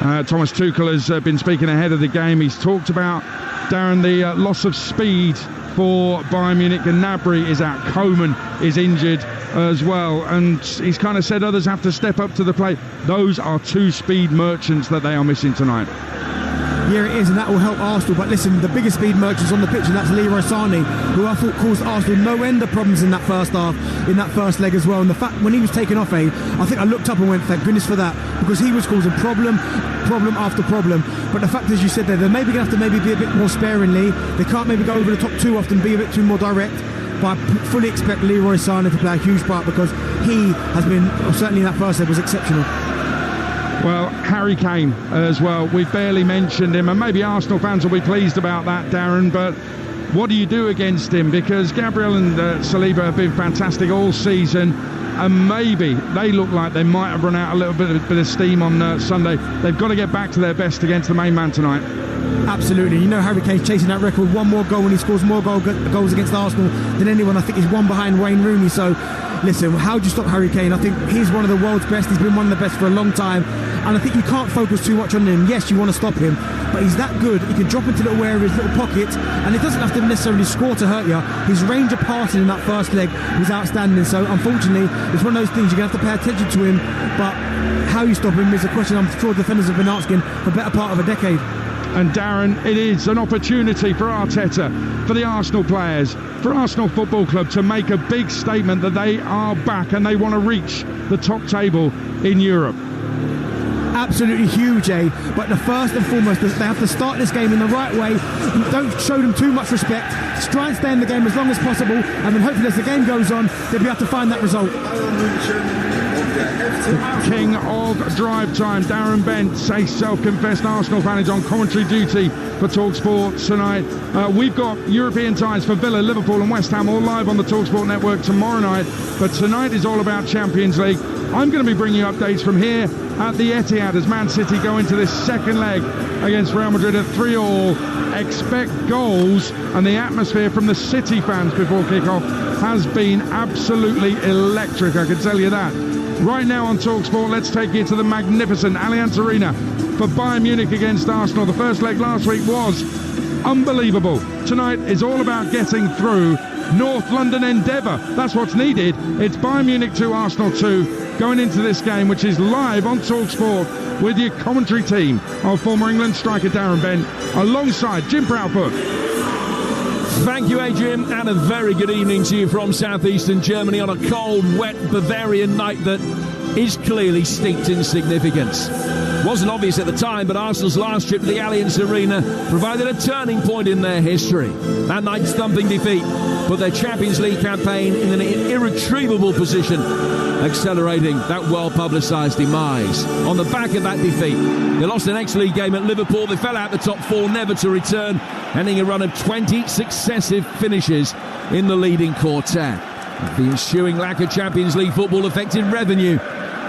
Thomas Tuchel has been speaking ahead of the game. He's talked about, Darren, the loss of speed for Bayern Munich, and Gnabry is out. Coman is injured as well, and he's kind of said others have to step up to the plate. Those are two speed merchants that they are missing tonight. Yeah, it is, and that will help Arsenal. But listen, the biggest speed merchants on the pitch, and that's Leroy Sané, who I thought caused Arsenal no end of problems in that first half, in that first leg as well. And the fact when he was taken off, I think I looked up and went, thank goodness for that, because he was causing problem after problem. But the fact, as you said there, they're maybe going to have to be a bit more sparingly. They can't maybe go over the top too often, be a bit too more direct. But I fully expect Leroy Sané to play a huge part, because he has been, certainly in that first leg, was exceptional. Well, Harry Kane as well. We've barely mentioned him, and maybe Arsenal fans will be pleased about that, Darren, but what do you do against him? Because Gabriel and Saliba have been fantastic all season, and maybe they look like they might have run out a little bit of steam on Sunday. They've got to get back to their best against the main man tonight. Absolutely. You know, Harry Kane's chasing that record. One more goal, and he scores more goals against Arsenal than anyone. I think he's one behind Wayne Rooney. So listen, how do you stop Harry Kane? I think he's one of the world's best. He's been one of the best for a long time, and I think you can't focus too much on him. Yes, you want to stop him, but he's that good. He can drop into little areas, little pockets, and it doesn't have to necessarily score to hurt you. His range of passing in that first leg was outstanding. So unfortunately, it's one of those things you're going to have to pay attention to him, but how you stop him is a question I'm sure defenders have been asking for the better part of a decade. And Darren, it is an opportunity for Arteta, for the Arsenal players, for Arsenal Football Club to make a big statement that they are back and they want to reach the top table in Europe. Absolutely huge, but the first and foremost, they have to start this game in the right way. Don't show them too much respect. Just try and stay in the game as long as possible, and then hopefully as the game goes on, they'll be able to find that result. The king of drive time, Darren Bent, a self-confessed Arsenal fan, is on commentary duty for Talksport tonight. We've got European ties for Villa, Liverpool and West Ham all live on the Talksport network tomorrow night, but tonight is all about Champions League. I'm going to be bringing you updates from here at the Etihad as Man City go into this second leg against Real Madrid at 3-3. Expect goals, and the atmosphere from the City fans before kick-off has been absolutely electric, I can tell you that. Right now on Talksport, let's take you to the magnificent Allianz Arena for Bayern Munich against Arsenal. The first leg last week was unbelievable. Tonight is all about getting through. North London endeavour, that's what's needed. It's Bayern Munich 2, Arsenal 2, going into this game, which is live on Talksport with your commentary team of former England striker Darren Bent, alongside Jim Proudfoot. Thank you, Adrian, and a very good evening to you from southeastern Germany on a cold, wet Bavarian night that is clearly steeped in significance. Wasn't obvious at the time, but Arsenal's last trip to the Allianz Arena provided a turning point in their history. That night's thumping defeat put their Champions League campaign in an irretrievable position, accelerating that well-publicised demise. On the back of that defeat, they lost an ex-league game at Liverpool. They fell out the top four, never to return, ending a run of 20 successive finishes in the leading quartet. The ensuing lack of Champions League football affected revenue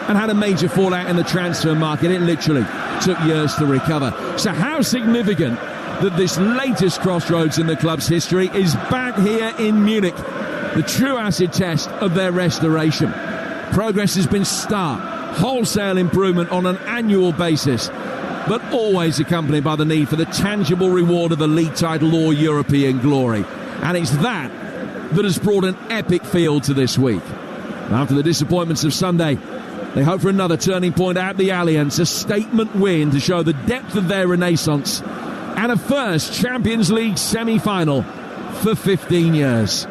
and had a major fallout in the transfer market. It literally took years to recover. So how significant that this latest crossroads in the club's history is back here in Munich, the true acid test of their restoration. Progress has been stark, wholesale improvement on an annual basis, but always accompanied by the need for the tangible reward of a league title or European glory. And it's that has brought an epic feel to this week. After the disappointments of Sunday, they hope for another turning point at the Allianz, a statement win to show the depth of their renaissance, and a first Champions League semi-final for 15 years.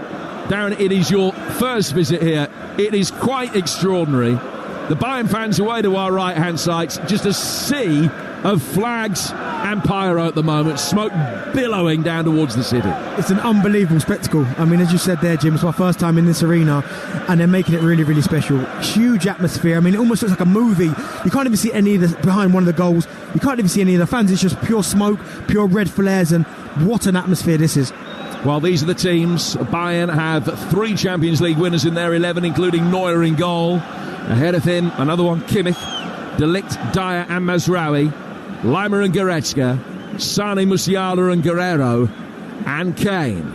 Darren, it is your first visit here. It is quite extraordinary. The Bayern fans away to our right-hand side, just a sea of flags and pyro at the moment, smoke billowing down towards the city. It's an unbelievable spectacle. I mean, as you said there, Jim, it's my first time in this arena, and they're making it really, really special. Huge atmosphere. I mean, it almost looks like a movie. You can't even see any of the behind one of the goals. You can't even see any of the fans. It's just pure smoke, pure red flares, and what an atmosphere this is. Well, these are the teams. Bayern have 3 Champions League winners in their 11, including Neuer in goal. Ahead of him, another one, Kimmich, De Ligt, Dyer and Mazraoui, Lima and Goretzka, Sane, Musiala and Guerrero, and Kane.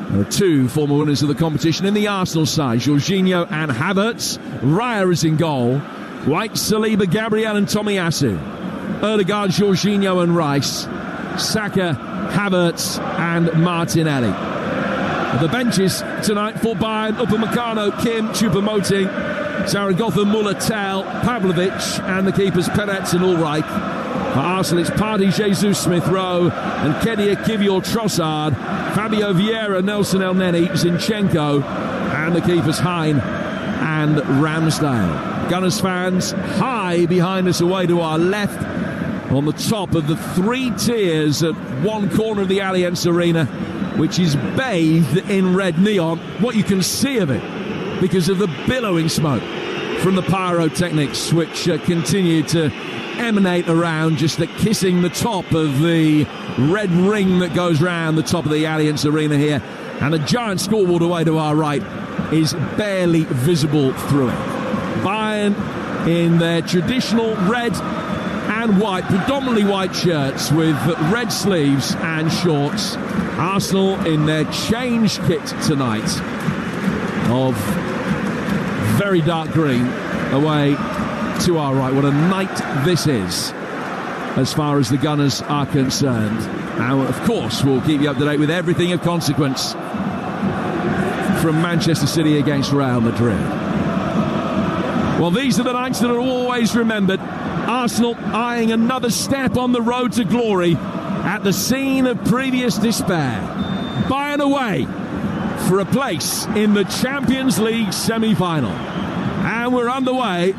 There are 2 former winners of the competition in the Arsenal side, Jorginho and Havertz. Raya is in goal. White, Saliba, Gabriel and Tomiyasu. Ødegaard, Jorginho and Rice, Saka, Havertz and Martinelli. The benches tonight for Bayern: Upamecano, Kim, Choupo-Moting, Zaragoza, Muller, Tel, Pavlovic, and the keepers Peretz and Ulreich. For Arsenal, it's Partey, Jesus, Smith Rowe, and Kedia, Kivior, Trossard, Fabio Vieira, Nelson Elneny, Zinchenko, and the keepers Hein and Ramsdale. Gunners fans high behind us away to our left, on the top of the 3 tiers at one corner of the Allianz Arena, which is bathed in red neon. What you can see of it, because of the billowing smoke from the pyrotechnics, which continue to emanate around, just kissing the top of the red ring that goes round the top of the Allianz Arena here. And a giant scoreboard away to our right is barely visible through it. Bayern in their traditional red and white, predominantly white shirts with red sleeves and shorts. Arsenal in their change kit tonight of very dark green away to our right. What a night this is as far as the Gunners are concerned. Now, of course, we'll keep you up to date with everything of consequence from Manchester City against Real Madrid. Well, these are the nights that are always remembered. Arsenal eyeing another step on the road to glory at the scene of previous despair. Bayern away for a place in the Champions League semi-final. And we're underway.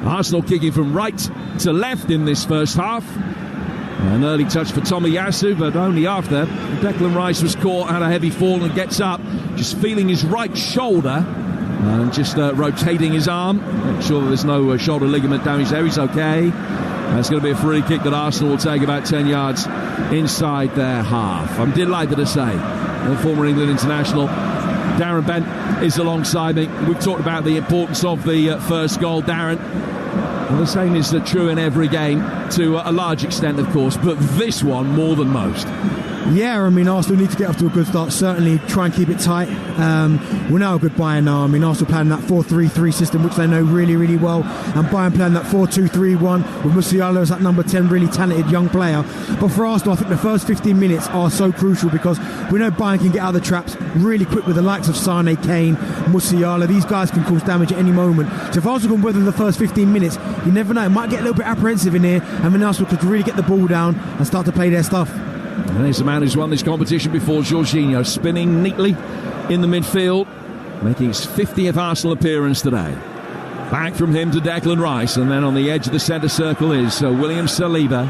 Arsenal kicking from right to left in this first half. An early touch for Tomiyasu, but only after Declan Rice was caught, had a heavy fall and gets up, just feeling his right shoulder and just rotating his arm. Make sure that there's no shoulder ligament damage there. He's okay. That's going to be a free kick that Arsenal will take about 10 yards inside their half. I'm delighted to say the former England international Darren Bent is alongside me. We've talked about the importance of the first goal, Darren. And the same is true in every game, to a large extent, of course, but this one more than most. Yeah, I mean, Arsenal need to get off to a good start. Certainly try and keep it tight. We know how good Bayern are. I mean, Arsenal playing that 4-3-3 system, which they know really, really well. And Bayern playing that 4-2-3-1 with Musiala as that number 10, really talented young player. But for Arsenal, I think the first 15 minutes are so crucial, because we know Bayern can get out of the traps really quick with the likes of Sane, Kane, Musiala. These guys can cause damage at any moment. So if Arsenal can weather the first 15 minutes, you never know. It might get a little bit apprehensive in here, and then Arsenal could really get the ball down and start to play their stuff. And there's a man who's won this competition before, Jorginho, spinning neatly in the midfield, making his 50th Arsenal appearance today. Back from him to Declan Rice, and then on the edge of the centre circle is William Saliba.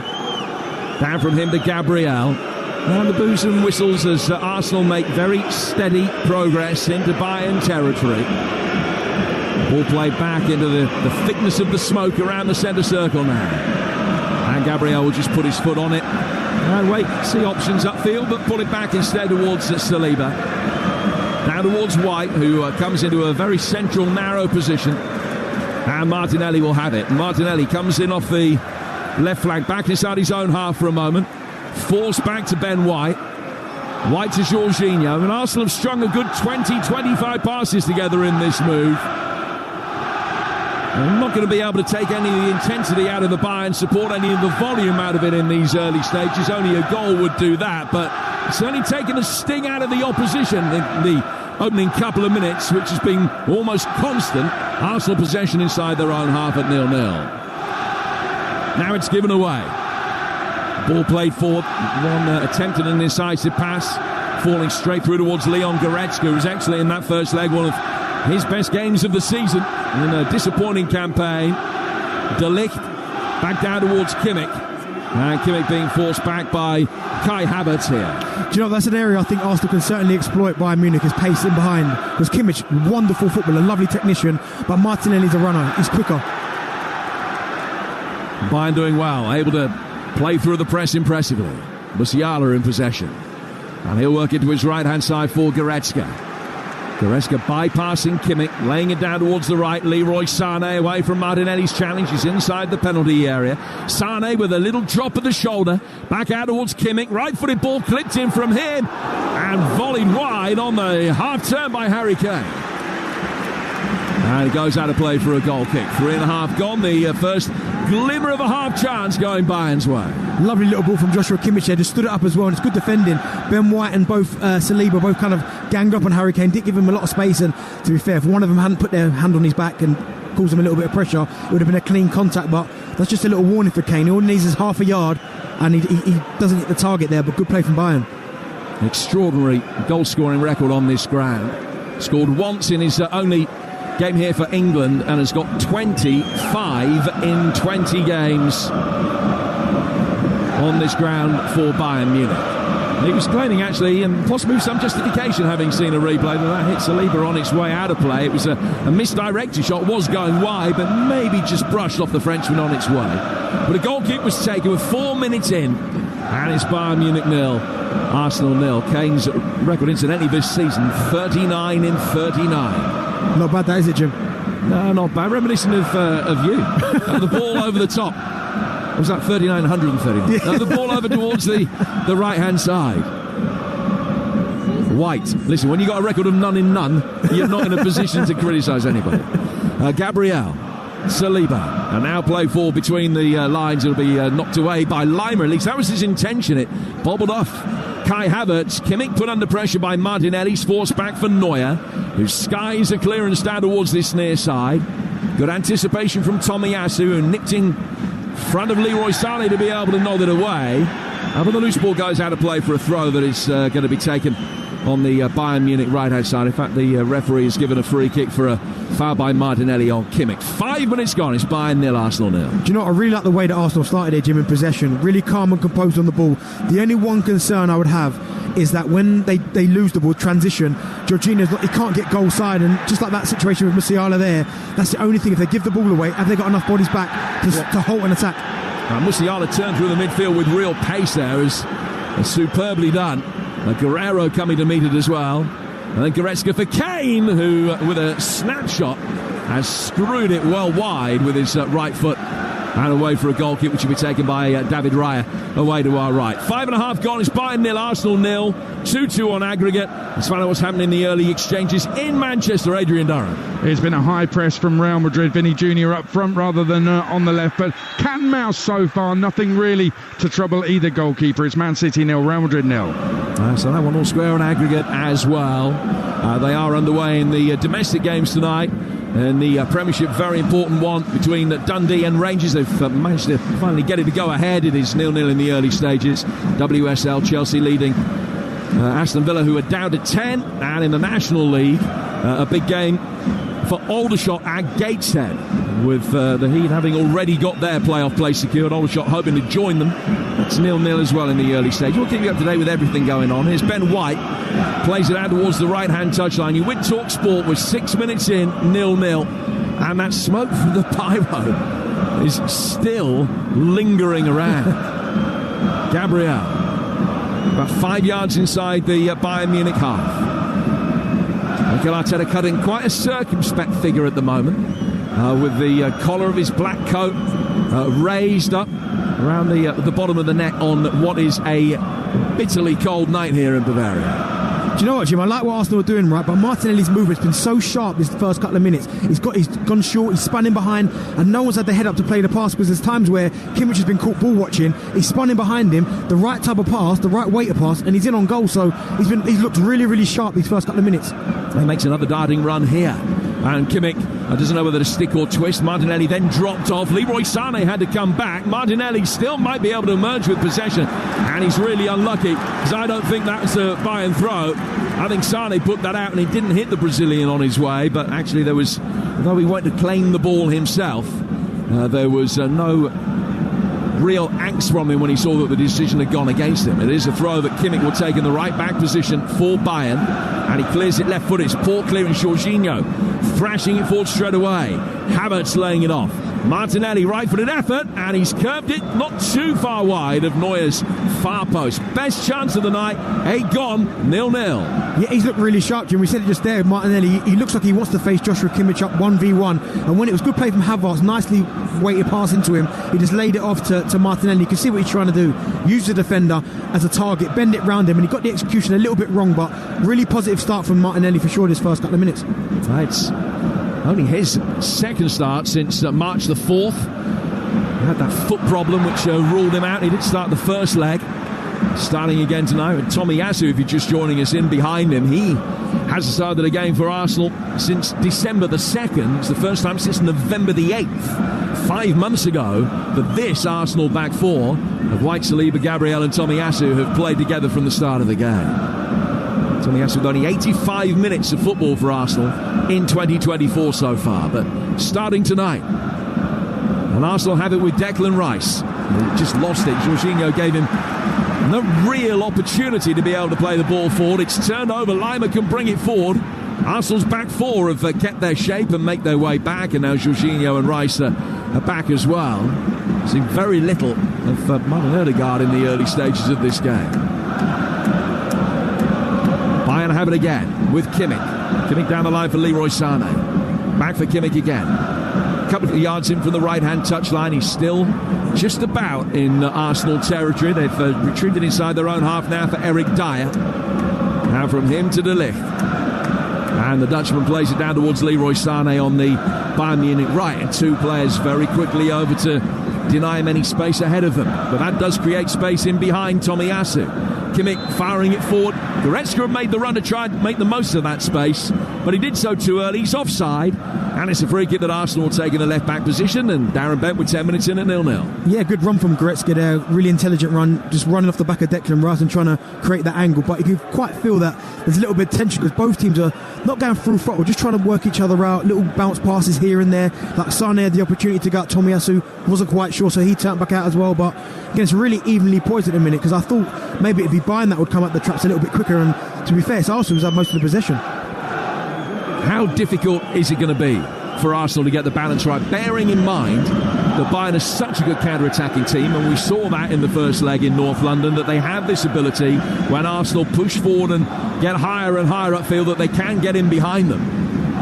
Down from him to Gabriel. And the boos and whistles as Arsenal make very steady progress into Bayern territory. Ball played back into the thickness of the smoke around the centre circle now. And Gabriel will just put his foot on it. And wait, see options upfield, but pull it back instead towards Saliba. Now towards White, who comes into a very central, narrow position. And Martinelli will have it. Martinelli comes in off the left flank, back inside his own half for a moment. Forced back to Ben White. White to Jorginho. And Arsenal have strung a good 20-25 passes together in this move. I'm not going to be able to take any of the intensity out of the Bayern support, any of the volume out of it in these early stages. Only a goal would do that, but it's only taken the sting out of the opposition in the opening couple of minutes, which has been almost constant. Arsenal possession inside their own half at 0-0. Now it's given away. Ball played forward. One attempted an incisive pass, falling straight through towards Leon Goretzka, who was excellent in that first leg, one of his best games of the season in a disappointing campaign. De Ligt back down towards Kimmich. And Kimmich being forced back by Kai Havertz here. Do you know, that's an area I think Arsenal can certainly exploit. Bayern Munich is pace in behind. Because Kimmich, wonderful footballer, lovely technician, but Martinelli's a runner. He's quicker. Bayern doing well, able to play through the press impressively. Musiala in possession. And he'll work into his right-hand side for Goretzka. Goretzka bypassing Kimmich, laying it down towards the right. Leroy Sané away from Martinelli's challenge. He's inside the penalty area. Sané with a little drop of the shoulder. Back out towards Kimmich. Right-footed ball clipped in from him. And volleyed wide on the half-turn by Harry Kane. And it goes out of play for a goal kick. 3.5 gone. The first glimmer of a half chance going Bayern's way. Lovely little ball from Joshua Kimmich there. Just stood it up as well, and it's good defending. Ben White and both Saliba both kind of ganged up on Harry Kane. Didn't give him a lot of space, and to be fair, if one of them hadn't put their hand on his back and caused him a little bit of pressure, it would have been a clean contact. But that's just a little warning for Kane. All he needs is half a yard, and he doesn't hit the target there. But good play from Bayern. Extraordinary goal-scoring record on this ground. Scored once in his only game here for England, and has got 25 in 20 games on this ground for Bayern Munich. He was claiming, actually, and possibly with some justification, having seen a replay, that hit Saliba on its way out of play. It was a misdirected shot, was going wide, but maybe just brushed off the Frenchman on its way. But a goal kick was taken with 4 minutes in, and it's Bayern Munich 0, Arsenal 0. Kane's record, incidentally, this season, 39 in 39. Not bad, that is it, Jim? No, not bad. Reminiscent of you. The ball over the top. Was that 39, 139? Yeah. No, the ball over towards the right-hand side. White. Listen, when you got a record of none in none, you're not in a position to criticise anybody. Gabriel, Saliba, and now play forward between the lines. It'll be knocked away by Lima. At least that was his intention. It bobbled off Kai Havertz. Kimmich put under pressure by Martinelli. Forced back for Neuer, who skies a clearance down towards this near side. Good anticipation from Tomiyasu, who nipped in front of Leroy Sané to be able to nod it away. But the loose ball goes out of play for a throw that is going to be taken on the Bayern Munich right-hand side. In fact, the referee has given a free kick for a foul by Martinelli on Kimmich. 5 minutes gone. It's Bayern 0, Arsenal 0. Do you know what? I really like the way that Arsenal started there, Jim, in possession. Really calm and composed on the ball. The only one concern I would have is that when they lose the ball, transition, Jorginho's he can't get goal side, and just like that situation with Musiala there, that's the only thing. If they give the ball away, have they got enough bodies back to halt an attack? Musiala turned through the midfield with real pace there. Is superbly done. Guerrero coming to meet it as well. And then Goretzka for Kane, who with a snapshot has screwed it well wide with his right foot, and away for a goal kick, which will be taken by David Raya away to our right. 5.5 gone. It's Bayern 0, Arsenal 0. 2-2 on aggregate. Let's find out what's happening in the early exchanges in Manchester. Adrian Darren. It's been a high press from Real Madrid. Vinny Jr. up front rather than on the left, but cat and mouse so far. Nothing really to trouble either goalkeeper. It's Man City 0, Real Madrid 0. So that one all square on aggregate as well. They are underway in the domestic games tonight. And the Premiership, very important one between Dundee and Rangers. They've managed to finally get it to go ahead. It is 0-0 in the early stages. WSL, Chelsea leading Aston Villa, who are down to 10. And in the National League, a big game for Aldershot at Gateshead, with the Heat having already got their playoff place secured. Aldershot hoping to join them. That's 0-0 as well in the early stage. We'll keep you up to date with everything going on. Here's Ben White, plays it out towards the right-hand touchline. You win Talksport with 6 minutes in, 0-0. And that smoke from the pyro is still lingering around. Gabriel, about 5 yards inside the Bayern Munich half. Mikel Arteta cutting quite a circumspect figure at the moment, with the collar of his black coat raised up around the bottom of the net on what is a bitterly cold night here in Bavaria. Do you know what, Jim? I like what Arsenal are doing, right? But Martinelli's movement's been so sharp this first couple of minutes. He's gone short, he's spun in behind, and no one's had the head up to play the pass, because there's times where Kimmich has been caught ball watching. He's spun in behind him, the right type of pass, the right weight of pass, and he's in on goal. So he's looked really, really sharp these first couple of minutes. He makes another darting run here. And Kimmich doesn't know whether to stick or twist. Martinelli then dropped off. Leroy Sané had to come back. Martinelli still might be able to emerge with possession. And he's really unlucky, because I don't think that's a Bayern throw. I think Sané put that out and he didn't hit the Brazilian on his way. But actually there was, although he went to claim the ball himself, there was no real angst from him when he saw that the decision had gone against him. It is a throw that Kimmich will take in the right back position for Bayern, and he clears it left footed. It's poor clearance. Jorginho thrashing it forward straight away. Havertz laying it off. Martinelli right footed effort, and he's curved it not too far wide of Neuer's far post. Best chance of the night, 8 gone, 0-0. Yeah, he's looked really sharp, Jim. We said it just there. Martinelli, he looks like he wants to face Joshua Kimmich up 1v1, and when it was good play from Havertz, nicely weighted pass into him, he just laid it off to Martinelli. You can see what he's trying to do. Use the defender as a target, bend it round him, and he got the execution a little bit wrong, but really positive start from Martinelli for sure this first couple of minutes. It's Only his second start since March the 4th. He had that foot problem which ruled him out. He did start the first leg. Starting again tonight with Tomiyasu, if you're just joining us in behind him. He hasn't started a game for Arsenal since December the 2nd. It's the first time since November the 8th, 5 months ago, that this Arsenal back four of White, Saliba, Gabriel and Tomiyasu have played together from the start of the game. Tomiyasu with only 85 minutes of football for Arsenal in 2024 so far, but starting tonight. And Arsenal have it with Declan Rice. He just lost it. Jorginho gave him no real opportunity to be able to play the ball forward. It's turned over. Lima can bring it forward. Arsenal's back four have kept their shape and make their way back, and now Jorginho and Rice are back as well. Seen very little of Martin Odegaard in the early stages of this game. Bayern have it again with Kimmich. Kimmich down the line for Leroy Sané. Back for Kimmich again. A couple of yards in from the right-hand touchline. He's still just about in Arsenal territory. They've retreated inside their own half now for Eric Dyer. Now from him to De Ligt. And the Dutchman plays it down towards Leroy Sané on the Bayern Munich right. And two players very quickly over to deny him any space ahead of them. But that does create space in behind Tomiyasu. Kimmich firing it forward. Goretzka made the run to try and make the most of that space, but he did so too early. He's offside, and it's a free kick that Arsenal will take in the left-back position, and Darren Bent with 10 minutes in at 0-0. Yeah, good run from Goretzka there. Really intelligent run, just running off the back of Declan Rice and trying to create that angle. But you can quite feel that there's a little bit of tension because both teams are not going full throttle, just trying to work each other out. Little bounce passes here and there. Like Sané had the opportunity to go out. Tomiyasu wasn't quite sure, so he turned back out as well. But again, it's really evenly poised at the minute because I thought maybe it'd be Bayern that would come up the traps a little bit quicker. And to be fair, it's Arsenal who's had most of the possession. How difficult is it going to be for Arsenal to get the balance right, bearing in mind that Bayern is such a good counter-attacking team, and we saw that in the first leg in North London, that they have this ability when Arsenal push forward and get higher and higher upfield, that they can get in behind them.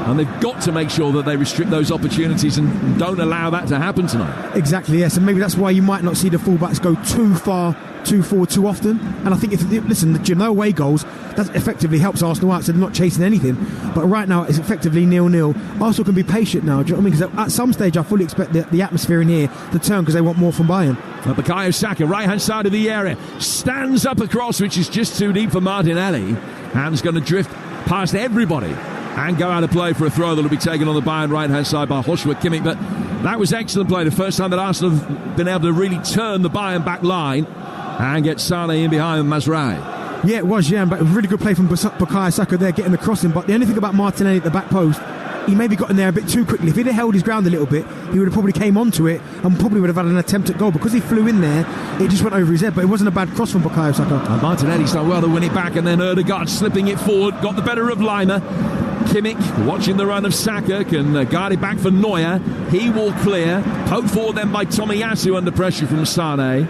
And they've got to make sure that they restrict those opportunities and don't allow that to happen tonight. Exactly, yes, and maybe that's why you might not see the fullbacks go too far, too forward, too often. And I think the no away goals, that effectively helps Arsenal out, so they're not chasing anything. But right now it's effectively 0-0. Arsenal can be patient now, do you know what I mean? Because at some stage I fully expect the atmosphere in here to turn because they want more from Bayern. Bukayo Saka, right hand side of the area, stands up across, which is just too deep for Martinelli, and is going to drift past everybody and go out of play for a throw that will be taken on the Bayern right-hand side by Joshua Kimmich. But that was excellent play. The first time that Arsenal have been able to really turn the Bayern back line and get Sané in behind Mazraoui. Yeah, it was, yeah, but a really good play from Bukayo Saka there, getting the crossing. But the only thing about Martinelli at the back post, he maybe got in there a bit too quickly. If he'd have held his ground a little bit, he would have probably came onto it and probably would have had an attempt at goal. Because he flew in there, it just went over his head. But it wasn't a bad cross from Bukayo Saka. And Martinelli's done well to win it back, and then Odegaard slipping it forward, got the better of Lima. Kimmich watching the run of Saka, can guard it back for Neuer. He will clear, poked forward then by Tomiyasu under pressure from Sané.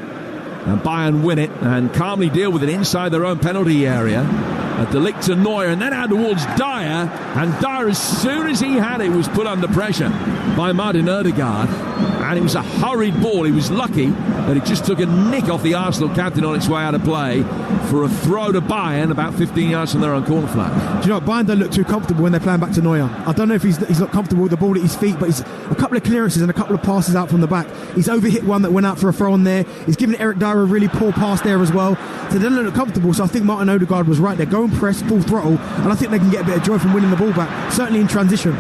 And Bayern win it and calmly deal with it inside their own penalty area. A De Ligt to Neuer, and then out towards Dyer. And Dyer, as soon as he had it, was put under pressure by Martin Odegaard. And it was a hurried ball. He was lucky that it just took a nick off the Arsenal captain on its way out of play for a throw to Bayern about 15 yards from their own corner flag. Do you know what? Bayern don't look too comfortable when they're playing back to Neuer. I don't know if he's not comfortable with the ball at his feet, but he's a couple of clearances and a couple of passes out from the back. He's overhit one that went out for a throw on there. He's given Eric Dyer a really poor pass there as well. So they don't look comfortable. So I think Martin Odegaard was right there. Go and press, full throttle, and I think they can get a bit of joy from winning the ball back, certainly in transition.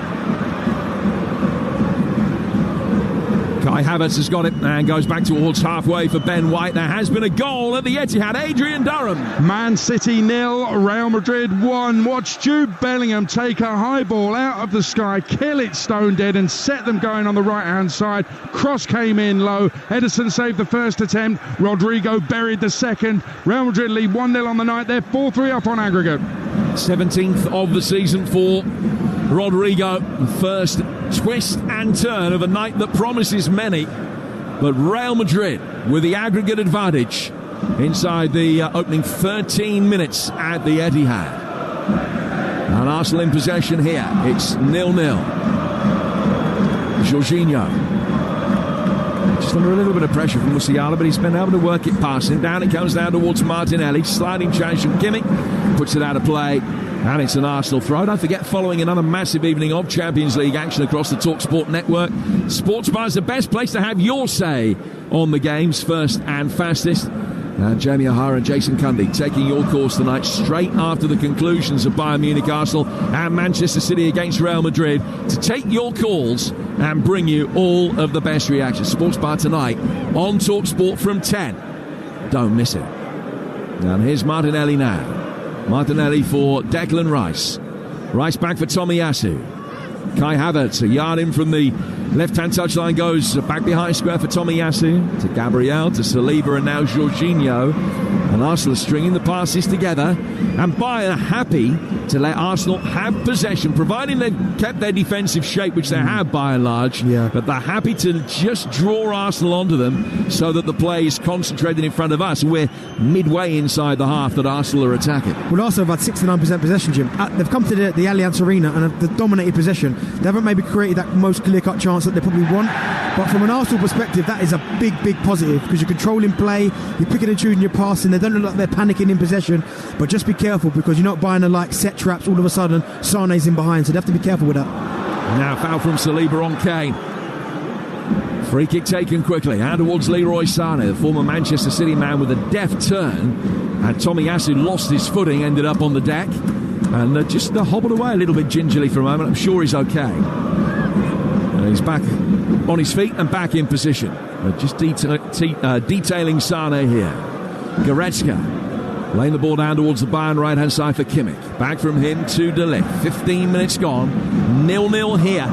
Kai Havertz has got it and goes back towards halfway for Ben White. There has been a goal at the Etihad. Adrian Durham. Man City 0, Real Madrid 1. Watch Jude Bellingham take a high ball out of the sky, kill it stone dead and set them going on the right-hand side. Cross came in low. Ederson saved the first attempt. Rodrigo buried the second. Real Madrid lead 1-0 on the night. They're 4-3 up on aggregate. 17th of the season for Rodrigo. First twist and turn of a night that promises many, but Real Madrid with the aggregate advantage inside the opening 13 minutes at the Etihad. And Arsenal in possession here. It's 0-0. Jorginho just under a little bit of pressure from Musiala, but he's been able to work it past him. Down it comes down towards Martinelli. Sliding chance from Kimmich, puts it out of play. And it's an Arsenal throw. Don't forget, following another massive evening of Champions League action across the Talksport network, Sports Bar is the best place to have your say on the games, first and fastest. And Jamie O'Hara and Jason Cundy taking your calls tonight straight after the conclusions of Bayern Munich, Arsenal and Manchester City against Real Madrid, to take your calls and bring you all of the best reactions. Sports Bar tonight on Talksport from 10. Don't miss it. And here's Martinelli now. Martinelli for Declan Rice. Rice back for Tomiyasu. Kai Havertz, a yard in from the left-hand touchline, goes back behind square for Tomiyasu, to Gabriel, to Saliba, and now Jorginho. And Arsenal are stringing the passes together. And Bayern are happy to let Arsenal have possession, providing they've kept their defensive shape, which they have by and large. Yeah. But they're happy to just draw Arsenal onto them so that the play is concentrated in front of us. We're midway inside the half that Arsenal are attacking. Well, Arsenal have had 69% possession, Jim. They've come to the Allianz Arena and have dominated possession. They haven't maybe created that most clear-cut chance that they probably want. But from an Arsenal perspective, that is a big, big positive, because you're controlling play, you're picking and choosing your passing. They don't look like they're panicking in possession. But just be careful, because you're not buying a like set traps all of a sudden. Sane's in behind, so they have to be careful with that. Now foul from Saliba on Kane. Free kick taken quickly out towards Leroy Sané, the former Manchester City man, with a deft turn. And Tomiyasu lost his footing, ended up on the deck, and just hobbled away a little bit gingerly for a moment. I'm sure he's okay. And he's back on his feet and back in position. Just detailing Sané here. Goretzka laying the ball down towards the Bayern right-hand side for Kimmich. Back from him to De Ligt. 15 minutes gone. 0-0 here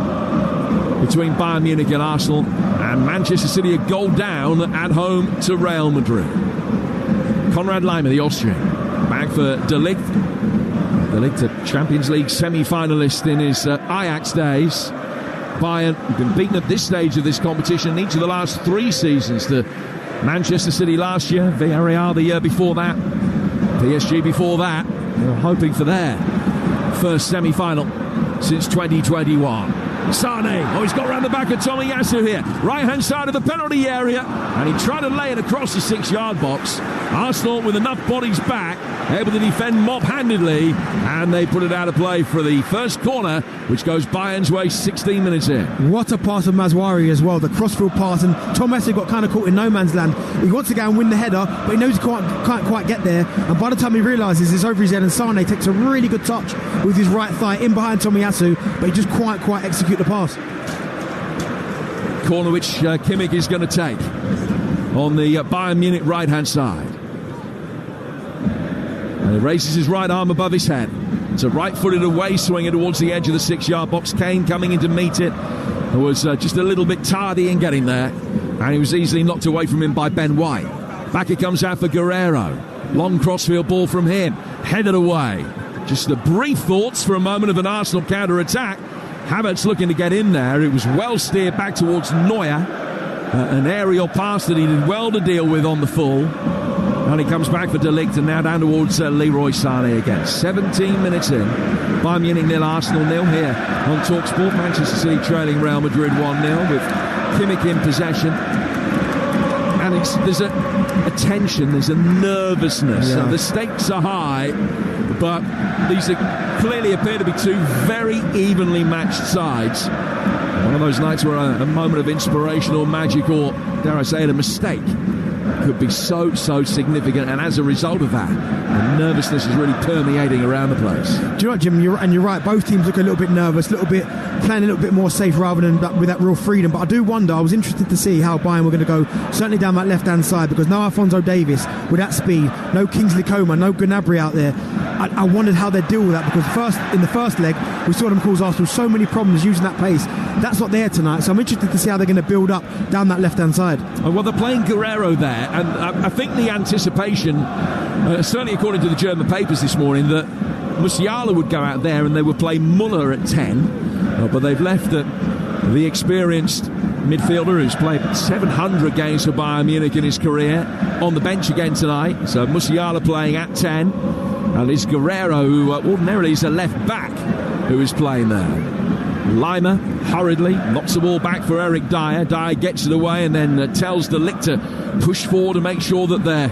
between Bayern Munich and Arsenal. And Manchester City a goal down at home to Real Madrid. Konrad Laimer, the Austrian. Back for De Ligt. De Ligt, a Champions League semi-finalist in his Ajax days. Bayern have been beaten at this stage of this competition in each of the last 3 seasons. To Manchester City last year, Villarreal the year before that, PSG before that. They're hoping for their first semi-final since 2021. Sané, he's got around the back of Tomiyasu here, right-hand side of the penalty area, and he tried to lay it across the 6-yard box. Arsenal with enough bodies back, able to defend mob-handedly, and they put it out of play for the first corner, which goes Bayern's way 16 minutes in. What a pass of Mazwari as well, the crossfield pass, and Tomiyasu got kind of caught in no man's land. He wants to go and win the header, but he knows he can't quite get there, and by the time he realises it's over his head, and Sané takes a really good touch with his right thigh in behind Tomiyasu, but he just quite execute the pass. Corner which Kimmich is going to take on the Bayern Munich right-hand side. And he raises his right arm above his head. It's a right-footed away swinger towards the edge of the 6-yard box. Kane coming in to meet it. Was just a little bit tardy in getting there, and he was easily knocked away from him by Ben White. Back it comes out for Guerrero. Long crossfield ball from him, headed away. Just the brief thoughts for a moment of an Arsenal counter-attack. Havertz looking to get in there. It was well steered back towards Neuer. An aerial pass that he did well to deal with on the full. And he comes back for De Ligt, and now down towards Leroy Sané again. 17 minutes in. Bayern Munich 0, Arsenal 0 here on Talksport. Manchester City trailing Real Madrid 1-0 with Kimmich in possession. And there's a tension, there's a nervousness. Yeah. The stakes are high, but these clearly appear to be 2 very evenly matched sides. One of those nights where a moment of inspiration or magic, or dare I say it, a mistake, could be so significant, and as a result of that, the nervousness is really permeating around the place. Do you know what, Jim? You're right. Both teams look a little bit nervous, playing a little bit more safe rather than with that real freedom. But I do wonder, I was interested to see how Bayern were going to go, certainly down that left-hand side, because no Alphonso Davies with that speed, no Kingsley Coman, no Gnabry out there. I wondered how they'd deal with that, because in the first leg, we saw them cause Arsenal so many problems using that pace. That's not there tonight, so I'm interested to see how they're going to build up down that left-hand side. Well, they're playing Guerrero there, and I think the anticipation, certainly according to the German papers this morning, that Musiala would go out there and they would play Muller at 10, but they've left the experienced midfielder who's played 700 games for Bayern Munich in his career on the bench again tonight. So Musiala playing at 10, and it's Guerrero, who ordinarily is a left back, who is playing there. Laimer hurriedly knocks the ball back for Eric Dyer. Dyer gets it away and then tells De Ligt to push forward to make sure that they're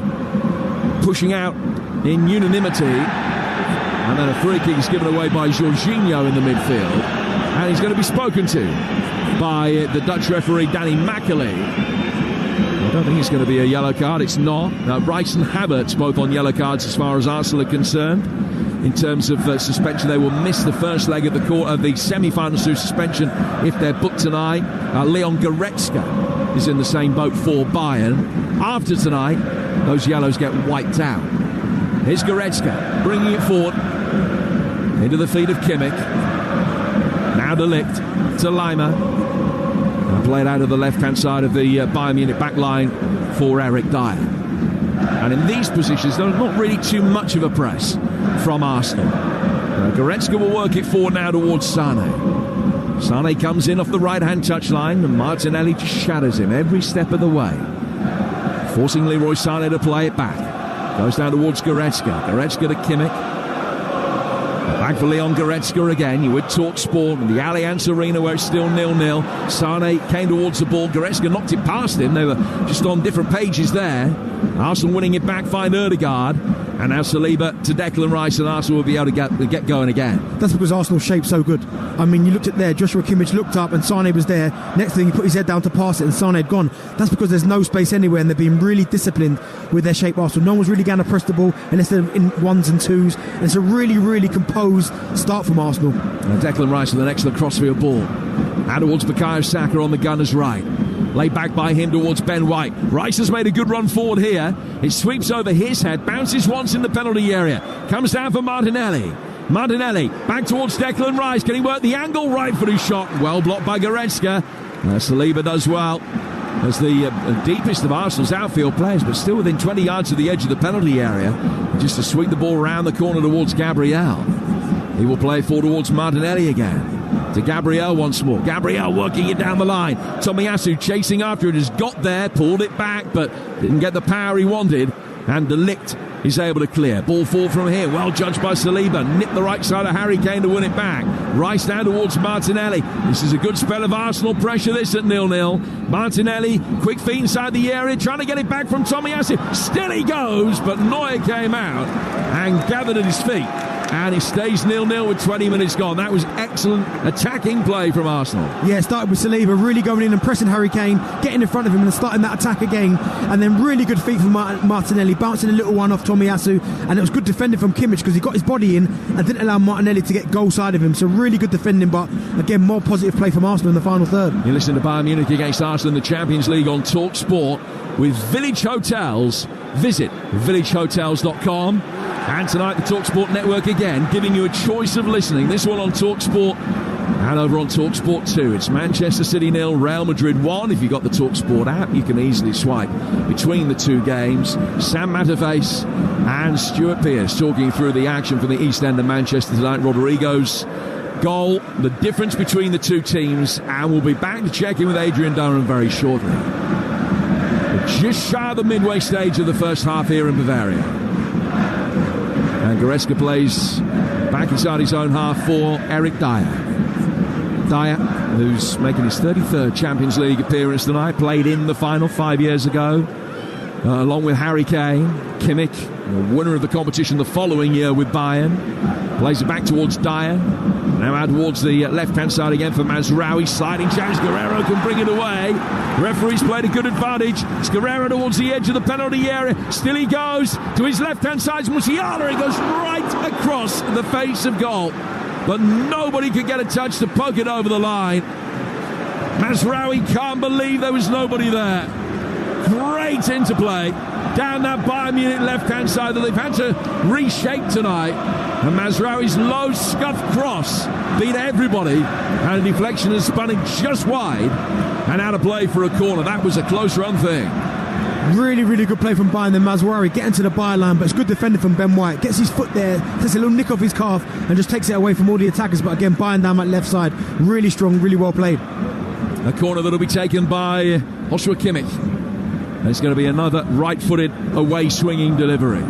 pushing out in unanimity. And then a free kick is given away by Jorginho in the midfield. And he's going to be spoken to by the Dutch referee, Danny Macaulay. I don't think it's going to be a yellow card. It's not. Rice and Havertz both on yellow cards as far as Arsenal are concerned. In terms of suspension, they will miss the first leg of the semi-finals through suspension if they're booked tonight. Leon Goretzka is in the same boat for Bayern. After tonight, those yellows get wiped out. Here's Goretzka bringing it forward into the feet of Kimmich. Now De Ligt to Lima. And played out of the left-hand side of the Bayern Munich back line for Eric Dyer. And in these positions, there's not really too much of a press from Arsenal. Goretzka will work it forward now towards Sane. Sane comes in off the right-hand touchline, and Martinelli just shadows him every step of the way, forcing Leroy Sane to play it back. Goes down towards Goretzka. Goretzka to Kimmich. Back for Leon Goretzka again. You would Talksport in the Allianz Arena where it's still 0-0. Sane came towards the ball. Goretzka knocked it past him. They were just on different pages there. Arsenal winning it back, find Ødegaard. And now Saliba to Declan Rice, and Arsenal will be able to get going again. That's because Arsenal's shape's so good. I mean, you looked at there, Joshua Kimmich looked up and Sane was there. Next thing, he put his head down to pass it and Sane had gone. That's because there's no space anywhere and they've been really disciplined with their shape, Arsenal. No one's really going to press the ball unless they're in ones and twos. And it's a really, really composed start from Arsenal. And Declan Rice with an excellent crossfield ball. Out towards Bukayo Saka on the gunner's right. Laid back by him towards Ben White. Rice has made a good run forward here. It sweeps over his head, bounces once in the penalty area. Comes down for Martinelli. Martinelli back towards Declan Rice. Can he work the angle? Right for his shot. Well blocked by Goretzka. Saliba does well. As the deepest of Arsenal's outfield players, but still within 20 yards of the edge of the penalty area. Just to sweep the ball round the corner towards Gabriel. He will play forward towards Martinelli again. To Gabriel once more. Gabriel working it down the line. Tomiyasu chasing after it, has got there, pulled it back, but didn't get the power he wanted. And De Ligt is able to clear. Ball forward from here. Well judged by Saliba. Nipped the right side of Harry Kane to win it back. Rice down towards Martinelli. This is a good spell of Arsenal pressure, this at 0-0. Martinelli, quick feet inside the area, trying to get it back from Tomiyasu. Still he goes, but Neuer came out and gathered at his feet. And it stays 0-0 with 20 minutes gone. That was excellent attacking play from Arsenal. Yeah, started with Saliba really going in and pressing Harry Kane, getting in front of him and starting that attack again. And then really good feet from Martinelli, bouncing a little one off Tomiyasu. And it was good defending from Kimmich because he got his body in and didn't allow Martinelli to get goal side of him. So really good defending, but again, more positive play from Arsenal in the final third. You listen to Bayern Munich against Arsenal in the Champions League on Talksport with Village Hotels. Visit villagehotels.com. And tonight the Talksport network again giving you a choice of listening. This one on Talksport and over on Talksport 2. It's Manchester City 0, Real Madrid 1. If you've got the Talksport app, you can easily swipe between the two games. Sam Matterface and Stuart Pearce talking through the action from the East End of Manchester tonight. Rodrigo's goal, the difference between the two teams. And we'll be back to check in with Adrian Darren very shortly. We're just shy of the midway stage of the first half here in Bavaria. And Goretzka plays back inside his own half for Eric Dyer. Dyer, who's making his 33rd Champions League appearance tonight, played in the final 5 years ago, along with Harry Kane. Kimmich, the winner of the competition the following year with Bayern, plays it back towards Dyer. Now out towards the left-hand side again for Mazraoui. Sliding challenge. Guerrero can bring it away. Referee's played a good advantage. It's Guerrero towards the edge of the penalty area. Still he goes to his left-hand side. Musiala. He goes right across the face of goal. But nobody could get a touch to poke it over the line. Mazraoui can't believe there was nobody there. Great interplay down that Bayern Munich left-hand side that they've had to reshape tonight. And Mazraoui's low scuffed cross beat everybody, and a deflection has spun it just wide and out of play for a corner. That was a close run thing. Really, really good play from Bayern. Then Mazraoui getting to the byline, but it's good defending from Ben White. Gets his foot there, takes a little nick off his calf and just takes it away from all the attackers. But again, Bayern down that left side, really strong, really well played. A corner that'll be taken by Joshua Kimmich. And it's going to be another right-footed away swinging delivery.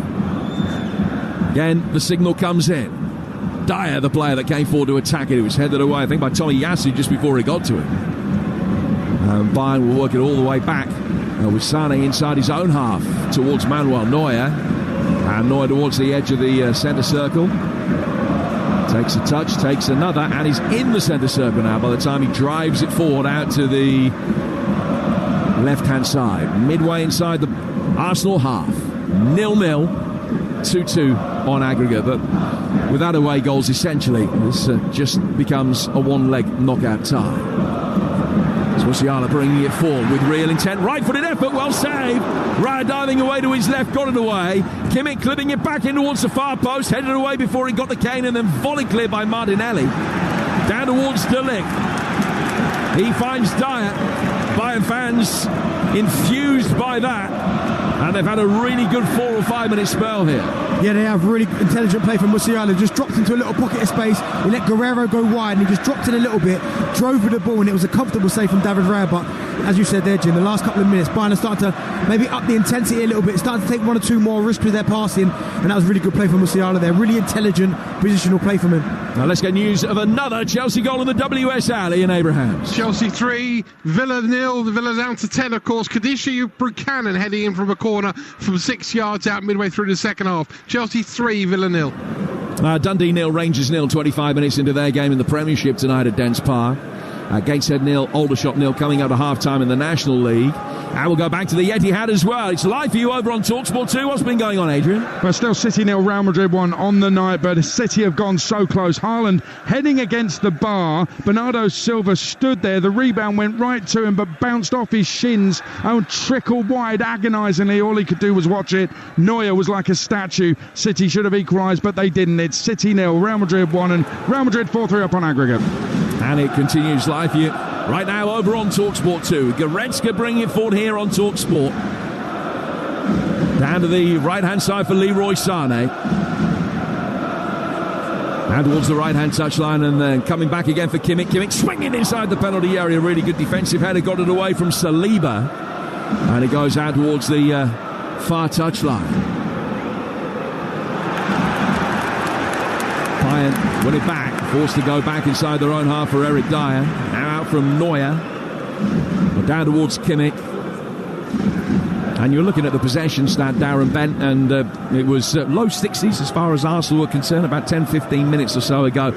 Again, the signal comes in. Dyer, the player that came forward to attack it, it was headed away, I think, by Tomiyasu just before he got to it. And Bayern will work it all the way back with Sane inside his own half towards Manuel Neuer. And Neuer towards the edge of the centre circle. Takes a touch, takes another, and he's in the centre circle now by the time he drives it forward out to the left-hand side. Midway inside the Arsenal half. 0-0, 2-2 on aggregate, but without away goals, essentially, this just becomes a one-leg knockout tie. Musiala bringing it forward with real intent. Right-footed effort, well saved. Raya diving away to his left, got it away. Kimmich clipping it back in towards the far post, headed away before he got the cane, and then volleyed clear by Martinelli. Down towards De Ligt. He finds Dyer. Bayern fans infused by that, and they've had a really good 4 or 5 minute spell here. Yeah, they have really intelligent play from Musiala. Just dropped into a little pocket of space. He let Guerrero go wide, and he just dropped it a little bit, drove with the ball, and it was a comfortable save from David Raya. But as you said there, Jim, the last couple of minutes, Bayern are starting to maybe up the intensity a little bit, starting to take 1 or 2 more risks with their passing, and that was really good play from Musiala there. Really intelligent positional play from him. Now let's get news of another Chelsea goal in the WSL in Abrahams. Chelsea 3, Villa 0. The Villa down to 10, of course. Kadisha Buchanan heading in from a corner from 6 yards out midway through the second half. Chelsea 3, Villa 0. Dundee 0, Rangers 0, 25 minutes into their game in the Premiership tonight at Dens Park. Gateshead 0, Aldershot 0 coming out of half-time in the National League. And we'll go back to the Etihad as well. It's live for you over on Talksport 2. What's been going on, Adrian? Well, still City 0, Real Madrid 1 on the night, but City have gone so close. Haaland heading against the bar. Bernardo Silva stood there. The rebound went right to him, but bounced off his shins and trickled wide agonisingly. All he could do was watch it. Neuer was like a statue. City should have equalised, but they didn't. It's City 0, Real Madrid 1, and Real Madrid 4-3 up on aggregate. And it continues live for you right now over on Talksport 2. Goretzka bringing it forward here on Talksport. Down to the right-hand side for Leroy Sané. And towards the right-hand touchline, and then coming back again for Kimmich. Kimmich swinging inside the penalty area. Really good defensive header. Got it away from Saliba. And it goes out towards the far touchline. Bayern win it back. Forced to go back inside their own half for Eric Dyer. Now out from Neuer. Down towards Kimmich. And you're looking at the possession stat, Darren Bent, and it was low 60s as far as Arsenal were concerned about 10-15 minutes or so ago.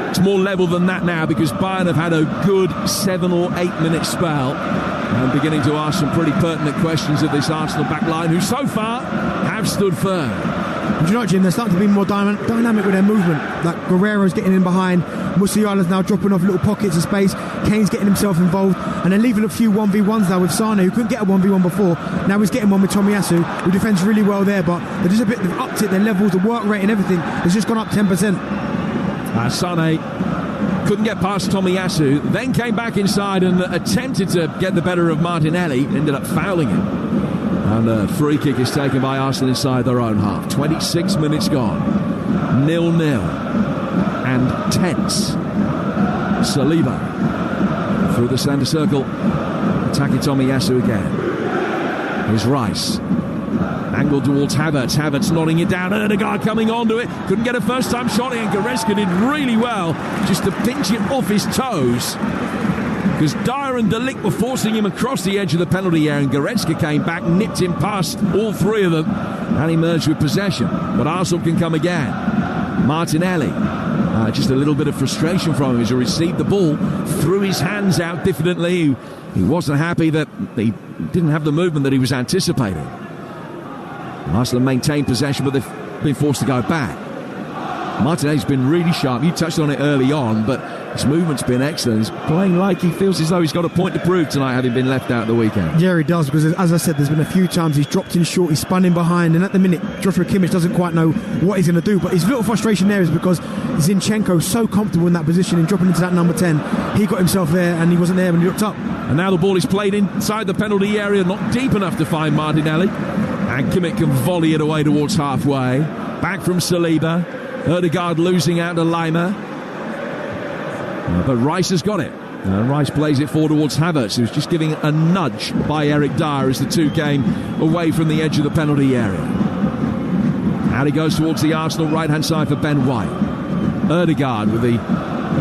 It's more level than that now because Bayern have had a good 7 or 8 minute spell. And beginning to ask some pretty pertinent questions of this Arsenal back line, who so far have stood firm. Do you know what, Jim? They're starting to be more dynamic with their movement. Like Guerrero's getting in behind, Musiala's now dropping off little pockets of space, Kane's getting himself involved, and they're leaving a few 1v1s now with Sané, who couldn't get a 1v1 before. Now he's getting one with Tomiyasu, who defends really well there, but they're just they've upped it, their levels, the work rate and everything has just gone up 10%. Sané couldn't get past Tomiyasu, then came back inside and attempted to get the better of Martinelli, ended up fouling him. And a free kick is taken by Arsenal inside their own half. 26 minutes gone. 0-0. And tense. Saliba through the centre circle. Attacking Tomiyasu again. Here's Rice. Angled towards Havertz. Havertz nodding it down. Ødegaard coming onto it. Couldn't get a first-time shot in. Goretzka did really well just to pinch it off his toes. Because Dyer and De Ligt were forcing him across the edge of the penalty area, and Goretzka came back, nipped him past all three of them, and emerged with possession. But Arsenal can come again. Martinelli, just a little bit of frustration from him as he received the ball, threw his hands out diffidently. He wasn't happy that he didn't have the movement that he was anticipating. Arsenal maintained possession, but they've been forced to go back. Martinelli's been really sharp. You touched on it early on, but his movement's been excellent. He's playing like he feels as though he's got a point to prove tonight, having been left out the weekend. Yeah, he does, because as I said, there's been a few times he's dropped in short, he's spun in behind, and at the minute, Joshua Kimmich doesn't quite know what he's going to do. But his little frustration there is because Zinchenko's so comfortable in that position and dropping into that number 10. He got himself there, and he wasn't there when he looked up. And now the ball is played inside the penalty area, not deep enough to find Martinelli. And Kimmich can volley it away towards halfway. Back from Saliba. Ødegaard losing out to Lima. But Rice has got it. Rice plays it forward towards Havertz, who's just giving a nudge by Eric Dyer as the two came away from the edge of the penalty area. Out he goes towards the Arsenal right-hand side for Ben White. Ødegaard with the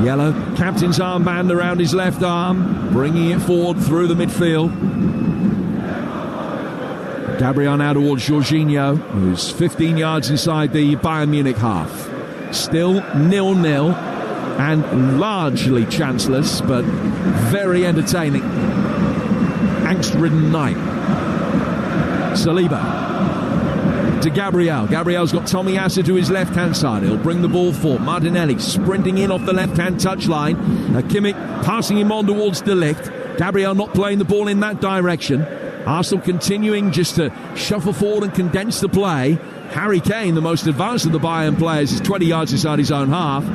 yellow captain's armband around his left arm, bringing it forward through the midfield. Gabriel now towards Jorginho, who's 15 yards inside the Bayern Munich half. Still 0-0 and largely chanceless, but very entertaining. Angst-ridden night. Saliba to Gabriel. Gabriel's got Tomiyasu to his left-hand side. He'll bring the ball forward. Martinelli sprinting in off the left-hand touchline. Kimmich passing him on towards De Ligt. Gabriel not playing the ball in that direction. Arsenal continuing just to shuffle forward and condense the play. Harry Kane, the most advanced of the Bayern players, is 20 yards inside his own half.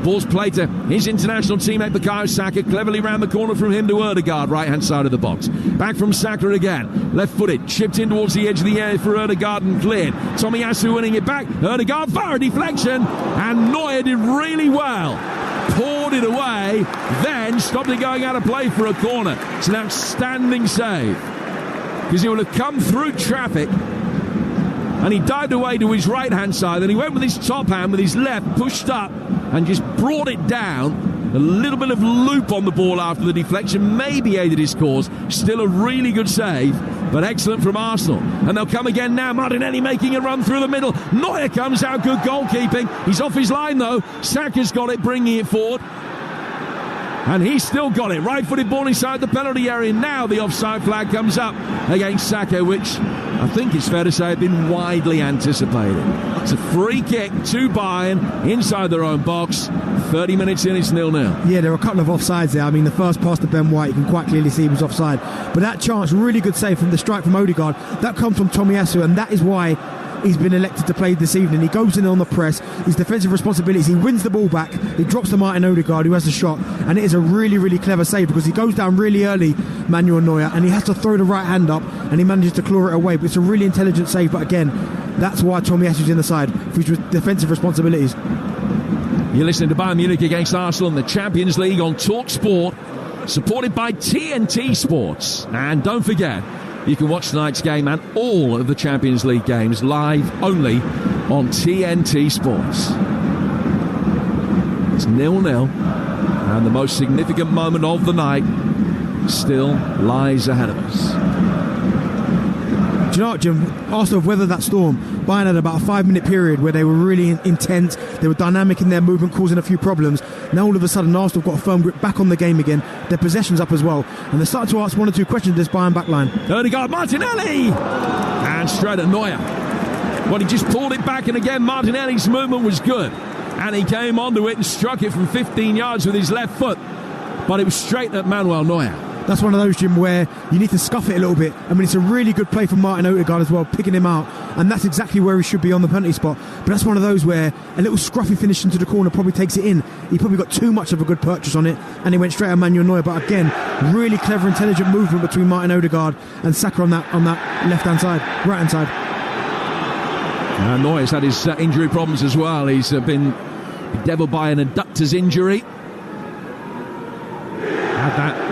Ball's played to his international teammate Bukayo Saka, cleverly round the corner from him to Ødegaard, right-hand side of the box. Back from Saka again, left-footed, chipped in towards the edge of the area for Ødegaard and cleared. Tomiyasu winning it back, Ødegaard far a deflection, and Neuer did really well. Poured it away, then stopped it going out of play for a corner. It's an outstanding save, because he will have come through traffic, and he dived away to his right-hand side, and he went with his top hand, with his left, pushed up, and just brought it down. A little bit of loop on the ball after the deflection maybe aided his cause. Still a really good save, but excellent from Arsenal. And they'll come again now. Martinelli making a run through the middle. Neuer comes out, good goalkeeping. He's off his line though. Saka's got it, bringing it forward. And he's still got it. Right-footed ball inside the penalty area. Now the offside flag comes up against Saka, which I think it's fair to say had been widely anticipated. It's a free kick to Bayern inside their own box. 30 minutes in, it's 0-0. Yeah, there are a couple of offsides there. I mean, the first pass to Ben White, you can quite clearly see he was offside. But that chance, really good save from the strike from Ødegaard. That comes from Tomiyasu, and that is why he's been elected to play this evening. He goes in on the press, his defensive responsibilities, he wins the ball back, he drops to Martin Ødegaard, who has the shot, and it is a really, really clever save, because he goes down really early, Manuel Neuer, and he has to throw the right hand up, and he manages to claw it away. But it's a really intelligent save. But again, that's why Tomiyasu's in the side, for his defensive responsibilities. You're listening to Bayern Munich against Arsenal in the Champions League on Talksport, supported by TNT Sports. And don't forget, you can watch tonight's game and all of the Champions League games live only on TNT Sports. It's 0-0, and the most significant moment of the night still lies ahead of us. Do you know what, Jim? Arsenal have weathered that storm. Bayern had about a 5-minute period where they were really intense. They were dynamic in their movement, causing a few problems. Now all of a sudden, Arsenal have got a firm grip back on the game again. Their possession's up as well. And they're starting to ask one or two questions of this Bayern backline. Ødegaard, Martinelli! And straight at Neuer. Well, he just pulled it back, and again, Martinelli's movement was good. And he came onto it and struck it from 15 yards with his left foot. But it was straight at Manuel Neuer. That's one of those, Jim, where you need to scuff it a little bit. I mean, it's a really good play from Martin Ødegaard as well, picking him out, and that's exactly where he should be on the penalty spot. But that's one of those where a little scruffy finish into the corner probably takes it in. He probably got too much of a good purchase on it, and he went straight at Manuel Neuer. But again, really clever, intelligent movement between Martin Ødegaard and Saka on that left-hand side, right-hand side. Neuer's had his injury problems as well. He's been bedeviled by an adductors injury. Had that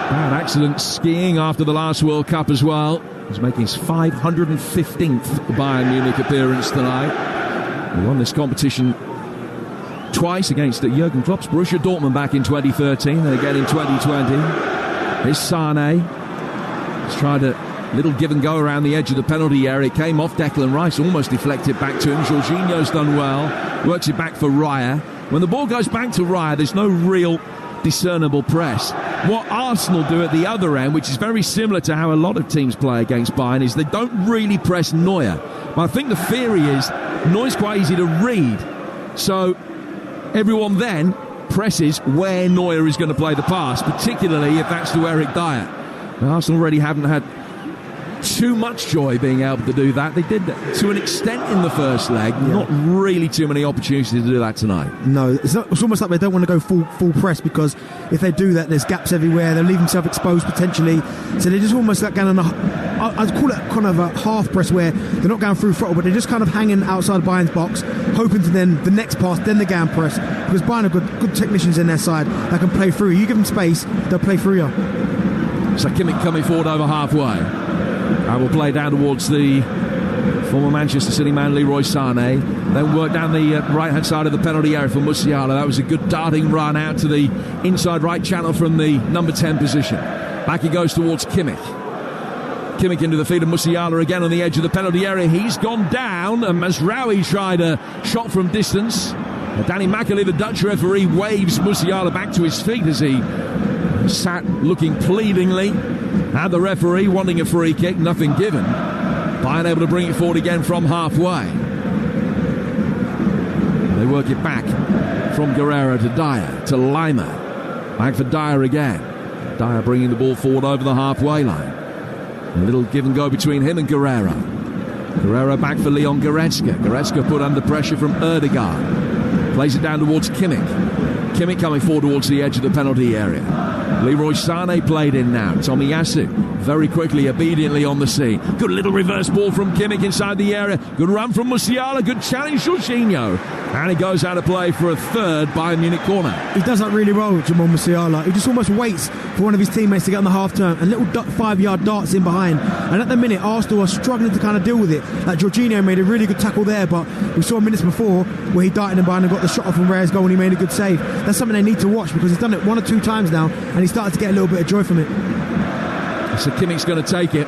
bad accident skiing after the last World Cup as well. He's making his 515th Bayern Munich appearance tonight. He won this competition twice against Jurgen Klopp's Borussia Dortmund back in 2013 and again in 2020. Here's Sané. He's tried a little give and go around the edge of the penalty area. It came off Declan Rice, almost deflected back to him. Jorginho's done well. Works it back for Raya. When the ball goes back to Raya, there's no real discernible press. What Arsenal do at the other end, which is very similar to how a lot of teams play against Bayern, is they don't really press Neuer. But I think the theory is Neuer's quite easy to read. So everyone then presses where Neuer is going to play the pass, particularly if that's to Eric Dyer. Now, Arsenal already haven't had too much joy being able to do that. They did that to an extent in the first leg. Yeah. Not really too many opportunities to do that tonight. No, it's almost like they don't want to go full press, because if they do that, there's gaps everywhere. They'll leave themselves exposed potentially. So they're just almost like going on I'd call it kind of a half press, where they're not going through throttle, but they're just kind of hanging outside Bayern's box, hoping to then the next pass, then the GAM press, because Bayern have got good technicians in their side that can play through. You give them space, they'll play through you. So Kimmich coming forward over halfway. I will play down towards the former Manchester City man Leroy Sané. Then work down the right-hand side of the penalty area for Musiala. That was a good darting run out to the inside right channel from the number 10 position. Back he goes towards Kimmich. Kimmich into the feet of Musiala again on the edge of the penalty area. He's gone down, and Mazraoui tried a shot from distance. Danny McAlee, the Dutch referee, waves Musiala back to his feet as he sat looking pleadingly at the referee, wanting a free kick, nothing given. Bayern able to bring it forward again from halfway. They work it back from Guerrero to Dyer, to Lima. Back for Dyer again. Dyer bringing the ball forward over the halfway line. A little give and go between him and Guerrero. Guerrero back for Leon Goretzka. Goretzka put under pressure from Ødegaard. Plays it down towards Kimmich. Kimmich coming forward towards the edge of the penalty area. Leroy Sané played in now. Tomiyasu very quickly, obediently on the scene. Good little reverse ball from Kimmich inside the area. Good run from Musiala. Good challenge, Jorginho. And he goes out of play for a third Bayern Munich corner. He does that really well, Jamal Musiala. He just almost waits for one of his teammates to get on the half turn and little 5-yard darts in behind. And at the minute, Arsenal are struggling to kind of deal with it. Like Jorginho made a really good tackle there, but we saw minutes before where he darted in behind and got the shot off from Rare's goal and he made a good save. That's something they need to watch because he's done it 1 or 2 times now and he started to get a little bit of joy from it. So Kimmich's going to take it.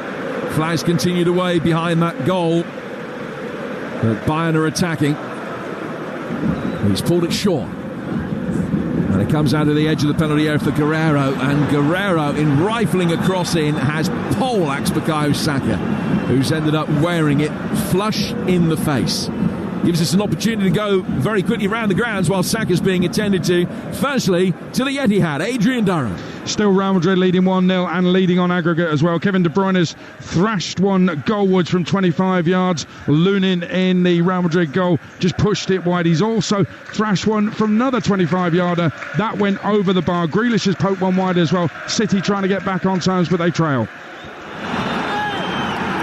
Flags continued away behind that goal. But Bayern are attacking. He's pulled it short. And it comes out of the edge of the penalty area for Guerrero. And Guerrero, in rifling a cross in, has poleaxed Bukayo Saka, who's ended up wearing it flush in the face. Gives us an opportunity to go very quickly around the grounds while Saka's being attended to. Firstly, to the Etihad, Adrian Darren. Still Real Madrid leading 1-0 and leading on aggregate as well. Kevin De Bruyne has thrashed one goalwards from 25 yards. Lunin in the Real Madrid goal just pushed it wide. He's also thrashed one from another 25-yarder. That went over the bar. Grealish has poked one wide as well. City trying to get back on terms, but they trail.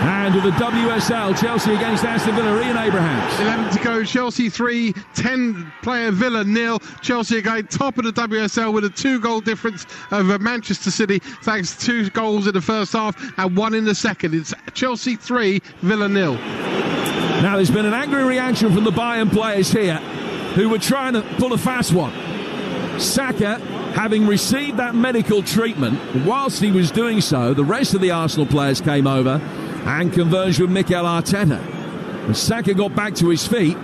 And to the WSL, Chelsea against Aston Villa, Ian Abrahams. 11 to go, Chelsea 3, 10-player Villa 0. Chelsea again top of the WSL with a 2-goal difference over Manchester City, thanks to 2 goals in the first half and 1 in the second. It's Chelsea 3, Villa 0. Now there's been an angry reaction from the Bayern players here, who were trying to pull a fast one. Saka, having received that medical treatment, whilst he was doing so, the rest of the Arsenal players came over and converged with Mikel Arteta. When Saka got back to his feet,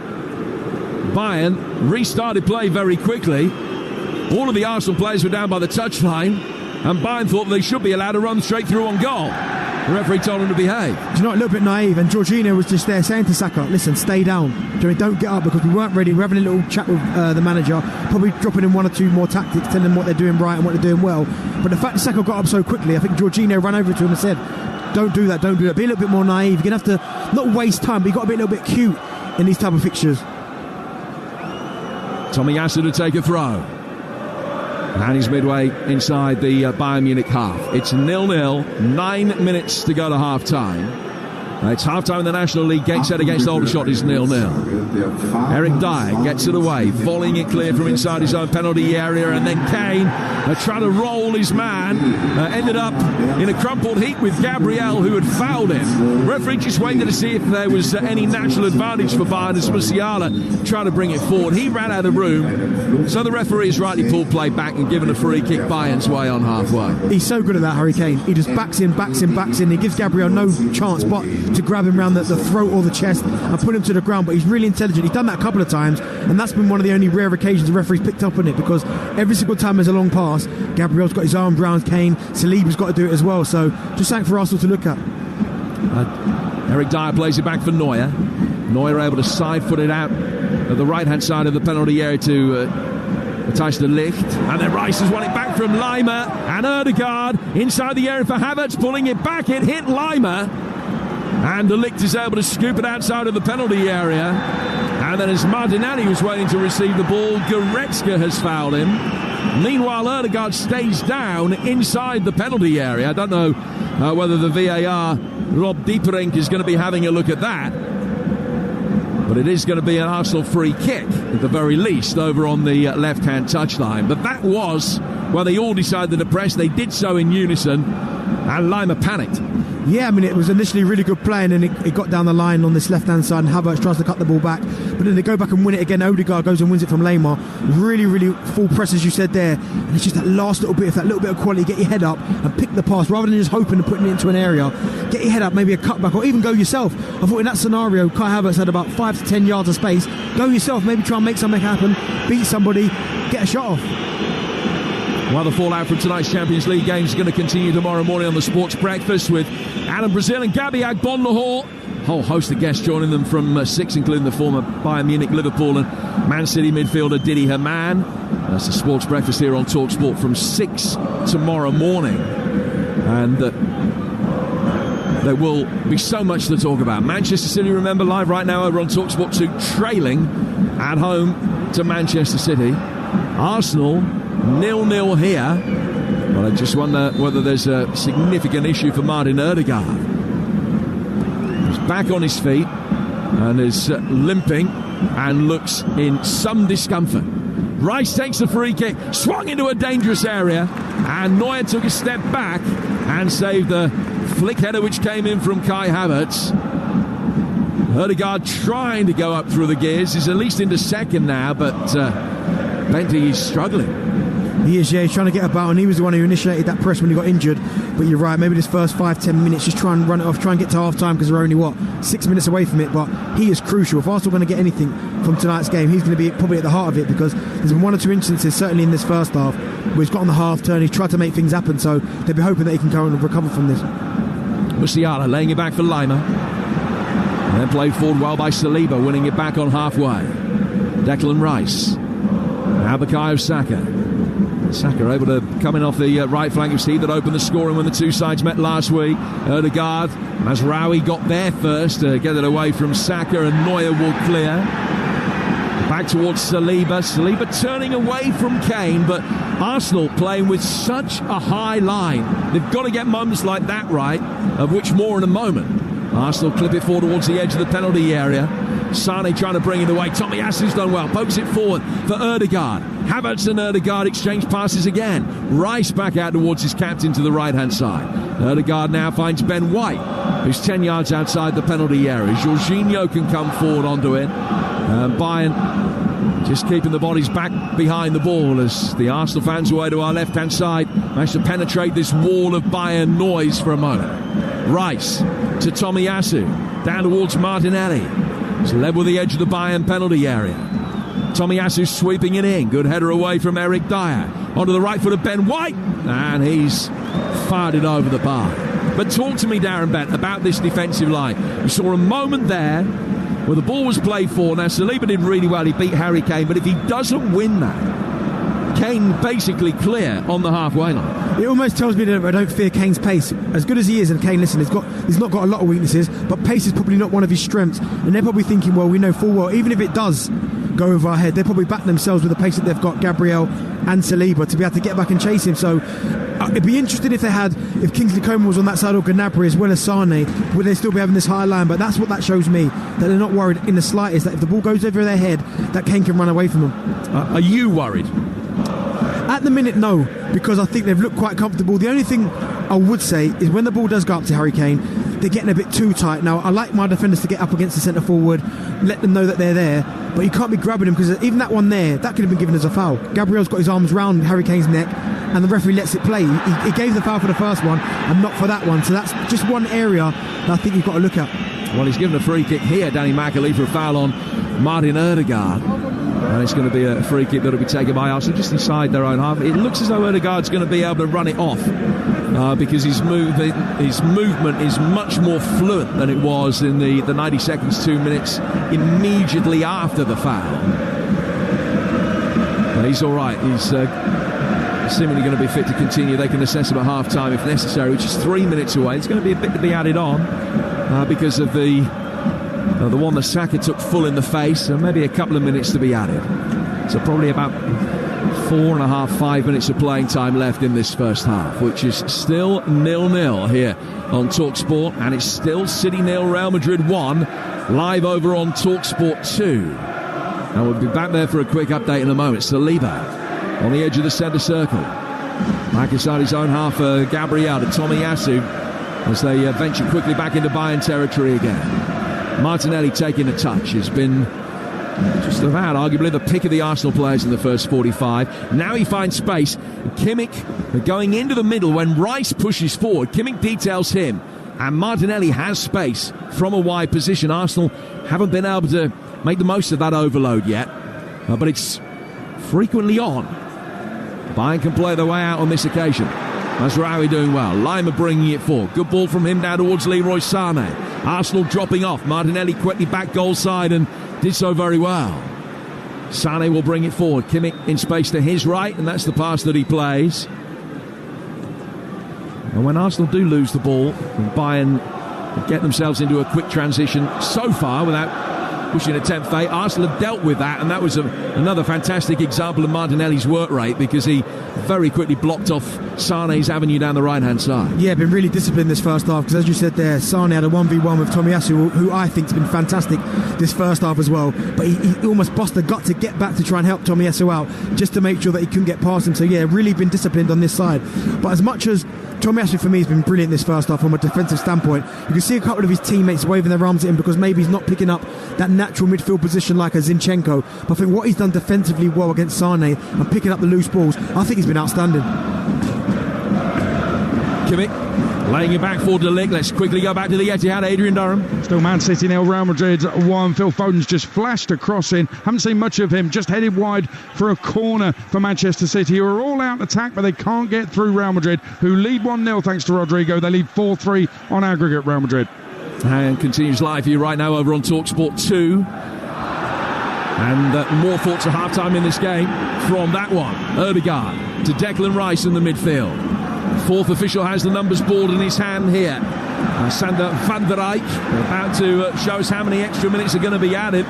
Bayern restarted play very quickly. All of the Arsenal players were down by the touchline, and Bayern thought they should be allowed to run straight through on goal. The referee told him to behave. He's not a little bit naive, and Jorginho was just there saying to Saka, listen, stay down. Don't get up, because we weren't ready. We're having a little chat with the manager, probably dropping in 1 or 2 more tactics, telling them what they're doing right and what they're doing well. But the fact that Saka got up so quickly, I think Jorginho ran over to him and said, don't do that. Be a little bit more naive. You're going to have to not waste time, but you've got to be a little bit cute in these type of fixtures. Tomiyasu to take a throw. And he's midway inside the Bayern Munich half. It's 0-0, 9 minutes to go to half-time. It's half-time in the National League. Gateshead against Aldershot is 0-0. Eric Dyer gets it away, volleying it clear from inside his own penalty area, and then Kane trying to roll his man. Ended up in a crumpled heap with Gabriel, who had fouled him. Referee just waited to see if there was any natural advantage for Bayern as Musiala trying to bring it forward. He ran out of the room, so the referee has rightly pulled play back and given a free kick Bayern's way on halfway. He's so good at that, Harry Kane. He just backs in. He gives Gabriel no chance but to grab him around the throat or the chest and put him to the ground. But he's really intelligent. He's done that a couple of times, and that's been one of the only rare occasions the referee's picked up on it, because every single time there's a long pass, Gabriel's got his arm around Kane. Saliba's got to do it as well. So just something for Arsenal to look at. Eric Dyer plays it back for Neuer. Neuer able to side-foot it out at the right-hand side of the penalty area to Matthijs de Ligt. And then Rice has won it back from Lima. And Ødegaard inside the area for Havertz, pulling it back. It hit Lima. And de Ligt is able to scoop it outside of the penalty area. And then as Martinelli was waiting to receive the ball, Goretzka has fouled him. Meanwhile, Ødegaard stays down inside the penalty area. I don't know whether the VAR, Rob Dieperink, is going to be having a look at that. But it is going to be an Arsenal free kick, at the very least, over on the left-hand touchline. But that was, well, they all decided to press. They did so in unison, and Lima panicked. Yeah, I mean, it was initially really good play, and then it got down the line on this left-hand side, and Havertz tries to cut the ball back, but then they go back and win it again. Odegaard goes and wins it from Lamar. Really, really full press, as you said there, and it's just that last little bit, if that little bit of quality, get your head up and pick the pass, rather than just hoping and putting it into an area. Get your head up, maybe a cutback, or even go yourself. I thought in that scenario, Kai Havertz had about 5 to 10 yards of space. Go yourself, maybe try and make something happen, beat somebody, get a shot off. Well, the fallout from tonight's Champions League game is going to continue tomorrow morning on the Sports Breakfast with Adam Brazil and Gabby Agbonlahor. A whole host of guests joining them from 6, including the former Bayern Munich, Liverpool and Man City midfielder Didi Hamann. That's the Sports Breakfast here on Talksport from 6 tomorrow morning. And there will be so much to talk about. Manchester City, remember, live right now over on Talksport 2, trailing at home to Manchester City. Arsenal 0-0 here, but I just wonder whether there's a significant issue for Martin Odegaard. He's back on his feet and is limping and looks in some discomfort. Rice takes the free kick, swung into a dangerous area, and Neuer took a step back and saved the flick header which came in from Kai Havertz. Odegaard trying to go up through the gears. He's at least into second now, but Benty is struggling. He is, yeah, he's trying to get about, and he was the one who initiated that press when he got injured. But you're right, maybe this first 5-10 minutes, just try and run it off, try and get to half-time, because we're only, 6 minutes away from it. But he is crucial. If Arsenal are going to get anything from tonight's game, he's going to be probably at the heart of it, because there's been 1 or 2 instances, certainly in this first half, where he's got on the half-turn, he's tried to make things happen, so they'll be hoping that he can go and recover from this. Musiala laying it back for Lima. And then played forward well by Saliba, winning it back on halfway. Declan Rice. Now Bukayo Saka. Saka able to come in off the right flank. It was he that opened the scoring when the two sides met last week. Odegaard, Mazraoui got there first to get it away from Saka, and Neuer will clear. Back towards Saliba. Saliba turning away from Kane, but Arsenal playing with such a high line. They've got to get moments like that right, of which more in a moment. Arsenal clip it forward towards the edge of the penalty area. Sane trying to bring it away. Tomiyasu's done well. Pokes it forward for Odegaard. Havertz and Odegaard exchange passes again. Rice back out towards his captain to the right-hand side. Odegaard now finds Ben White, who's 10 yards outside the penalty area. Jorginho can come forward onto it. Bayern just keeping the bodies back behind the ball as the Arsenal fans away to our left-hand side manage to penetrate this wall of Bayern noise for a moment. Rice to Tomiyasu. Down towards Martinelli. It's level with the edge of the Bayern penalty area. Tomiyasu sweeping it in. Good header away from Eric Dyer. Onto the right foot of Ben White. And he's fired it over the bar. But talk to me, Darren Bent, about this defensive line. We saw a moment there where the ball was played for. Now, Saliba did really well. He beat Harry Kane. But if he doesn't win that, Kane basically clear on the halfway line. It almost tells me that I don't fear Kane's pace. As good as he is, and Kane, listen, he's not got a lot of weaknesses, but pace is probably not one of his strengths. And they're probably thinking, well, we know full well, even if it does go over our head, they probably back themselves with the pace that they've got, Gabriel and Saliba, to be able to get back and chase him. So it'd be interesting if Kingsley Coman was on that side, or Gnabry as well as Sane, would they still be having this high line? But that's what that shows me, that they're not worried in the slightest, that if the ball goes over their head, that Kane can run away from them. Are you worried? At the minute, no, because I think they've looked quite comfortable. The only thing I would say is when the ball does go up to Harry Kane, they're getting a bit too tight. Now, I like my defenders to get up against the centre forward, let them know that they're there, but you can't be grabbing them, because even that one there, that could have been given as a foul. Gabriel's got his arms round Harry Kane's neck, and the referee lets it play. He gave the foul for the first one and not for that one, so that's just one area that I think you've got to look at. Well, he's given a free kick here, Danny McAlee, for a foul on Martin Odegaard. And it's going to be a free kick that will be taken by Arsenal just inside their own half. It looks as though Odegaard's going to be able to run it off because his movement is much more fluent than it was in the 90 seconds, 2 minutes immediately after the foul. But he's all right. He's seemingly going to be fit to continue. They can assess him at half-time if necessary, which is 3 minutes away. It's going to be a bit to be added on because of the one that Saka took full in the face, and maybe a couple of minutes to be added. So probably about 4.5, 5 minutes of playing time left in this first half, which is still 0-0 here on Talksport, and it's still City 0, Real Madrid 1, live over on Talksport 2. And we'll be back there for a quick update in a moment. Saliba on the edge of the centre circle. Back inside his own half, Gabriel to Tomiyasu. as they venture quickly back into Bayern territory again. Martinelli taking a touch has been just about arguably the pick of the Arsenal players in the first 45. Now he finds space. Kimmich going into the middle when Rice pushes forward. Kimmich details him, and Martinelli has space from a wide position. Arsenal haven't been able to make the most of that overload yet, but it's frequently on. Bayern can play their way out on this occasion. Mazraoui doing well. Lima bringing it forward. Good ball from him down towards Leroy Sané. Arsenal dropping off. Martinelli quickly back goal side and did so very well. Sané will bring it forward. Kimmich in space to his right, and that's the pass that he plays. And when Arsenal do lose the ball, Bayern get themselves into a quick transition so far without pushing a tempt fate. Arsenal have dealt with that, and that was another fantastic example of Martinelli's work rate, because he very quickly blocked off Sané's avenue down the right-hand side. Yeah, been really disciplined this first half, because as you said there, Sané had a 1v1 with Tomiyasu, who I think has been fantastic this first half as well, but he almost bust the gut to get back to try and help Tomiyasu out, just to make sure that he couldn't get past him. So yeah, really been disciplined on this side. But as much as Tomiyasu for me has been brilliant this first half from a defensive standpoint, you can see a couple of his teammates waving their arms at him because maybe he's not picking up that natural midfield position like a Zinchenko. But I think what he's done defensively well against Sané and picking up the loose balls, I think he's been outstanding. Kimmich laying it back for De Ligt. Let's quickly go back to the Etihad. Adrian Durham. Still Man City 0, Real Madrid 1. Phil Foden's just flashed a cross in. Haven't seen much of him. Just headed wide for a corner for Manchester City, who are all out attack, but they can't get through Real Madrid, who lead 1-0 thanks to Rodrigo. They lead 4-3 on aggregate, Real Madrid. And continues live for you right now over on Talksport 2. And more thoughts at half-time in this game from that one. Ødegaard to Declan Rice in the midfield. Fourth official has the numbers board in his hand here. Sander van der Eyck about to show us how many extra minutes are going to be added.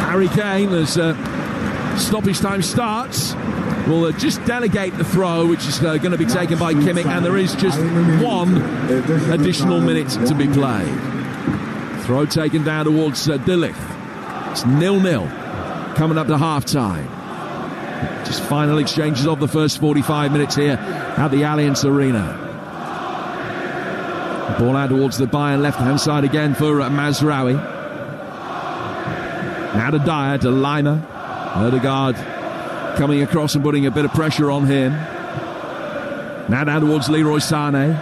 Harry Kane, as stoppage time starts, will just delegate the throw, which is going to be taken by Kimmich, and there is just one additional minute to be played. Throw taken down towards De Ligt. It's 0-0 coming up to half-time. Just final exchanges of the first 45 minutes here at the Allianz Arena. Ball out towards the Bayern left-hand side again for Mazraoui. Now to Dyer, to Lima. Ødegaard coming across and putting a bit of pressure on him. Now down towards Leroy Sané.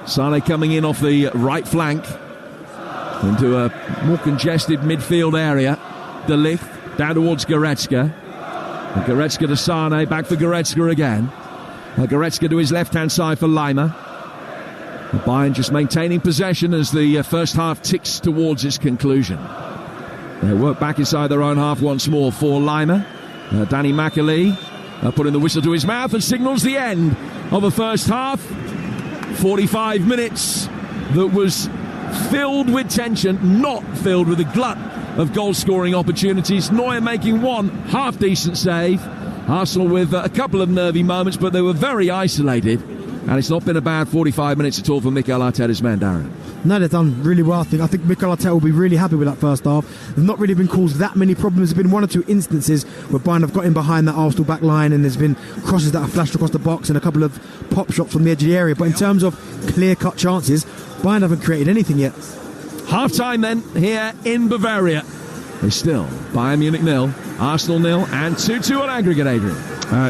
Sané coming in off the right flank into a more congested midfield area. De Ligt down towards Goretzka. And Goretzka to Sané, back for Goretzka again. Goretzka to his left-hand side for Lima. And Bayern just maintaining possession as the first half ticks towards its conclusion. They work back inside their own half once more for Lima. Danny McAlee putting the whistle to his mouth and signals the end of the first half. 45 minutes that was filled with tension, not filled with a glut of goal-scoring opportunities. Neuer making one half-decent save. Arsenal with a couple of nervy moments, but they were very isolated. And it's not been a bad 45 minutes at all for Mikel Arteta's man, Darren. No, they've done really well. I think Mikel Arteta will be really happy with that first half. There's not really been caused that many problems. There's been one or two instances where Bayern have got in behind that Arsenal back line, and there's been crosses that have flashed across the box and a couple of pop shots from the edge of the area. But in terms of clear-cut chances, Bayern haven't created anything yet. Half-time then, here in Bavaria. It's still Bayern Munich 0, Arsenal 0, and 2-2 on aggregate, Adrian.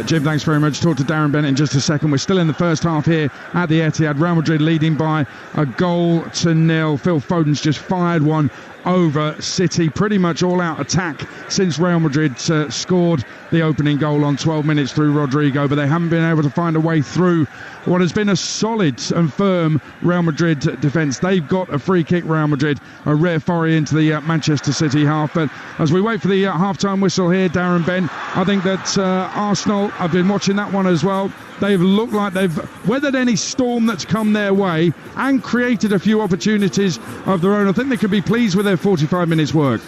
Jim, thanks very much. Talk to Darren Bennett in just a second. We're still in the first half here at the Etihad. Real Madrid leading by 1-0. Phil Foden's just fired one over City. Pretty much all-out attack since Real Madrid scored the opening goal on 12 minutes through Rodrigo, but they haven't been able to find a way through what has been a solid and firm Real Madrid defence. They've got a free kick, Real Madrid, a rare foray into the Manchester City half. But as we wait for the half-time whistle here, Darren Ben, I think that Arsenal, I've been watching that one as well, they've looked like they've weathered any storm that's come their way and created a few opportunities of their own. I think they could be pleased with their 45 minutes work.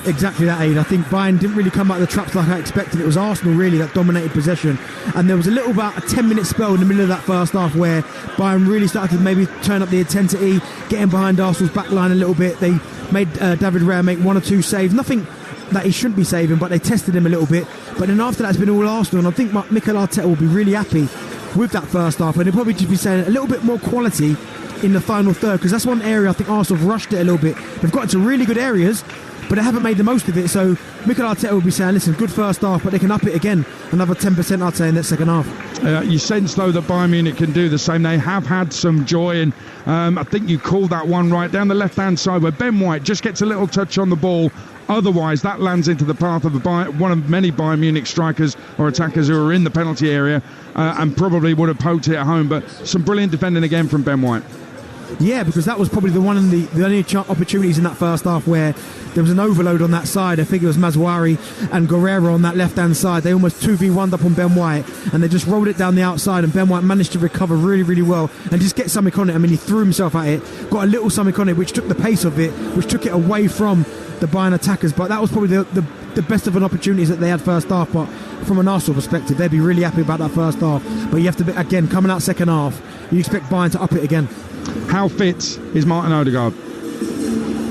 Exactly that, Aid. I think Bayern didn't really come out of the traps like I expected. It was Arsenal really that dominated possession, and there was a little about a 10-minute spell in the middle of that first half where Bayern really started to maybe turn up the intensity, getting behind Arsenal's back line a little bit. They made David Raya make one or two saves, nothing that he shouldn't be saving, but they tested him a little bit. But then after that, it's been all Arsenal, and I think Mikel Arteta will be really happy with that first half, and they'll probably just be saying a little bit more quality in the final third, because that's one area I think Arsenal have rushed it a little bit. They've got into really good areas, but they haven't made the most of it. So Mikel Arteta will be saying, listen, good first half, but they can up it again, another 10% I'd say in that second half. You sense though that Bayern Munich can do the same. They have had some joy, and I think you called that one right down the left hand side where Ben White just gets a little touch on the ball. Otherwise, that lands into the path of one of many Bayern Munich strikers or attackers who are in the penalty area, and probably would have poked it at home. But some brilliant defending again from Ben White. Yeah, because that was probably the only opportunities in that first half where there was an overload on that side. I think it was Mazouari and Guerrero on that left-hand side. They almost 2v1'd up on Ben White, and they just rolled it down the outside, and Ben White managed to recover really, really well and just get something on it. I mean, he threw himself at it, got a little something on it, which took the pace of it, which took it away from the Bayern attackers. But that was probably the best of an opportunities that they had first half. But from an Arsenal perspective, they'd be really happy about that first half. But you have to, again, coming out second half, you expect Bayern to up it again. How fit is Martin Odegaard?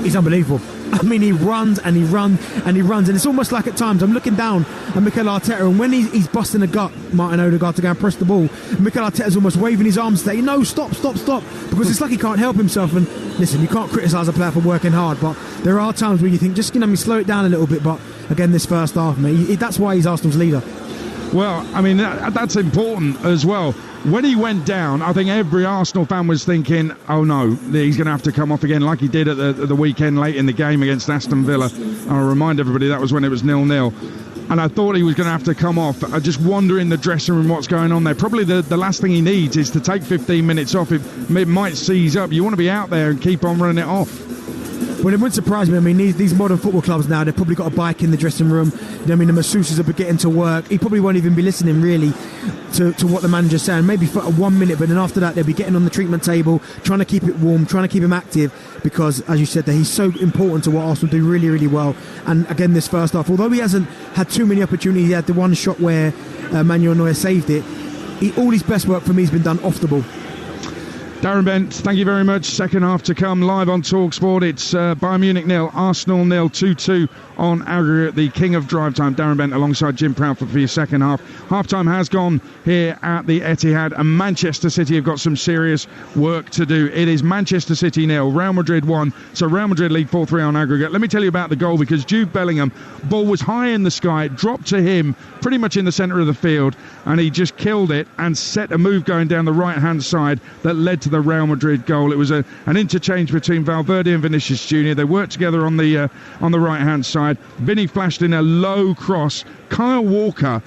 He's unbelievable. I mean, he runs and he runs and he runs, and it's almost like at times I'm looking down at Mikel Arteta, and when he's busting a gut, Martin Odegaard, to go and press the ball, Mikel Arteta's almost waving his arms to say, no, stop, because it's like he can't help himself. And listen, you can't criticise a player for working hard, but there are times where you think, just slow it down a little bit. But again, this first half, mate, that's why he's Arsenal's leader. Well, I mean, that's important as well. When he went down, I think every Arsenal fan was thinking, oh no, he's going to have to come off again like he did at the weekend late in the game against Aston Villa. I'll remind everybody that was when it was 0-0. And I thought he was going to have to come off. I just wonder in the dressing room what's going on there. Probably the last thing he needs is to take 15 minutes off. It might seize up. You want to be out there and keep on running it off. Well, it wouldn't surprise me. I mean, these modern football clubs now, they've probably got a bike in the dressing room. I mean, the masseuses will be getting to work. He probably won't even be listening, really, to what the manager's saying. Maybe for 1 minute, but then after that, they'll be getting on the treatment table, trying to keep it warm, trying to keep him active, because, as you said, that he's so important to what Arsenal do really, really well. And again, this first half, although he hasn't had too many opportunities, he had the one shot where Manuel Neuer saved it. All his best work for me has been done off the ball. Darren Bent, thank you very much. Second half to come live on Talksport. It's Bayern Munich 0, Arsenal 0, 2-2 on aggregate. The king of drive time, Darren Bent, alongside Jim Proudfoot for your second half. Half time has gone here at the Etihad, and Manchester City have got some serious work to do. It is Manchester City 0, Real Madrid 1. So Real Madrid lead 4-3 on aggregate. Let me tell you about the goal, because Jude Bellingham, ball was high in the sky, dropped to him pretty much in the centre of the field, and he just killed it and set a move going down the right hand side that led to the Real Madrid goal. It was an interchange between Valverde and Vinicius Jr. They worked together on the right hand side. Vinny flashed in a low cross. Kyle Walker,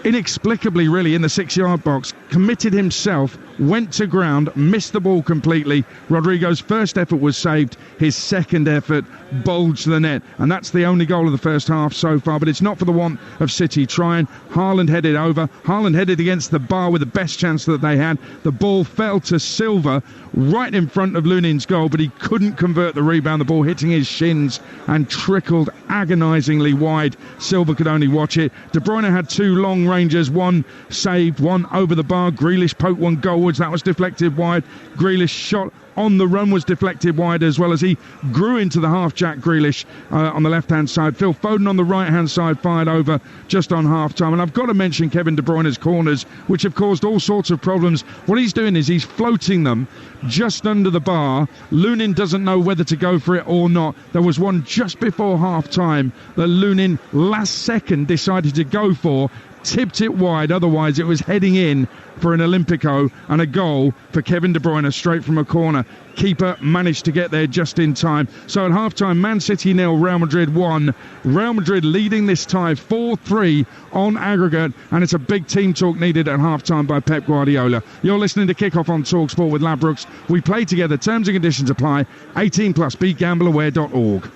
inexplicably really in the 6-yard box, committed himself, went to ground, missed the ball completely. Rodrigo's first effort was saved. His second effort bulged the net, and that's the only goal of the first half so far. But it's not for the want of City trying. Haaland headed over. Haaland headed against the bar with the best chance that they had. The ball fell to Silva right in front of Lunin's goal, but he couldn't convert the rebound. The ball hitting his shins and trickled agonisingly wide. Silva could only watch it. De Bruyne had two long rangers, one saved, one over the bar. Grealish poked one goalwards, that was deflected wide. Grealish shot on the run was deflected wide, as well as he grew into the half. Jack Grealish on the left hand side. Phil Foden on the right hand side fired over just on half time. And I've got to mention Kevin De Bruyne's corners, which have caused all sorts of problems. What he's doing is he's floating them just under the bar. Lunin doesn't know whether to go for it or not. There was one just before half time that Lunin last second decided to go for, tipped it wide, otherwise it was heading in for an Olympico and a goal for Kevin De Bruyne straight from a corner. Keeper managed to get there just in time. So at half-time, Man City 0, Real Madrid 1. Real Madrid leading this tie 4-3 on aggregate, and it's a big team talk needed at half-time by Pep Guardiola. You're listening to Kickoff on Talksport with Ladbrokes. We play together. Terms and conditions apply. 18+. BeGambleAware.org.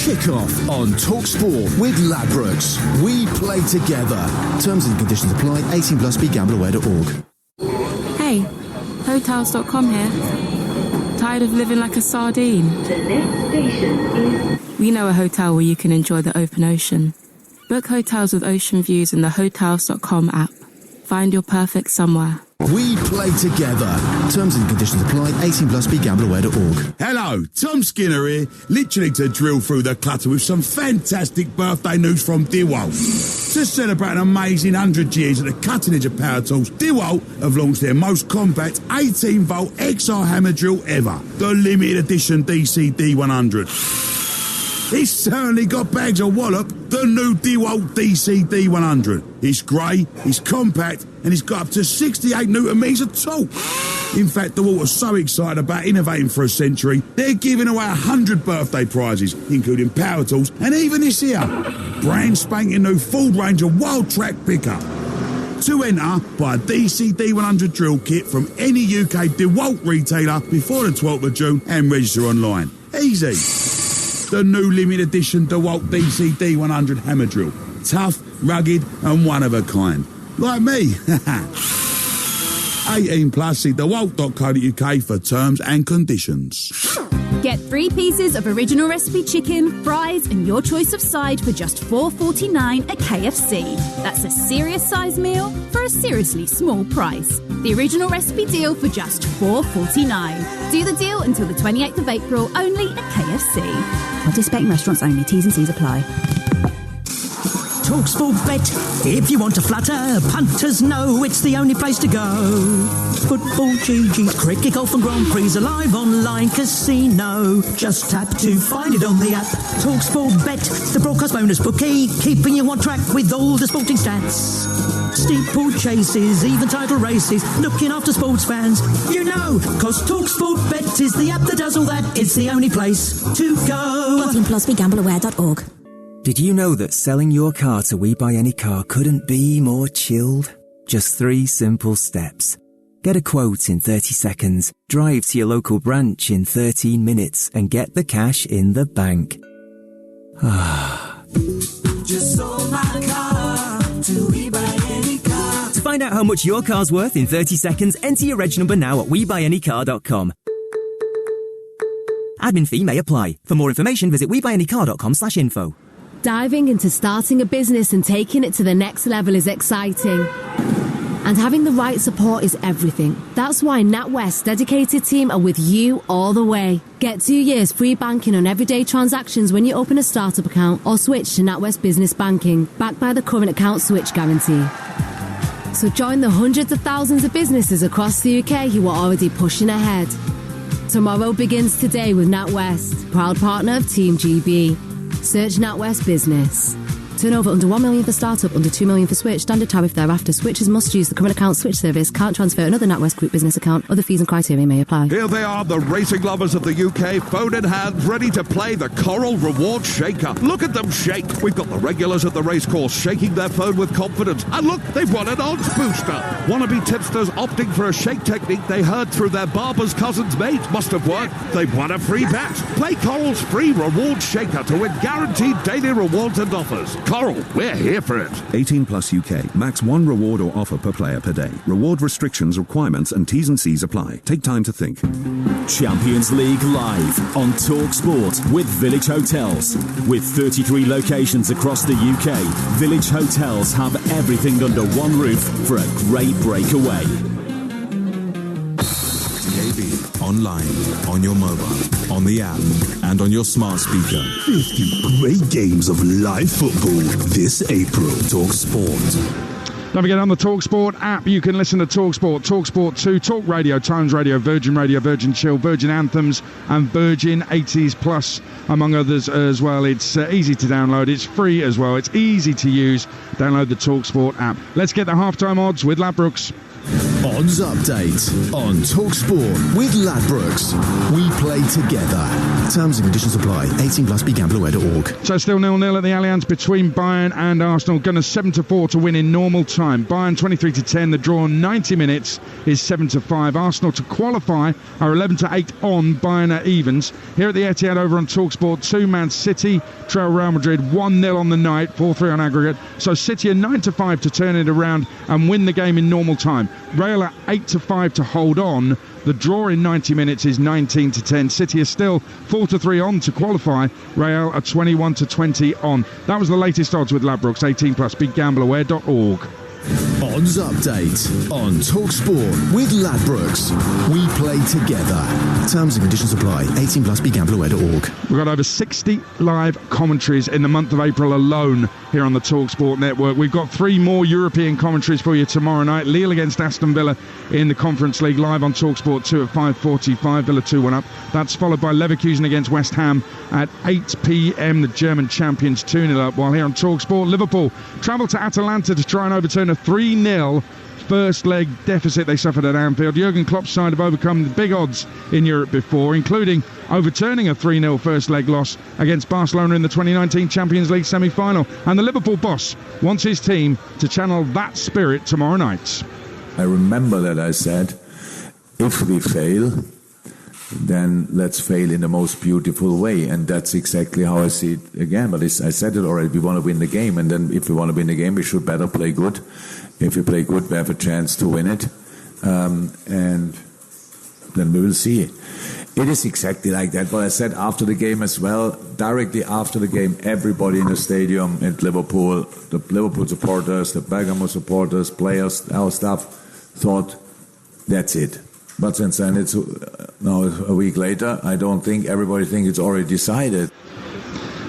Kickoff on Talksport with Ladbrokes. We play together. Terms and conditions apply. 18+. BeGambleAware.org. Hey, Hotels.com here. Tired of living like a sardine? The next station is... We know a hotel where you can enjoy the open ocean. Book hotels with ocean views in the Hotels.com app. Find your perfect somewhere. We play together. Terms and conditions apply. 18 plus. BeGambleAware.org. Hello, Tom Skinner here. Literally to drill through the clutter with some fantastic birthday news from DeWalt. To celebrate an amazing 100 years at the cutting edge of power tools, DeWalt have launched their most compact 18-volt XR hammer drill ever, the limited edition DCD 100. It's certainly got bags of wallop, the new DeWalt DCD 100. It's grey, it's compact, and it's got up to 68 Newton meters of torque. In fact, DeWalt are so excited about innovating for a century, they're giving away 100 birthday prizes, including power tools, and even this here, brand spanking new Ford Ranger Wild Track pickup. To enter, buy a DCD 100 drill kit from any UK DeWalt retailer before the 12th of June and register online. Easy. The new limited edition DeWalt DCD 100 hammer drill. Tough, rugged, and one of a kind. Like me. 18 plus, see dewalt.co.uk for terms and conditions. Get 3 pieces of original recipe chicken, fries, and your choice of side for just $4.49 at KFC. That's a serious size meal for a seriously small price. The original recipe deal for just $4.49. Do the deal until the 28th of April, only at KFC. Participating restaurants only. T's and C's apply. Talksport Bet. If you want to flutter, punters know it's the only place to go. Football, GGs, cricket, golf and Grand Prix are live online casino. Just tap to find it on the app. Talksport Bet, the broadcast bonus bookie, keeping you on track with all the sporting stats. Steeple chases, even title races, looking after sports fans. You know, cause Talksport Bet is the app that does all that. It's the only place to go. 18 plus, BeGambleAware.org. Did you know that selling your car to We Buy Any Car couldn't be more chilled? Just 3 simple steps. Get a quote in 30 seconds, drive to your local branch in 13 minutes, and get the cash in the bank. Just sold my car to We Buy Any Car. To find out how much your car's worth in 30 seconds, enter your reg number now at WeBuyAnyCar.com. Admin fee may apply. For more information, visit WeBuyAnyCar.com/info. Diving into starting a business and taking it to the next level is exciting. And having the right support is everything. That's why NatWest's dedicated team are with you all the way. Get 2 years free banking on everyday transactions when you open a startup account or switch to NatWest Business Banking, backed by the current account switch guarantee. So join the hundreds of thousands of businesses across the UK who are already pushing ahead. Tomorrow begins today with NatWest, proud partner of Team GB. Search NatWest Business. Turnover under 1 million for startup, under 2 million for switch. Standard tariff thereafter. Switchers must use the current account switch service. Can't transfer another NatWest Group business account. Other fees and criteria may apply. Here they are, the racing lovers of the UK, phone in hand, ready to play the Coral Reward Shaker. Look at them shake. We've got the regulars at the racecourse shaking their phone with confidence. And look, they've won an odds booster. Wannabe tipsters opting for a shake technique they heard through their barber's cousin's mate. Must have worked. They've won a free bet. Play Coral's free Reward Shaker to win guaranteed daily rewards and offers. Coral, we're here for it. 18 plus UK. Max 1 reward or offer per player per day. Reward restrictions, requirements and T's and C's apply. Take time to think. Champions League live on Talksport with Village Hotels. With 33 locations across the UK, Village Hotels have everything under one roof for a great breakaway. DAB, online, on your mobile, on the app, and on your smart speaker. 50 great games of live football this April. Talksport. Don't forget, on the Talksport app, you can listen to Talksport, Talksport 2, Talk Radio, Times Radio, Virgin Chill, Virgin Anthems, and Virgin 80s Plus, among others as well. It's easy to download. It's free as well. It's easy to use. Download the Talksport app. Let's get the halftime odds with Ladbrokes. Odds update on Talksport with Ladbrokes. We play together. Terms and conditions apply. 18 plus, BeGambleAware.org. So still 0-0 at the Allianz between Bayern and Arsenal. Gunners 7-4 to win in normal time. Bayern 23-10. The draw 90 minutes is 7-5. Arsenal to qualify are 11-8 on. Bayern at evens. Here at the Etihad over on Talksport, 2 Man City trail Real Madrid 1-0 on the night, 4-3 on aggregate. So City are 9-5 to turn it around and win the game in normal time. Real at 8-5 to hold on. The draw in 90 minutes is 19-10. City are still 4-3 on to qualify. Real are 21-20 on. That was the latest odds with Ladbrokes. 18 plus. BeGambleAware.org. Odds update on Talksport with Ladbrokes. We play together. Terms and conditions apply. 18 plus. BeGambleAware.org. We've got over 60 live commentaries in the month of April alone here on the Talksport network. We've got 3 more European commentaries for you tomorrow night. Lille against Aston Villa in the Conference League, live on Talksport 2 at 5:45. Villa 2-1 up. That's followed by Leverkusen against West Ham at 8 p.m. The German champions 2-0 up. While here on Talksport, Liverpool travel to Atalanta to try and overturn a 3-0 first leg deficit they suffered at Anfield. Jurgen Klopp's side have overcome the big odds in Europe before, including overturning a 3-0 first leg loss against Barcelona in the 2019 Champions League semi-final. And the Liverpool boss wants his team to channel that spirit tomorrow night. I remember that I said, if we fail, then let's fail in the most beautiful way. And that's exactly how I see it again. But I said it already, we want to win the game. And then if we want to win the game, we should better play good. If we play good, we have a chance to win it. And then we will see. It is exactly like that. What I said after the game as well, directly after the game, everybody in the stadium at Liverpool, the Liverpool supporters, the Bergamo supporters, players, our staff, thought that's it. But since then, it's now a week later, I don't think everybody thinks it's already decided.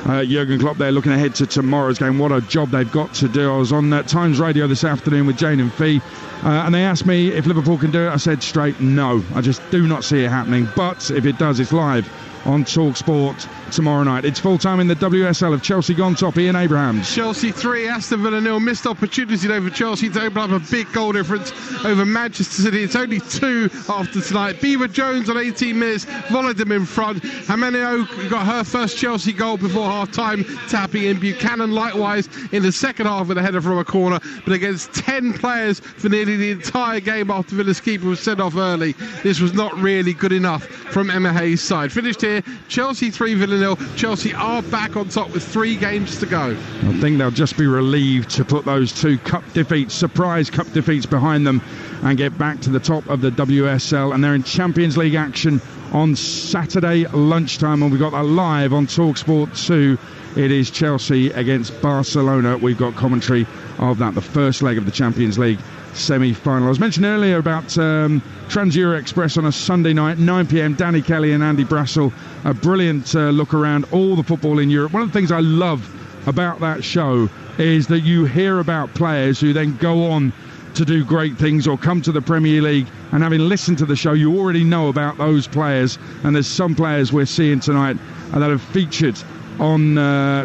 Jurgen Klopp there looking ahead to tomorrow's game. What a job they've got to do. I was on Times Radio this afternoon with Jane and Fee, and they asked me if Liverpool can do it. I said straight no. I just do not see it happening. But if it does, it's live on Talksport tomorrow night. It's full time in the WSL of Chelsea gone top. Ian Abrahams. Chelsea 3, Aston Villa 0. Missed opportunity over Chelsea to open up a big goal difference over Manchester City. It's only 2 after tonight. Beaver Jones on 18 minutes volleyed them in front. Jimenez got her first Chelsea goal before half time, tapping in. Buchanan likewise in the second half with a header from a corner, but against 10 players for nearly the entire game after Villa's keeper was sent off early. This was not really good enough from Emma Hayes' side. Finished here, Chelsea 3, Villa 0. Chelsea are back on top with 3 games to go. I think they'll just be relieved to put those 2 cup defeats, surprise cup defeats behind them and get back to the top of the WSL. And they're in Champions League action on Saturday lunchtime, and we've got that live on Talksport 2. It is Chelsea against Barcelona. We've got commentary of that, the first leg of the Champions League semi-final. I was mentioning earlier about Trans-Euro Express on a Sunday night, 9 p.m. Danny Kelly and Andy Brassel. A brilliant look around all the football in Europe. One of the things I love about that show is that you hear about players who then go on to do great things or come to the Premier League, and having listened to the show, you already know about those players. And there's some players we're seeing tonight that have featured on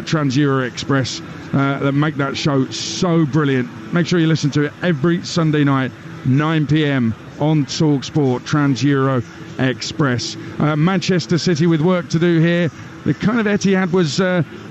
Trans-Euro Express that make that show so brilliant. Make sure you listen to it every Sunday night, 9 p.m. on Talksport, Trans-Euro Express. Manchester City with work to do here. The kind of Etihad was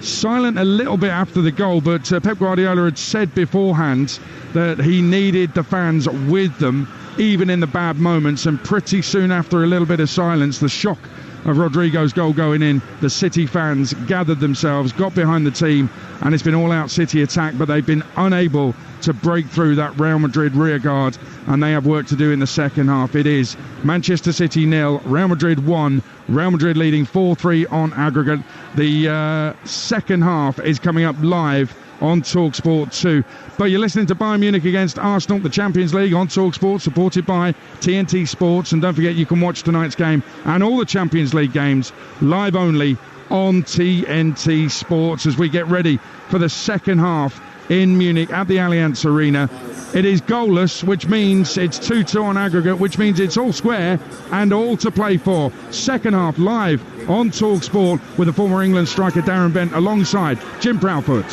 silent a little bit after the goal, but Pep Guardiola had said beforehand that he needed the fans with them, even in the bad moments. And pretty soon after a little bit of silence, the shock of Rodrigo's goal going in, the City fans gathered themselves, got behind the team, and it's been all-out City attack, but they've been unable to break through that Real Madrid rear guard, and they have work to do in the second half. It is Manchester City 0, Real Madrid 1, Real Madrid leading 4-3 on aggregate. The second half is coming up live on Talksport 2. But you're listening to Bayern Munich against Arsenal, the Champions League on Talksport, supported by TNT Sports. And don't forget, you can watch tonight's game and all the Champions League games live only on TNT Sports as we get ready for the second half in Munich at the Allianz Arena. It is goalless, which means it's 2-2 on aggregate, which means it's all square and all to play for. Second half live on Talksport with the former England striker Darren Bent alongside Jim Proudfoot.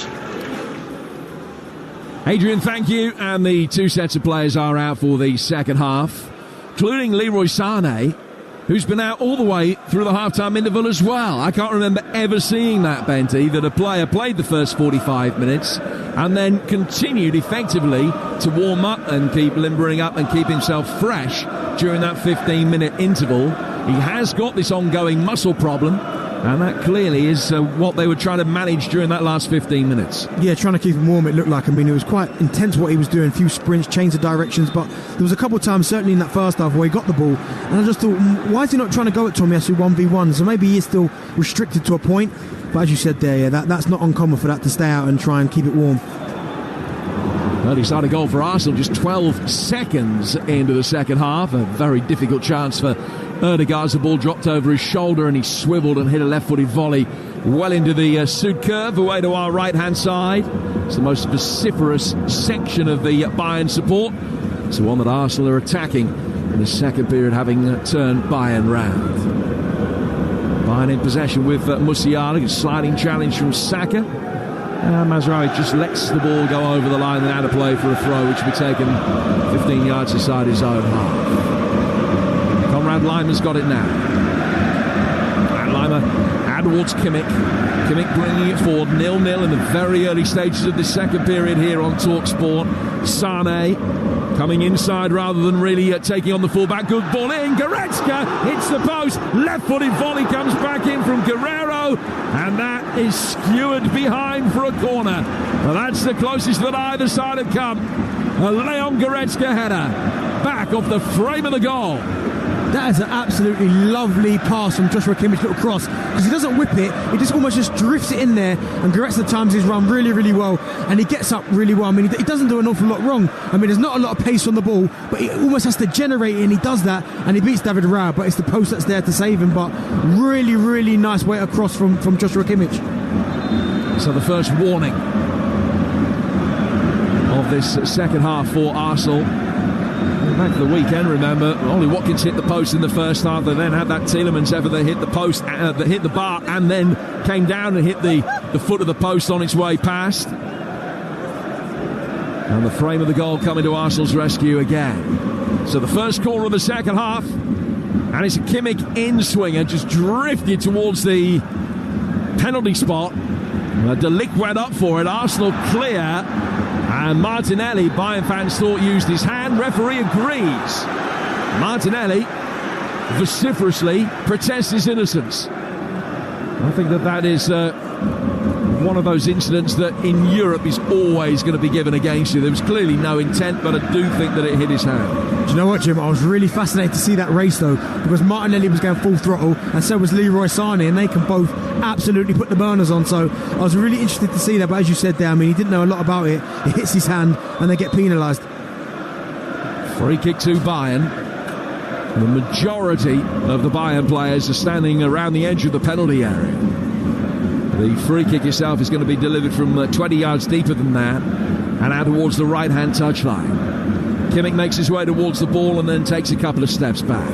Adrian, thank you. And the 2 sets of players are out for the second half, including Leroy Sané, who's been out all the way through the half-time interval as well. I can't remember ever seeing that, Benty, that a player played the first 45 minutes and then continued effectively to warm up and keep limbering up and keep himself fresh during that 15-minute interval. He has got this ongoing muscle problem, and that clearly is what they were trying to manage during that last 15 minutes. Yeah, trying to keep him warm, it looked like. I mean, it was quite intense what he was doing. A few sprints, change of directions, but there was a couple of times, certainly in that first half, where he got the ball, and I just thought, why is he not trying to go at Tomiyasu 1v1? So maybe he is still restricted to a point, but as you said there, yeah, that's not uncommon for that to stay out and try and keep it warm. Early starting goal for Arsenal, just 12 seconds into the second half. A very difficult chance for Ødegaard. The ball dropped over his shoulder and he swiveled and hit a left-footed volley well into the Sud curve, away to our right-hand side. It's the most vociferous section of the Bayern support. It's the one that Arsenal are attacking in the second period, having turned Bayern round. Bayern in possession with Musiala, a sliding challenge from Saka. Mazraoui just lets the ball go over the line and out of play for a throw, which will be taken 15 yards inside his own half. Conrad Leimer's got it now. And Leimer out towards Kimmich. Kimmich bringing it forward, 0-0 in the very early stages of the second period here on Talksport. Sane coming inside rather than really taking on the fullback. Good ball in. Goretzka hits the post. Left-footed volley comes back in from Guerrero, and that is skewered behind for a corner. Well, that's the closest that either side have come. A Leon Goretzka header back off the frame of the goal. That is an absolutely lovely pass from Joshua Kimmich, little cross, because he doesn't whip it, he just almost just drifts it in there, and Goretzka times his run really, really well, and he gets up really well. I mean, he doesn't do an awful lot wrong. I mean, there's not a lot of pace on the ball, but he almost has to generate it, and he does that, and he beats David Raya, but it's the post that's there to save him. But really, really nice way across from Joshua Kimmich. So the first warning of this second half for Arsenal. Back to the weekend, remember, Ollie Watkins hit the post in the first half. They then had that Tielemans effort that hit the post, that hit the bar, and then came down and hit the foot of the post on its way past. And the frame of the goal coming to Arsenal's rescue again. So the first corner of the second half, and it's a Kimmich in-swinger, just drifted towards the penalty spot. De Ligt went up for it. Arsenal clear. And Martinelli, Bayern fans thought, used his hand. Referee agrees. Martinelli vociferously protests his innocence. I think that is one of those incidents that in Europe is always going to be given against you. There was clearly no intent, but I do think that it hit his hand. Do you know what, Jim? I was really fascinated to see that race, though, because Martinelli was going full throttle, and so was Leroy Sané, and they can both absolutely put the burners on. So I was really interested to see that, but as you said there, I mean, he didn't know a lot about it. It hits his hand, and they get penalised. Free kick to Bayern. The majority of the Bayern players are standing around the edge of the penalty area. The free kick itself is going to be delivered from 20 yards deeper than that and out towards the right-hand touchline. Kimmich makes his way towards the ball and then takes a couple of steps back.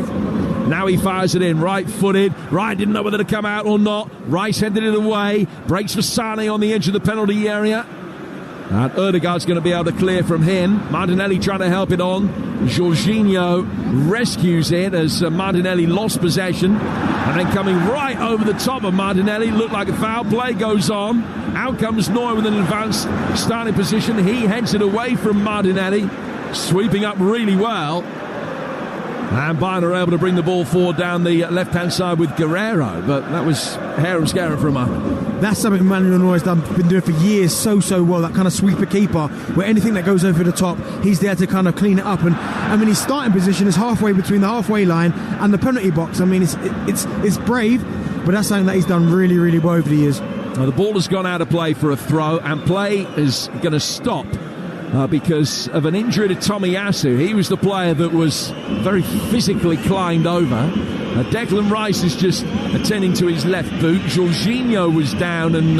Now he fires it in, right-footed. Raya didn't know whether to come out or not. Rice headed it away. Breaks for Sané on the edge of the penalty area. And Ødegaard's going to be able to clear from him. Martinelli trying to help it on. Jorginho rescues it as Martinelli lost possession. And then coming right over the top of Martinelli, looked like a foul. Play goes on. Out comes Neuer with an advanced starting position. He heads it away from Martinelli, sweeping up really well. And Bayern are able to bring the ball forward down the left-hand side with Guerrero. But that was harem-scarum for a moment. That's something Manuel Neuer's been doing for years so well, that kind of sweeper keeper, where anything that goes over the top, he's there to kind of clean it up. And I mean, his starting position is halfway between the halfway line and the penalty box. I mean, it's brave, but that's something that he's done really, really well over the years. Well, the ball has gone out of play for a throw, and play is going to stop because of an injury to Tomiyasu. He was the player that was very physically climbed over. Declan Rice is just attending to his left boot. Jorginho was down and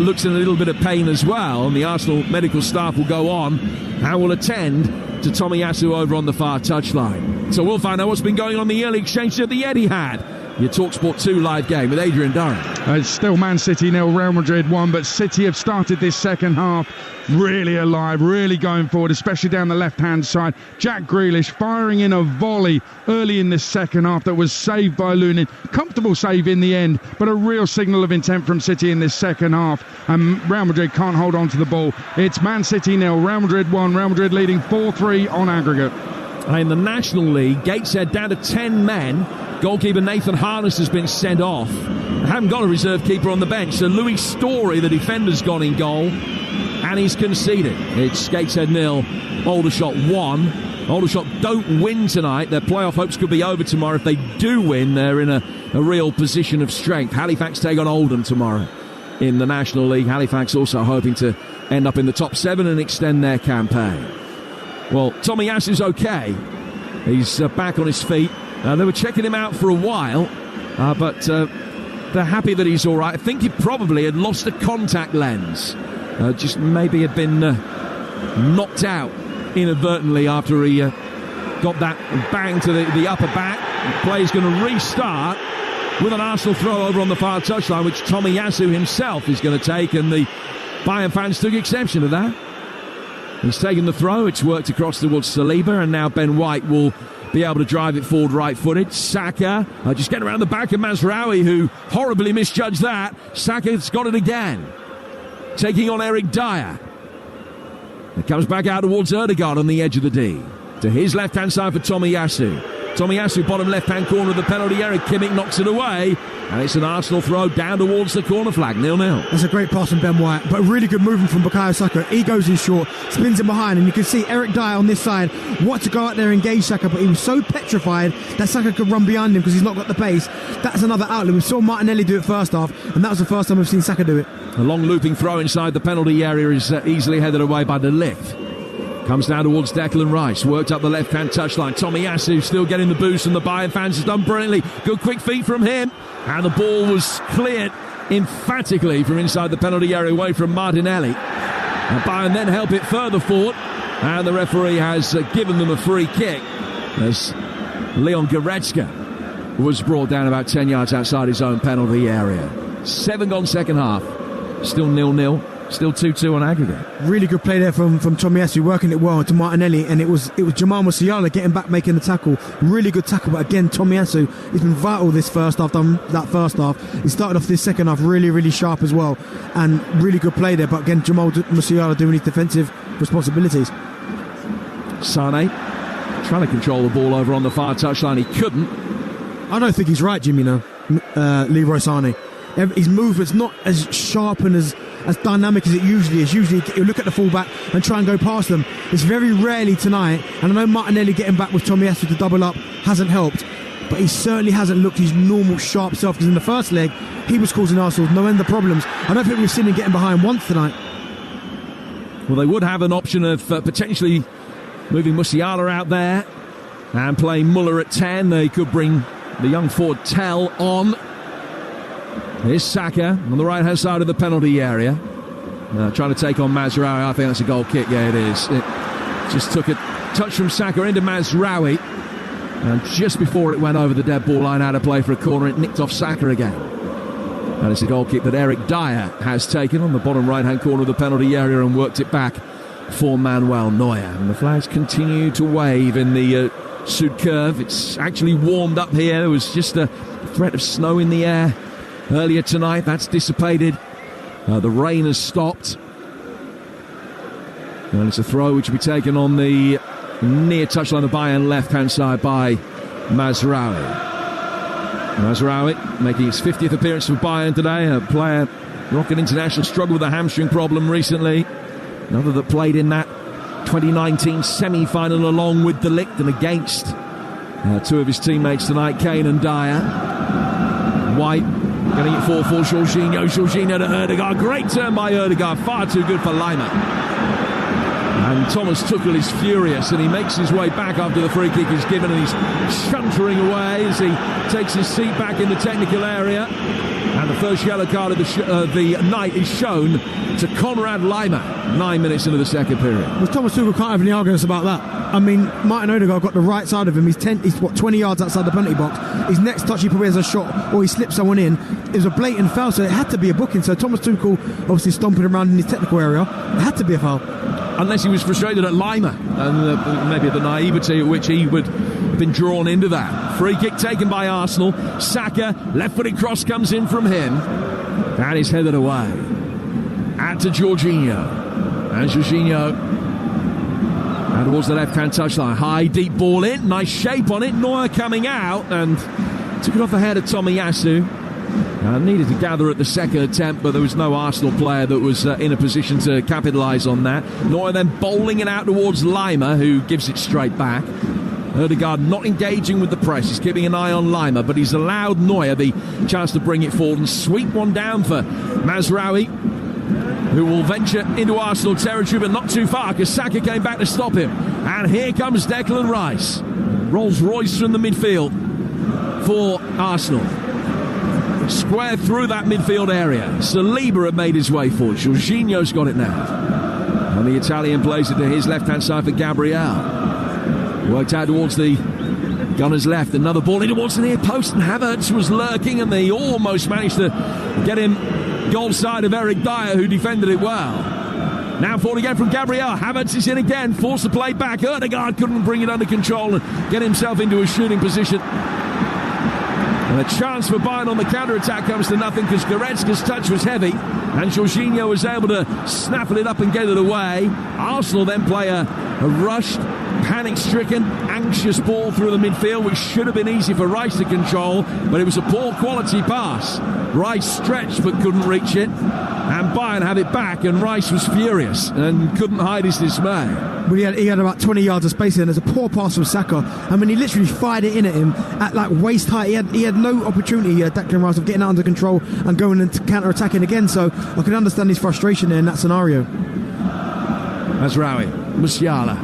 looks in a little bit of pain as well. And the Arsenal medical staff will go on and will attend to Tomiyasu over on the far touchline. So we'll find out what's been going on in the early exchange at the Etihad. Your Talksport 2 live game with Adrian Darren. It's still Man City 0, Real Madrid 1, but City have started this second half really alive, really going forward, especially down the left-hand side. Jack Grealish firing in a volley early in this second half that was saved by Lunin. Comfortable save in the end, but a real signal of intent from City in this second half. And Real Madrid can't hold on to the ball. It's Man City 0, Real Madrid 1, Real Madrid leading 4-3 on aggregate. In the National League, Gateshead down to 10 men. Goalkeeper Nathan Harness has been sent off. They haven't got a reserve keeper on the bench, so Louis Story, the defender's gone in goal, and he's conceded. It's Gateshead 0, Aldershot 1. Aldershot don't win tonight. Their playoff hopes could be over tomorrow. If they do win, they're in a real position of strength. Halifax take on Oldham tomorrow in the National League. Halifax also hoping to end up in the top 7 and extend their campaign. Well, Tomiyasu's okay. He's back on his feet. They were checking him out for a while, but they're happy that he's all right. I think he probably had lost a contact lens. Just maybe had been knocked out inadvertently after he got that bang to the upper back. The play's going to restart with an Arsenal throw over on the far touchline, which Tomiyasu himself is going to take, and the Bayern fans took exception to that. He's taken the throw, it's worked across towards Saliba, and now Ben White will be able to drive it forward right-footed. Saka just getting around the back of Mazraoui, who horribly misjudged that. Saka's got it again, taking on Eric Dyer. It comes back out towards Ødegaard on the edge of the D. To his left-hand side for Tomiyasu. Tomiyasu, bottom left-hand corner of the penalty area. Kimmich knocks it away, and it's an Arsenal throw down towards the corner flag, 0-0. That's a great pass from Ben White, but really good movement from Bukayo Saka. He goes in short, spins him behind, and you can see Eric Dyer on this side wanted to go out there and engage Saka, but he was so petrified that Saka could run behind him because he's not got the pace. That's another outlet. We saw Martinelli do it first half, and that was the first time we've seen Saka do it. A long looping throw inside the penalty area is easily headed away by De Ligt. Comes down towards Declan Rice, worked up the left-hand touchline. Tomiyasu still getting the boost, and the Bayern fans has done brilliantly. Good quick feet from him, and the ball was cleared emphatically from inside the penalty area away from Martinelli. And Bayern then help it further forward, and the referee has given them a free kick as Leon Goretzka was brought down about 10 yards outside his own penalty area. 7 gone second half, still 0-0. Still 2-2 on aggregate. Really good play there from Tomiyasu, working it well to Martinelli, and it was Jamal Musiala getting back, making the tackle. Really good tackle, but again, Tomiyasu has been vital this first half. Done that first half. He started off this second half really, really sharp as well, and really good play there. But again, Jamal Musiala doing his defensive responsibilities. Sane trying to control the ball over on the far touchline. He couldn't. I don't think he's right, Jimmy. No, Leroy Sane. His movement's not as sharp and as dynamic as it usually is. Usually you look at the fullback and try and go past them. It's very rarely tonight, and I know Martinelli getting back with Tomiyasu to double up hasn't helped, but he certainly hasn't looked his normal sharp self, because in the first leg he was causing Arsenal no end of problems. I don't think we've seen him getting behind once tonight. Well, they would have an option of potentially moving Musiala out there and playing Muller at 10. They could bring the young forward Tell on. Here's Saka on the right-hand side of the penalty area. Trying to take on Mazraoui. I think that's a goal kick. Yeah, it is. It just took a touch from Saka into Mazraoui. And just before it went over the dead ball line out of play for a corner, it nicked off Saka again. And it's a goal kick that Eric Dyer has taken on the bottom right-hand corner of the penalty area and worked it back for Manuel Neuer. And the flags continue to wave in the Sud Curve. It's actually warmed up here. There was just a threat of snow in the air earlier tonight. That's dissipated. The rain has stopped. And it's a throw which will be taken on the near touchline of Bayern left-hand side by Mazraoui. Mazraoui making his 50th appearance for Bayern today. A player, Rocket International, struggled with a hamstring problem recently. Another that played in that 2019 semi-final along with De Ligt and against two of his teammates tonight, Kane and Dyer. White getting it for Jorginho. Jorginho to Ødegaard. Great turn by Ødegaard. Far too good for Lima. And Thomas Tuchel is furious, and he makes his way back after the free kick is given, and he's shuntering away as he takes his seat back in the technical area. And the first yellow card of the night is shown to Conrad Lima 9 minutes into the second period. Well, Thomas Tuchel can't have any arguments about that. I mean, Martin Ødegaard got the right side of him. He's 20 yards outside the penalty box. His next touch, he probably has a shot, or he slips someone in. It was a blatant foul, so it had to be a booking. So Thomas Tuchel, obviously stomping around in his technical area, it had to be a foul. Unless he was frustrated at Lima, and maybe the naivety at which he would have been drawn into that. Free kick taken by Arsenal. Saka, left-footed cross comes in from him, and is headed away. Out to Jorginho. And Jorginho out towards the left-hand touchline. High, deep ball in. Nice shape on it. Neuer coming out and took it off the head of Tomiyasu. Needed to gather at the second attempt, but there was no Arsenal player that was in a position to capitalise on that. Neuer then bowling it out towards Lima, who gives it straight back. Ødegaard not engaging with the press. He's keeping an eye on Lima, but he's allowed Neuer the chance to bring it forward and sweep one down for Mazraoui. who will venture into Arsenal territory, but not too far, because Saka came back to stop him. And here comes Declan Rice. Rolls Royce from the midfield for Arsenal. Square through that midfield area. Saliba had made his way forward. Jorginho's got it now. And the Italian plays it to his left-hand side for Gabriel. Worked out towards the gunner's left. Another ball in towards the near post, and Havertz was lurking, and they almost managed to get him goal side of Eric Dyer, who defended it well. Now forward again from Gabriel. Havertz is in again, forced to play back. Ødegaard couldn't bring it under control and get himself into a shooting position. And a chance for Bayern on the counter-attack comes to nothing because Goretzka's touch was heavy and Jorginho was able to snaffle it up and get it away. Arsenal then play a rushed, panic-stricken, anxious ball through the midfield, which should have been easy for Rice to control, but it was a poor quality pass. Rice stretched but couldn't reach it, and Bayern had it back, and Rice was furious and couldn't hide his dismay. Well, he had about 20 yards of space, and there's a poor pass from Saka. I mean, he literally fired it in at him at like waist height. He had no opportunity, Declan Rice, of getting out under control and going into counter-attacking again, so I can understand his frustration there in that scenario. Mazraoui, Musiala,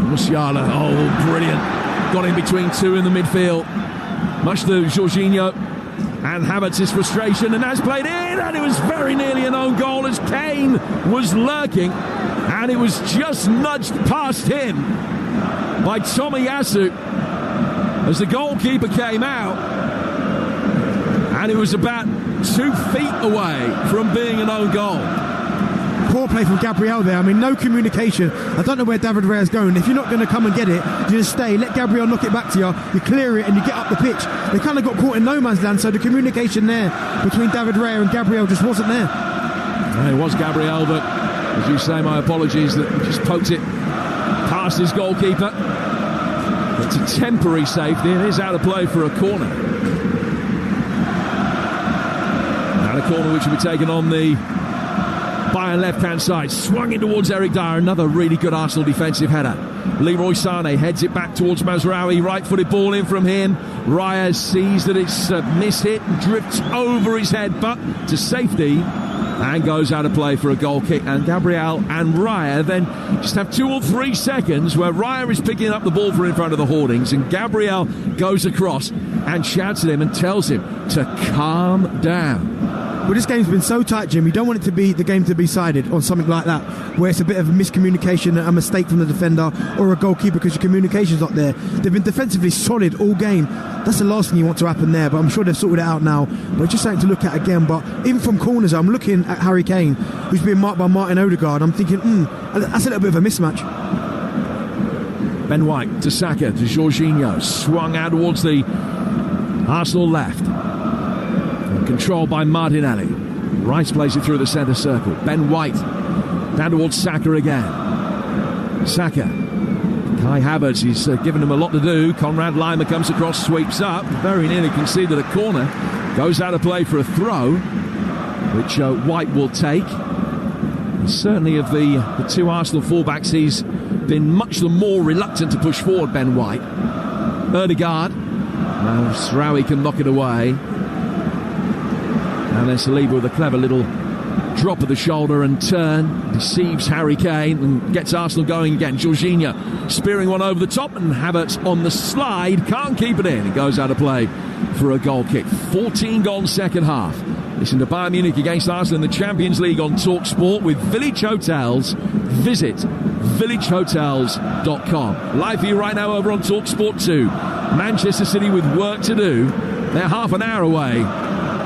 oh, brilliant. Got in between two in the midfield. Much to Jorginho and Havertz's frustration, and that's played in, and it was very nearly an own goal as Kane was lurking, and it was just nudged past him by Tomiyasu as the goalkeeper came out, and it was about 2 feet away from being an own goal. Poor play from Gabriel there. I mean, no communication. I don't know where David Raya's going. If you're not going to come and get it, you just stay. Let Gabriel knock it back to you. You clear it and you get up the pitch. They kind of got caught in no man's land, so the communication there between David Raya and Gabriel just wasn't there. It was Gabriel, but as you say, my apologies, that just poked it past his goalkeeper. It's a temporary safety. It is out of play for a corner. And a corner which will be taken on the Bayern left-hand side, swung in towards Eric Dyer, another really good Arsenal defensive header. Leroy Sané heads it back towards Mazraoui, right-footed ball in from him. Raya sees that it's mishit, drifts over his head, but to safety, and goes out of play for a goal kick. And Gabriel and Raya then just have 2 or 3 seconds where Raya is picking up the ball from in front of the hoardings, and Gabriel goes across and shouts at him and tells him to calm down. Well, this game's been so tight, Jim. You don't want it to be the game to be sided on something like that, where it's a bit of a miscommunication, a mistake from the defender or a goalkeeper because your communication's not there. They've been defensively solid all game. That's the last thing you want to happen there, but I'm sure they've sorted it out now. But just something to look at again. But even from corners, I'm looking at Harry Kane, who's being marked by Martin Ødegaard. I'm thinking, that's a little bit of a mismatch. Ben White to Saka to Jorginho, swung out towards the Arsenal left. Controlled by Martinelli. Rice plays it through the centre circle. Ben White down towards Saka again. Saka. Kai Havertz, he's given him a lot to do. Konrad Laimer comes across, sweeps up. Very nearly conceded a corner. Goes out of play for a throw, which White will take. And certainly of the 2 Arsenal fullbacks, he's been much the more reluctant to push forward, Ben White. Ødegaard. Now Sraoui can knock it away. And then Saliba with a clever little drop of the shoulder and turn, deceives Harry Kane and gets Arsenal going again. Jorginho spearing one over the top, and Havertz on the slide, can't keep it in. It goes out of play for a goal kick. 14 gone second half. Listen to Bayern Munich against Arsenal in the Champions League on Talksport with Village Hotels. Visit villagehotels.com. Live for you right now over on Talksport 2. Manchester City with work to do. They're half an hour away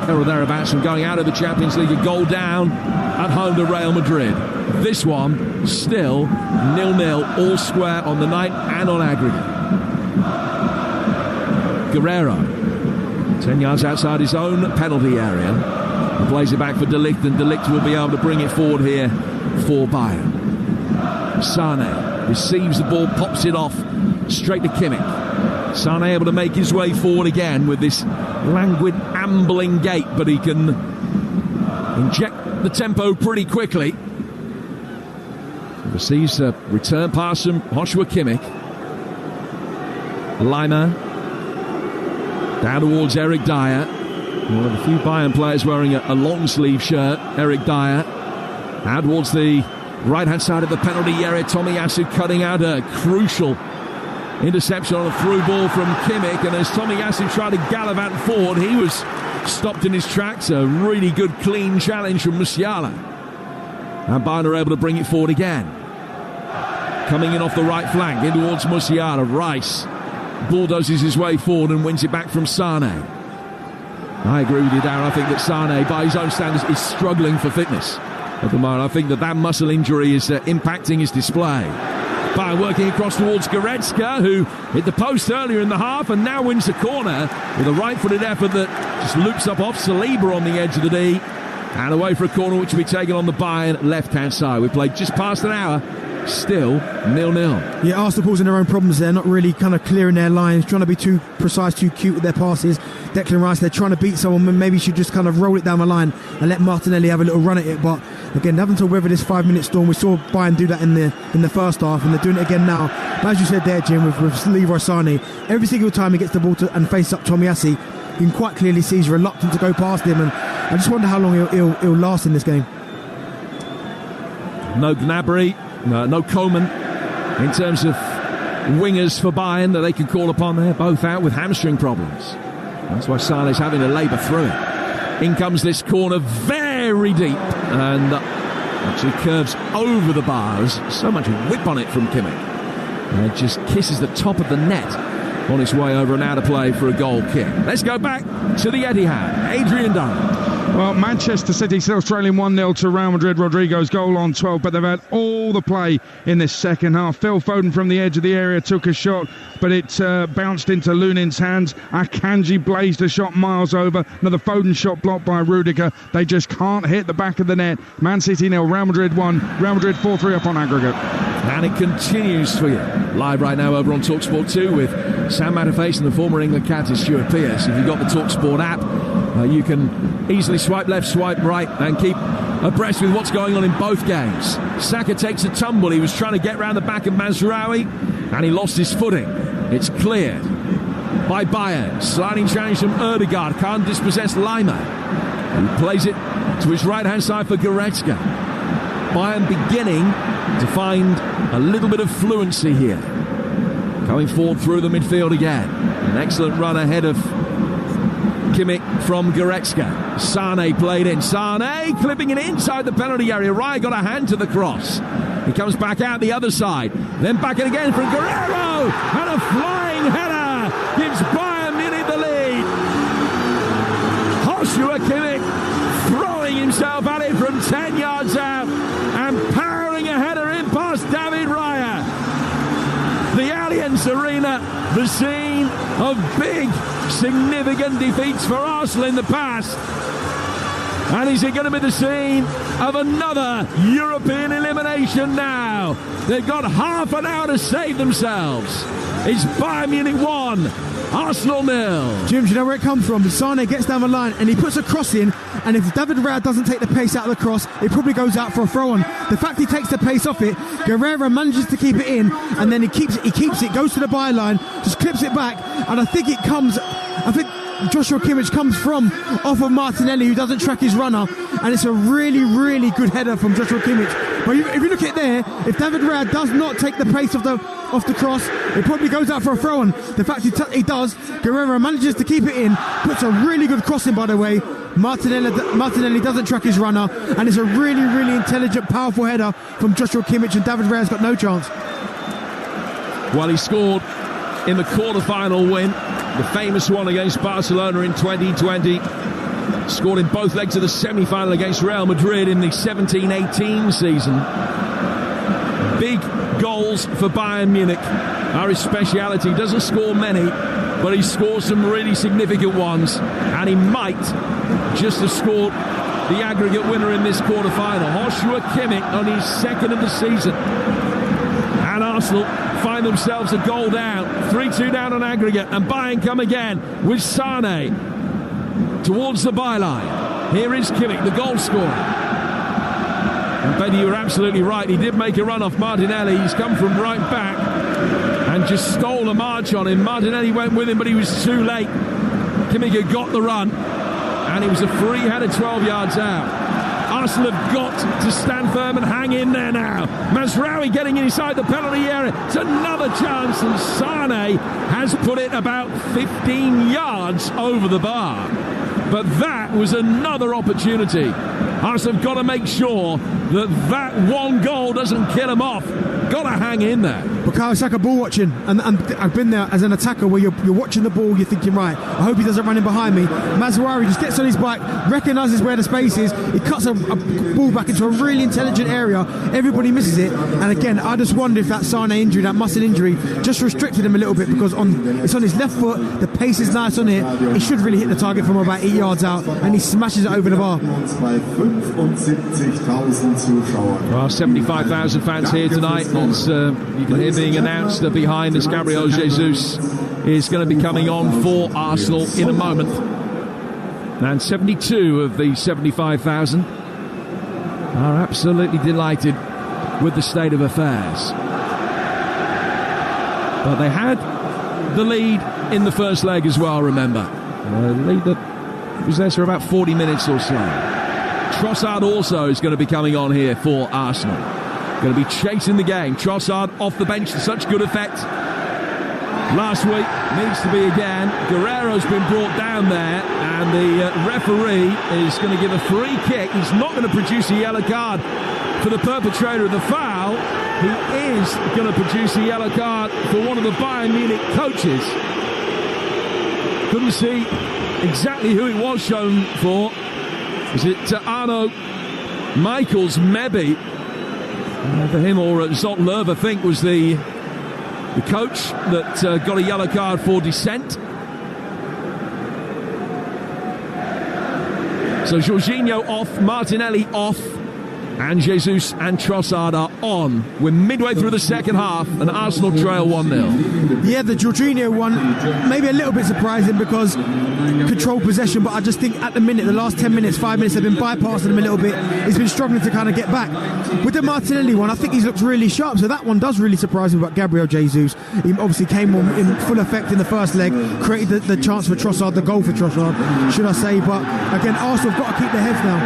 or thereabouts from going out of the Champions League, a goal down at home to Real Madrid. This one still 0-0, all square on the night and on aggregate. Guerrero, 10 yards outside his own penalty area, and plays it back for De Ligt, and De Ligt will be able to bring it forward here for Bayern. Sané receives the ball, pops it off straight to Kimmich. Sané able to make his way forward again with this languid, ambling gait, but he can inject the tempo pretty quickly. Receives a return pass from Joshua Kimmich. Laimer down towards Eric Dyer. One of the few Bayern players wearing a long sleeve shirt. Eric Dyer Out towards the right-hand side of the penalty area, Tomiyasu cutting out a crucial interception on a through ball from Kimmich, and as Tomiyasu tried to gallivant forward, he was stopped in his tracks. A really good, clean challenge from Musiala. And Bayern are able to bring it forward again. Coming in off the right flank, in towards Musiala. Rice bulldozes his way forward and wins it back from Sane. I agree with you, Darren. I think that Sane, by his own standards, is struggling for fitness at the moment. I think that muscle injury is impacting his display. Bayern working across towards Goretzka, who hit the post earlier in the half and now wins the corner with a right-footed effort that just loops up off Saliba on the edge of the D and away for a corner which will be taken on the Bayern left-hand side. We played just past an hour, still 0-0. Yeah, Arsenal causing their own problems there, not really kind of clearing their lines, trying to be too precise, too cute with their passes. Declan Rice, they're trying to beat someone, maybe should just kind of roll it down the line and let Martinelli have a little run at it. But again, they haven't to weather this 5-minute storm. We saw Bayern do that in the first half, and they're doing it again now. But as you said there, Jim, with Leroy Sané, every single time he gets the ball and faces up Tomiyasu, you can quite clearly see he's reluctant to go past him, and I just wonder how long he'll last in this game. No Gnabry, no Coman in terms of wingers for Bayern that they can call upon. They're both out with hamstring problems. That's why Sané's having to labour through it. In comes this corner, very deep, and actually curves over the bars. So much whip on it from Kimmich. And it just kisses the top of the net on its way over and out of play for a goal kick. Let's go back to the Etihad. Adrian Dunn. Well, Manchester City still trailing 1-0 to Real Madrid. Rodrigo's goal on 12, but they've had all the play in this second half. Phil Foden from the edge of the area took a shot, but it bounced into Lunin's hands. Akanji blazed a shot miles over. Another Foden shot blocked by Rudiger. They just can't hit the back of the net. Man City 0, Real Madrid 1. Real Madrid 4-3 up on aggregate. And it continues for you. Live right now over on Talksport 2 with Sam Matterface and the former England captain Stuart Pearce. If you've got the Talksport app, you can easily swipe left, swipe right and keep abreast with what's going on in both games. Saka takes a tumble. He was trying to get round the back of Mazraoui and he lost his footing. It's cleared by Bayern. Sliding challenge from Ødegaard. Can't dispossess Lima. He plays it to his right-hand side for Goretzka. Bayern beginning to find a little bit of fluency here. Going forward through the midfield again. An excellent run ahead of Kimmich from Goretzka. Sane played in. Sane clipping it inside the penalty area. Raya got a hand to the cross. He comes back out the other side. Then back in again from Guerrero. And a flying header gives Bayern Munich the lead. Joshua Kimmich throwing himself at it from 10 yards out and powering a header in past David Raya. The Allianz Arena, the scene of big, significant defeats for Arsenal in the past. And is it going to be the scene of another European elimination now? They've got half an hour to save themselves. It's Bayern Munich 1, Arsenal 0. Jim, do you know where it comes from? Sane gets down the line and he puts a cross in, and if David Raya doesn't take the pace out of the cross, it probably goes out for a throw-on. The fact he takes the pace off it, Guerrero manages to keep it in, and then he keeps it, goes to the byline, just clips it back, and I think Joshua Kimmich comes from off of Martinelli, who doesn't track his runner, and it's a really, really good header from Joshua Kimmich. But if you look at it there, if David Raya does not take the pace off the cross, it probably goes out for a throw-on. The fact he does, Guerrero manages to keep it in, puts a really good cross in, by the way. Martinelli doesn't track his runner, and it's a really, really intelligent, powerful header from Joshua Kimmich, and David Raya's got no chance. Well, he scored in the quarter-final win, the famous one against Barcelona in 2020. Scored in both legs of the semi-final against Real Madrid in the 17-18 season. Big goals for Bayern Munich are his speciality. Doesn't score many, but he scores some really significant ones, and he might just have scored the aggregate winner in this quarter-final. Joshua Kimmich on his second of the season. And Arsenal find themselves a goal down, 3-2 down on aggregate, and Bayern come again with Sane towards the byline. Here is Kimmich, the goal scorer. And Benny, you were absolutely right. He did make a run off Martinelli. He's come from right back and just stole a march on him. Martinelli went with him, but he was too late. Kimmich had got the run, and it was a free header 12 yards out. Arsenal have got to stand firm and hang in there now. Mazraoui getting inside the penalty area. It's another chance, and Sane has put it about 15 yards over the bar. But that was another opportunity. Arsenal have got to make sure that one goal doesn't kill them off. Got to hang in there. Bukayo Saka ball watching, and I've been there as an attacker where you're watching the ball, you're thinking, right, I hope he doesn't run in behind me. Mazraoui just gets on his bike, recognises where the space is, he cuts a ball back into a really intelligent area, everybody misses it, and again, I just wonder if that Sane injury, that muscle injury, just restricted him a little bit, because it's on his left foot, the pace is nice on it, he should really hit the target from about 8 yards out, and he smashes it over the bar. There are 75,000 fans here tonight. You can hear being announced that behind us, Gabriel Jesus is going to be coming on for Arsenal in a moment. And 72 of the 75,000 are absolutely delighted with the state of affairs. But they had the lead in the first leg as well, remember. The lead that was there for about 40 minutes or so. Trossard also is going to be coming on here for Arsenal. Going to be chasing the game. Trossard off the bench to such good effect. Last week, needs to be again. Guerrero's been brought down there, and the referee is going to give a free kick. He's not going to produce a yellow card for the perpetrator of the foul. He is going to produce a yellow card for one of the Bayern Munich coaches. Couldn't see exactly who it was shown for. Is it Arno Michaels, maybe? For him, or Zot Löw, I think, was the coach that got a yellow card for dissent. So Jorginho off, Martinelli off, and Jesus and Trossard are on. We're midway through the second half, and Arsenal trail 1-0. Yeah, the Jorginho one, maybe a little bit surprising because control possession, but I just think at the minute, the last 10 minutes, 5 minutes, have been bypassing him a little bit. He's been struggling to kind of get back. With the Martinelli one, I think he's looked really sharp, so that one does really surprise me about Gabriel Jesus. He obviously came on in full effect in the first leg, created the chance for Trossard, the goal for Trossard, should I say, but again, Arsenal have got to keep their heads now.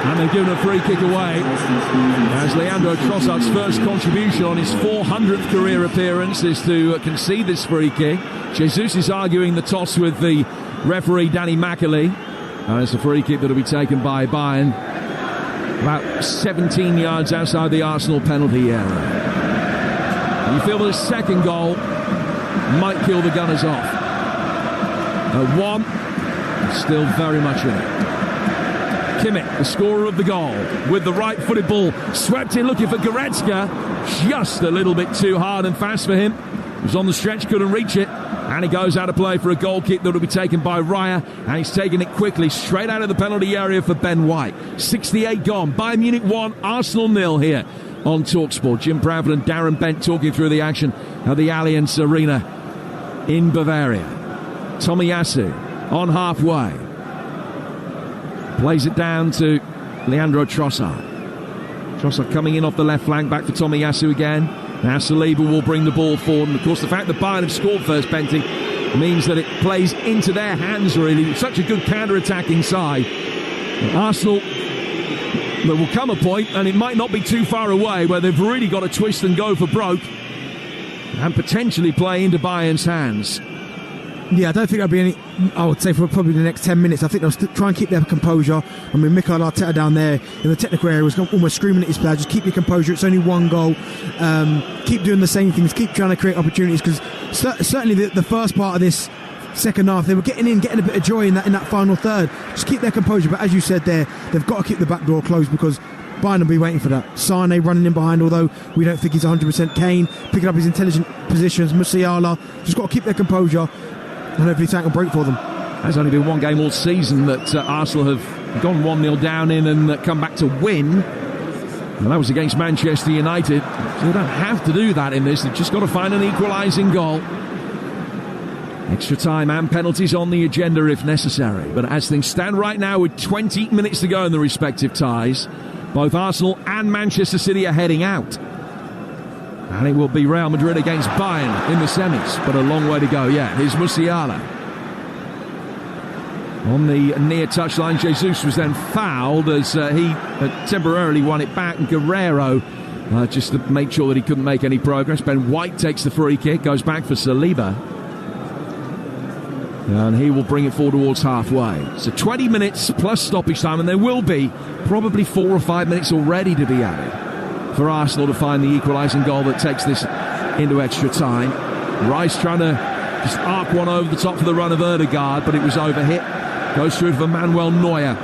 And they've given a free kick away as Leandro Trossard's first contribution on his 400th career appearance is to concede this free kick. Jesus is arguing the toss with the referee Danny McAlee. And it's a free kick that will be taken by Bayern about 17 yards outside the Arsenal penalty area. And you feel that a second goal might kill the Gunners off. At 1, still very much in it. Kimmich, the scorer of the goal, with the right-footed ball, swept in looking for Goretzka, just a little bit too hard and fast for him. He was on the stretch, couldn't reach it, and he goes out of play for a goal kick that will be taken by Raya, and he's taking it quickly, straight out of the penalty area for Ben White. 68 gone, Bayern Munich 1, Arsenal 0 here on Talksport. Jim Proudfoot and Darren Bent talking through the action at the Allianz Arena in Bavaria. Tomiyasu on halfway. Plays it down to Leandro Trossard. Trossard coming in off the left flank, back for Tomiyasu again. Now Saliba will bring the ball forward. And of course, the fact that Bayern have scored first, Benty, means that it plays into their hands, really. It's such a good counter-attacking side. And Arsenal, there will come a point, and it might not be too far away, where they've really got to twist and go for broke and potentially play into Bayern's hands. Yeah, I don't think there'll be any, I would say, for probably the next 10 minutes. I think they'll try and keep their composure. I mean, Mikel Arteta down there in the technical area was almost screaming at his players, just keep your composure, it's only one goal. Keep doing the same things, keep trying to create opportunities, because certainly the first part of this second half, they were getting a bit of joy in that final third. Just keep their composure, but as you said there, they've got to keep the back door closed, because Bayern will be waiting for that. Sane running in behind, although we don't think he's 100%. Kane picking up his intelligent positions. Musiala, just got to keep their composure, and hopefully take a break for them. There's only been one game all season that Arsenal have gone 1-0 down in and come back to win. And that was against Manchester United. So they don't have to do that in this. They've just got to find an equalising goal. Extra time and penalties on the agenda if necessary. But as things stand right now, with 20 minutes to go in the respective ties, both Arsenal and Manchester City are heading out. And it will be Real Madrid against Bayern in the semis, but a long way to go. Yeah, here's Musiala. on the near touchline. Jesus was then fouled as he temporarily won it back, and Guerrero just to make sure that he couldn't make any progress. Ben White takes the free kick, goes back for Saliba, and he will bring it forward towards halfway. So 20 minutes plus stoppage time, and there will be probably 4 or 5 minutes already to be added for Arsenal to find the equalising goal that takes this into extra time. Rice trying to just arc one over the top for the run of Ødegaard, but it was overhit. Goes through for Manuel Neuer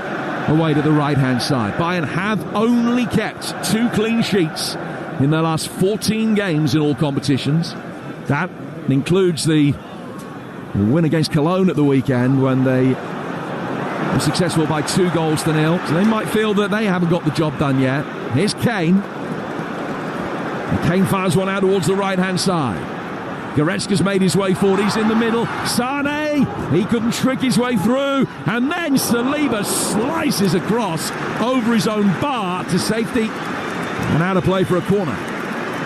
away to the right-hand side. Bayern have only kept 2 clean sheets in their last 14 games in all competitions. That includes the win against Cologne at the weekend when they were successful by 2-0. So they might feel that they haven't got the job done yet. Here's Kane. And Kane fires one out towards the right-hand side. Goretzka's made his way forward. He's in the middle. Sane! He couldn't trick his way through. And then Saliba slices across over his own bar to safety. And out of play for a corner.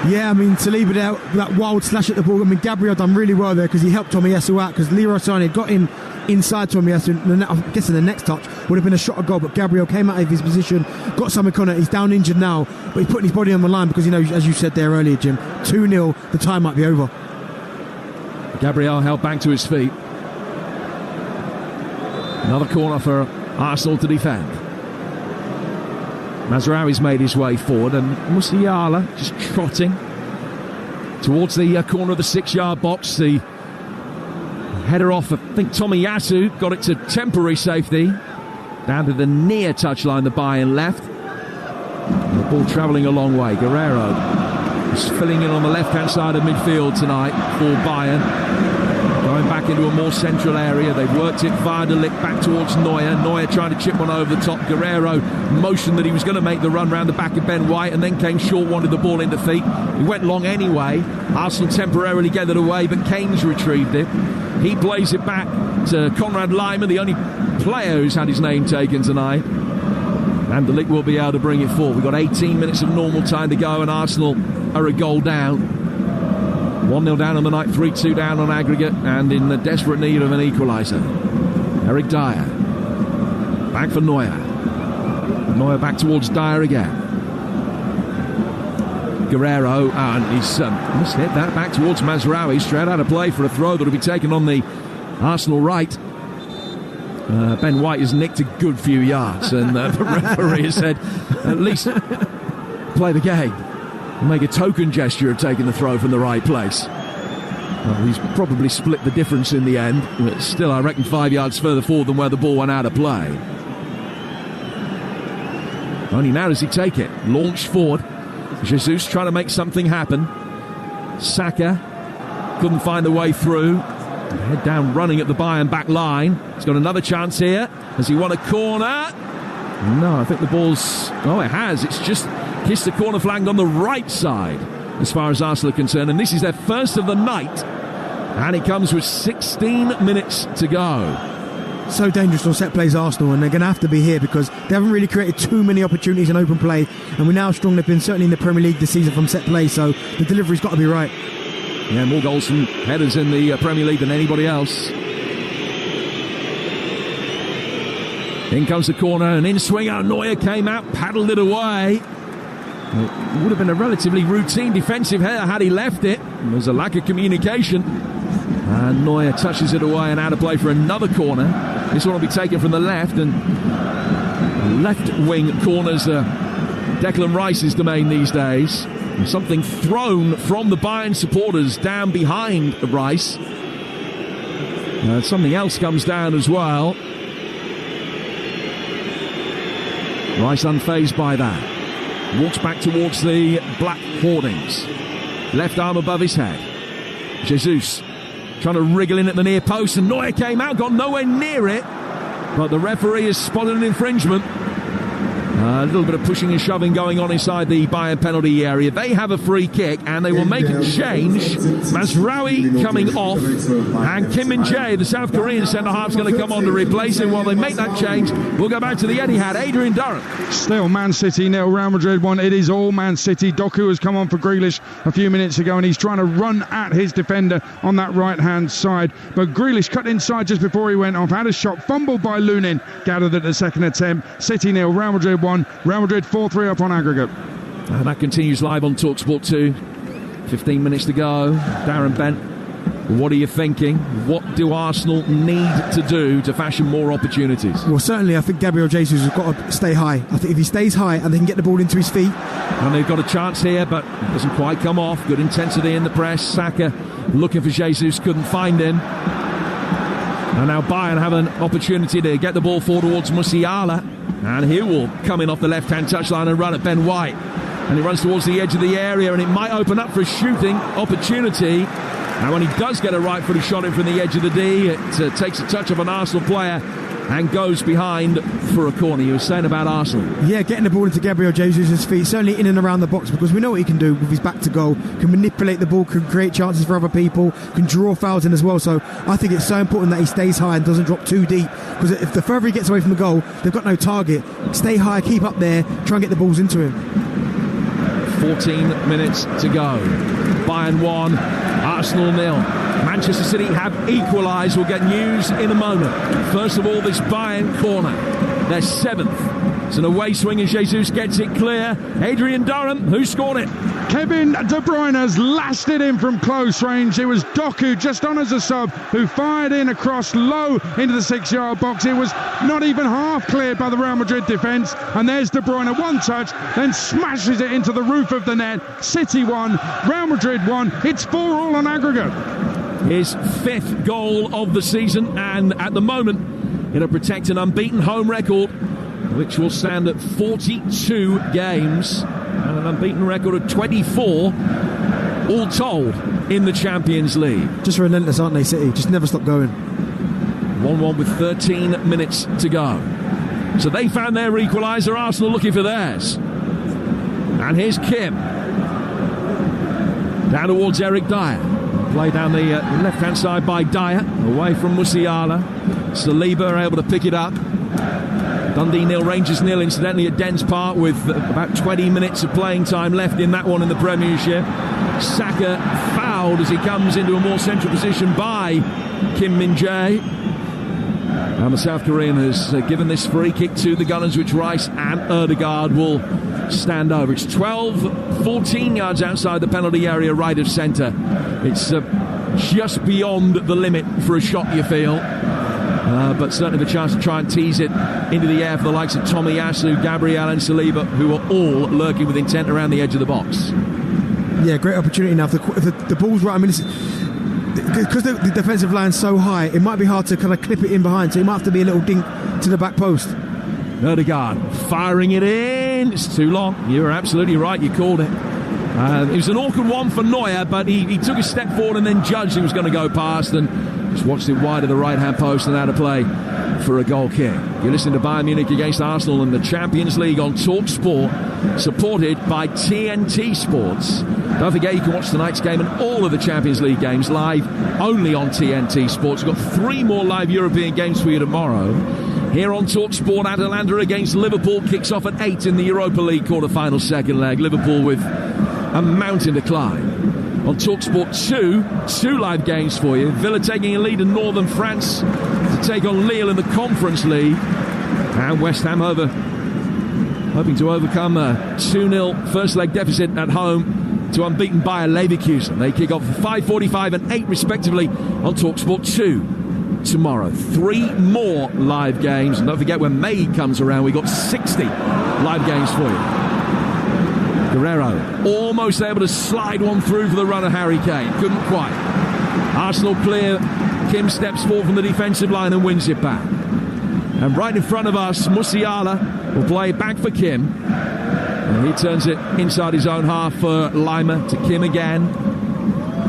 Yeah, I mean, Saliba there, that wild slash at the ball. I mean, Gabriel done really well there because he helped Tomiyasu out, because Leroy Sané got in inside Tomiyasu. I'm guessing the next touch would have been a shot at goal, but Gabriel came out of his position, got something on it. He's down injured now, but he's putting his body on the line because, you know, as you said there earlier, Jim, 2-0, the time might be over. Gabriel held back to his feet. Another corner for Arsenal to defend. Mazraoui's made his way forward, and Musiala just trotting towards the corner of the 6-yard box. The header off, I think Tomiyasu got it to temporary safety. Down to the near touchline, the Bayern left. And the ball travelling a long way. Guerrero is filling in on the left-hand side of midfield tonight for Bayern. Going back into a more central area. They've worked it via the lick back towards Neuer. Neuer trying to chip one over the top. Guerrero motioned that he was going to make the run round the back of Ben White, and then came short, wanted the ball in defeat. He went long anyway. Arsenal temporarily gathered away, but Kane's retrieved it. He plays it back to Konrad Laimer, the only player who's had his name taken tonight. And the Ligt will be able to bring it forward. We've got 18 minutes of normal time to go, and Arsenal are a goal down. 1-0 down on the night, 3-2 down on aggregate, and in the desperate need of an equaliser. Eric Dyer. Back for Neuer. Neuer back towards Dyer again. Guerrero, and he's must hit that back towards Mazraoui. Straight out of play for a throw that will be taken on the Arsenal right. Ben White has nicked a good few yards, and the referee has said, at least play the game. Make a token gesture of taking the throw from the right place. Well, he's probably split the difference in the end, but still, I reckon 5 yards further forward than where the ball went out of play. Only now does he take it. Launched forward. Jesus trying to make something happen. Saka couldn't find the way through. Head down running at the Bayern back line. He's got another chance here. Has he won a corner? No, I think the ball's... Oh, it has. It's just kissed the corner flag on the right side as far as Arsenal are concerned. And this is their first of the night. And it comes with 16 minutes to go. So dangerous on set plays, Arsenal, and they're going to have to be here because they haven't really created too many opportunities in open play. And we're now strong. They've been certainly in the Premier League this season from set play. So the delivery's got to be right. Yeah, more goals from headers in the Premier League than anybody else. In comes the corner, and in swing out. Neuer came out, paddled it away. It would have been a relatively routine defensive header had he left it. There's a lack of communication. And Neuer touches it away and out of play for another corner. This one will be taken from the left, and left wing corners are Declan Rice's domain these days. And something thrown from the Bayern supporters down behind Rice. Something else comes down as well. Rice unfazed by that. Walks back towards the black hoardings. Left arm above his head. Jesus trying to wriggle in at the near post, and Neuer came out, got nowhere near it. But the referee has spotted an infringement. A little bit of pushing and shoving going on inside the Bayern penalty area. They have a free kick and they will make a change. Mazraoui coming off, and Kim Min-jae, the South Korean centre-half, is going to come on to replace him. While they make that change, we'll go back to the Etihad. Adrian Durham. Still Man City 0, Real Madrid 1. It is all Man City. Doku has come on for Grealish a few minutes ago, and he's trying to run at his defender on that right-hand side. But Grealish cut inside just before he went off, had a shot, fumbled by Lunin, gathered at the second attempt. City 0, Real Madrid 1. Real Madrid 4-3 up on aggregate. And that continues live on Talksport 2. 15 minutes to go. Darren Bent, what are you thinking? What do Arsenal need to do to fashion more opportunities? Well, certainly I think Gabriel Jesus has got to stay high. I think if he stays high and they can get the ball into his feet. And they've got a chance here, but it doesn't quite come off. Good intensity in the press. Saka looking for Jesus, couldn't find him. And now Bayern have an opportunity to get the ball forward towards Musiala. And he will come in off the left-hand touchline and run at Ben White. And he runs towards the edge of the area, and it might open up for a shooting opportunity. And when he does get a right-footed shot in from the edge of the D, it takes a touch of an Arsenal player and goes behind for a corner. You were saying about Arsenal. Yeah, getting the ball into Gabriel Jesus' feet, certainly in and around the box, because we know what he can do with his back to goal, can manipulate the ball, can create chances for other people, can draw fouls in as well. So I think it's so important that he stays high and doesn't drop too deep, because if the further he gets away from the goal, they've got no target. Stay high, keep up there, try and get the balls into him. 14 minutes to go. Bayern 1, Arsenal 0. Manchester City have equalised. We'll get news in a moment. First of all, this Bayern corner. Their 7th. It's an away swing and Jesus gets it clear. Adrian Durham, who scored it? Kevin De Bruyne has lashed it in from close range. It was Doku, just on as a sub, who fired in across low into the 6-yard box. It was not even half cleared by the Real Madrid defence. And there's De Bruyne, one touch, then smashes it into the roof of the net. City 1, Real Madrid 1. It's 4-all on aggregate. His 5th goal of the season, and at the moment it'll protect an unbeaten home record, which will stand at 42 games and an unbeaten record of 24 all told in the Champions League. Just relentless, aren't they, City? Just never stop going. 1-1 with 13 minutes to go. So they found their equaliser, Arsenal looking for theirs. And here's Kim down towards Eric Dyer. Play down the left-hand side by Dyer, away from Musiala. Saliba are able to pick it up. Dundee 0, Rangers 0, incidentally, at Dens Park, with about 20 minutes of playing time left in that one in the Premiership. Saka fouled as he comes into a more central position by Kim Min-jae. And the South Korean has given this free kick to the Gunners, which Rice and Ødegaard will stand over. It's 14 yards outside the penalty area, right of centre. It's just beyond the limit for a shot, you feel. But certainly the chance to try and tease it into the air for the likes of Tomiyasu, Gabriel and Saliba, who are all lurking with intent around the edge of the box. Yeah, great opportunity now. If the ball's right, I mean, because the defensive line's so high, it might be hard to kind of clip it in behind, so it might have to be a little dink to the back post. Ødegaard firing it in. It's too long. You're absolutely right, you called it. It was an awkward one for Neuer, but he took a step forward and then judged he was going to go past and just watched it wide of the right-hand post and out of play for a goal kick. You're listening to Bayern Munich against Arsenal in the Champions League on Talksport, supported by TNT Sports. Don't forget you can watch tonight's game and all of the Champions League games live only on TNT Sports. We've got 3 more live European games for you tomorrow. Here on Talksport, Atalanta against Liverpool kicks off at 8 in the Europa League quarter-final second leg. Liverpool with a mountain to climb. On Talksport 2 live games for you. Villa taking a lead in northern France to take on Lille in the Conference League. And West Ham hoping to overcome a 2-0 first leg deficit at home to unbeaten Bayer Leverkusen. They kick off at 5:45 and 8 respectively on Talksport 2 tomorrow. 3 more live games. And don't forget, when May comes around, we've got 60 live games for you. Guerrero almost able to slide one through for the runner Harry Kane. Couldn't quite. Arsenal clear. Kim steps forward from the defensive line and wins it back. And right in front of us, Musiala will play back for Kim. And he turns it inside his own half for Lima to Kim again.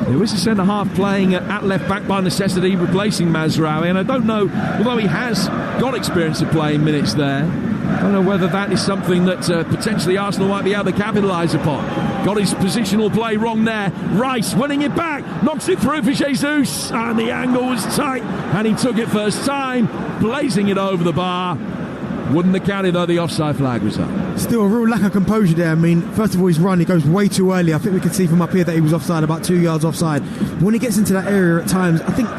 There is a centre-half playing at left-back by necessity, replacing Mazraoui. And I don't know, although he has got experience of playing minutes there, I don't know whether that is something that potentially Arsenal might be able to capitalise upon. Got his positional play wrong there. Rice winning it back, knocks it through for Jesus, and the angle was tight, and he took it first time, blazing it over the bar. Wouldn't have counted though the offside flag was up. Still a real lack of composure there. I mean, first of all, his run, he goes way too early. I think we can see from up here that he was offside, about 2 yards offside. When he gets into that area at times, I think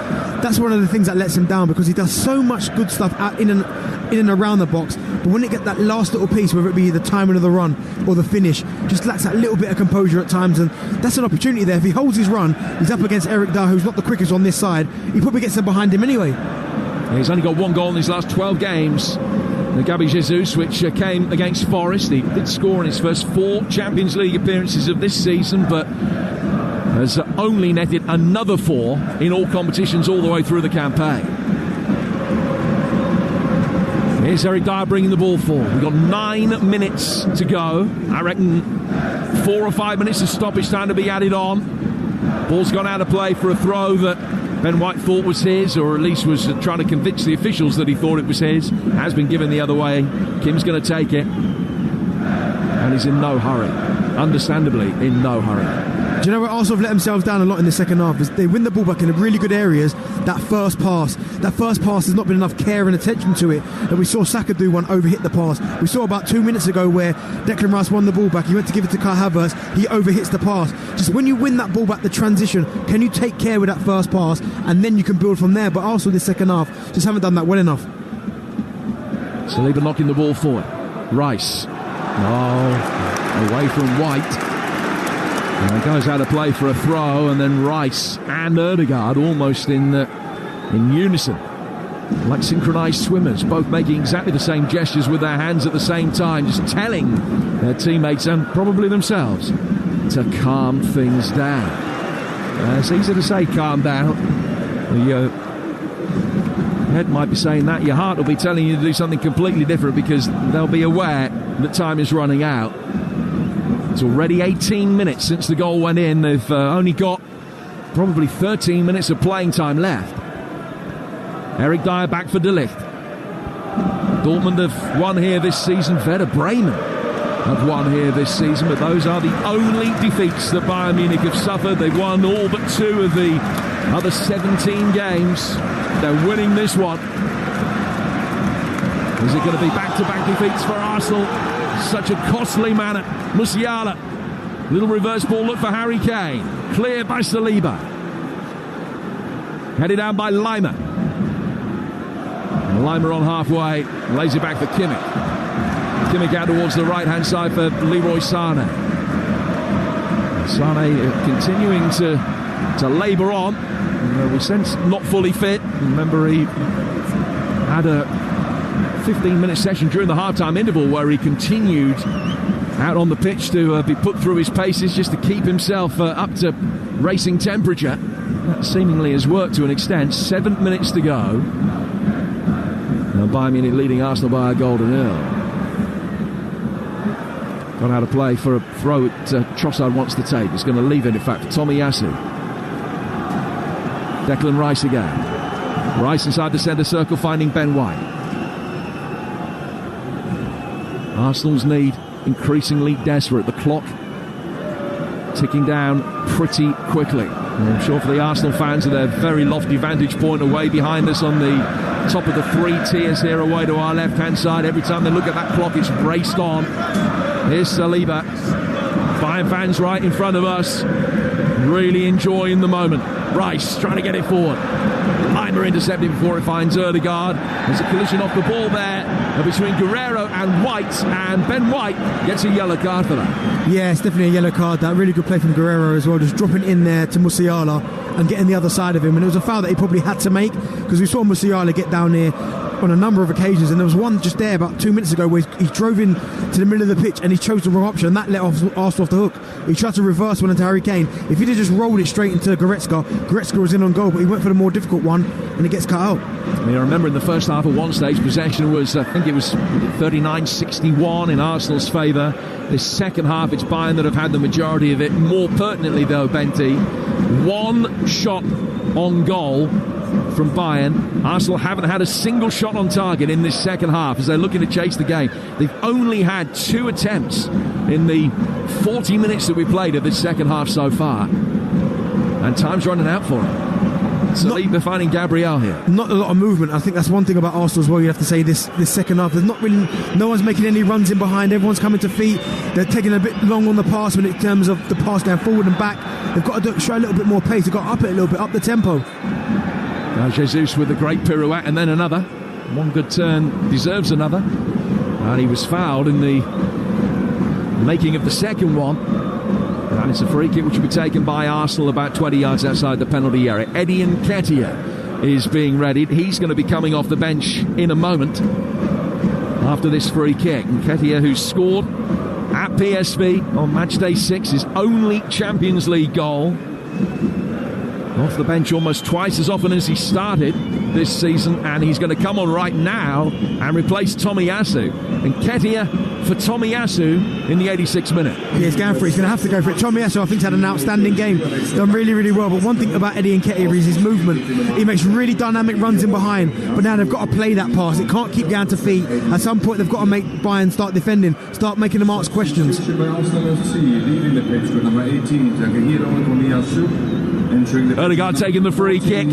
that's one of the things that lets him down, because he does so much good stuff out in and around the box, but when it get that last little piece, whether it be the timing of the run or the finish, just lacks that little bit of composure at times, and that's an opportunity there. If he holds his run, he's up against Eric Dyer, who's not the quickest on this side. He probably gets them behind him anyway. He's only got one goal in his last 12 games. The Gabi Jesus, which came against Forest. He did score in his first 4 Champions League appearances of this season, but has only netted another 4 in all competitions all the way through the campaign. Here's Eric Dyer bringing the ball forward. We've got 9 minutes to go. I reckon 4 or 5 minutes of stoppage time to be added on. Ball's gone out of play for a throw that Ben White thought was his, or at least was trying to convince the officials that he thought it was his. Has been given the other way. Kim's going to take it. And he's in no hurry. Understandably, in no hurry. Do you know what? Arsenal have let themselves down a lot in the second half. They win the ball back in really good areas. That first pass has not been enough care and attention to it. And we saw Saka do one, overhit the pass. We saw about 2 minutes ago where Declan Rice won the ball back. He went to give it to Kai Havertz. He overhits the pass. Just when you win that ball back, the transition, can you take care with that first pass, and then you can build from there. But Arsenal this second half just haven't done that well enough. Saliba knocking the ball forward. Rice. Oh, away from White. And it goes out of play for a throw, and then Rice and Ødegaard almost in unison, like synchronised swimmers, both making exactly the same gestures with their hands at the same time, just telling their teammates and probably themselves to calm things down. It's easy to say calm down. Your head might be saying that, your heart will be telling you to do something completely different, because they'll be aware that time is running out. It's already 18 minutes since the goal went in. They've only got probably 13 minutes of playing time left. Eric Dyer back for De Ligt. Dortmund have won here this season. Werder Bremen have won here this season, but those are the only defeats that Bayern Munich have suffered. They've won all but 2 of the other 17 games. They're winning this one. Is it going to be back-to-back defeats for Arsenal? Such a costly manner. Musiala. Little reverse ball look for Harry Kane. Clear by Saliba. Headed down by Lima. And Lima on halfway. Lays it back for Kimmich. Kimmich out towards the right-hand side for Leroy Sané. Sané continuing to labour on. We sense not fully fit. Remember, he had a 15-minute session during the half-time interval where he continued out on the pitch to be put through his paces just to keep himself up to racing temperature. That seemingly has worked to an extent. 7 minutes to go. Now Bayern Munich leading Arsenal by a goal to 0. Got out of play for a throw that Trossard wants to take. He's going to leave it, in fact, for Tomiyasu. Declan Rice again. Rice inside the centre circle, finding Ben White. Arsenal's need increasingly desperate. The clock ticking down pretty quickly. And I'm sure for the Arsenal fans at their very lofty vantage point away behind us on the top of the 3 tiers here away to our left-hand side, every time they look at that clock, it's raced on. Here's Saliba. Bayern fans right in front of us, really enjoying the moment. Rice trying to get it forward. Lima intercepted before it finds Ødegaard. There's a collision off the ball there between Guerrero and White, and Ben White gets a yellow card for that. Yeah, it's definitely a yellow card. That really good play from Guerrero as well, just dropping in there to Musiala and getting the other side of him. And it was a foul that he probably had to make, because we saw Musiala get down here on a number of occasions, and there was one just there about 2 minutes ago where he drove in to the middle of the pitch and he chose the wrong option, and that let Arsenal off the hook. He tried to reverse one into Harry Kane. If he'd have just rolled it straight into Goretzka was in on goal, but he went for the more difficult one and it gets cut out. I mean, I remember in the first half at one stage possession was, I think it was 39-61 in Arsenal's favour. This second half it's Bayern that have had the majority of it. More pertinently though, Benti, one shot on goal from Bayern. Arsenal haven't had a single shot on target in this second half as they're looking to chase the game. They've only had 2 attempts in the 40 minutes that we played of this second half so far. And time's running out for them. Saliba finding Gabriel here. Not a lot of movement. I think that's one thing about Arsenal as well. You have to say this second half. There's not really, no one's making any runs in behind. Everyone's coming to feet. They're taking a bit long on the pass when in terms of the pass going forward and back. They've got to show a little bit more pace. They've got to up it a little bit, up the tempo. Jesus with a great pirouette and then another. One good turn deserves another. And he was fouled in the making of the second one. And it's a free kick which will be taken by Arsenal about 20 yards outside the penalty area. Eddie Nketiah is being readied. He's going to be coming off the bench in a moment after this free kick. Nketiah, who scored at PSV on match day 6, his only Champions League goal. Off the bench almost twice as often as he started this season, and he's going to come on right now and replace Tomiyasu. Nketiah for Tomiyasu in the 86th minute. Yeah, he's going for it. He's going to have to go for it. Tomiyasu, I think, had an outstanding game. Done really, really well. But one thing about Eddie Nketiah is his movement. He makes really dynamic runs in behind. But now they've got to play that pass. It can't keep going to feet. At some point, they've got to make Bayern start defending, start making them ask questions. Odegaard taking the free kick.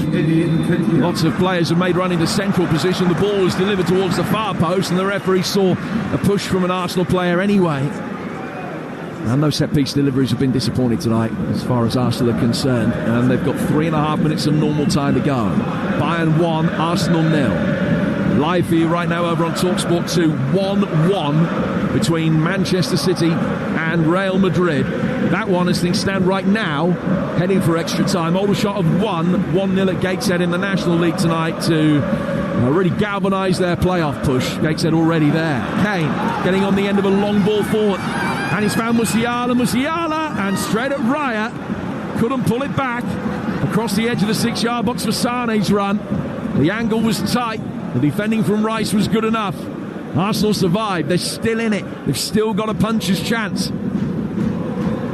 Lots of players have made run into central position. The ball was delivered towards the far post, and the referee saw a push from an Arsenal player anyway. And those set-piece deliveries have been disappointing tonight as far as Arsenal are concerned. And they've got 3.5 minutes of normal time to go. Bayern 1, Arsenal 0. Live for you right now over on Talksport 2. 1-1 between Manchester City and Real Madrid. That one, as things stand right now, heading for extra time. Aldershot have won 1-0 at Gateshead in the National League tonight to really galvanise their playoff push. Gateshead already there. Kane getting on the end of a long ball forward. And he's found Musiala, and straight at Raya. Couldn't pull it back. Across the edge of the 6-yard box for Sane's run. The angle was tight. The defending from Rice was good enough. Arsenal survived. They're still in it. They've still got a puncher's chance.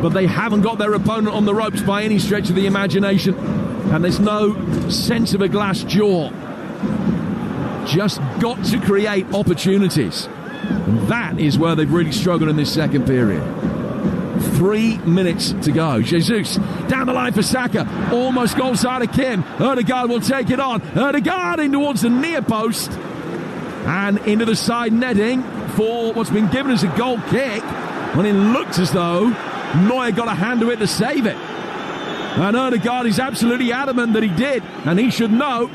But they haven't got their opponent on the ropes by any stretch of the imagination. And there's no sense of a glass jaw. Just got to create opportunities. And that is where they've really struggled in this second period. 3 minutes to go. Jesus down the line for Saka. Almost goal side of Kim. Odegaard will take it on. Odegaard in towards the near post. And into the side netting for what's been given as a goal kick. When it looked as though Neuer got a hand to it to save it. And Odegaard is absolutely adamant that he did. And he should know.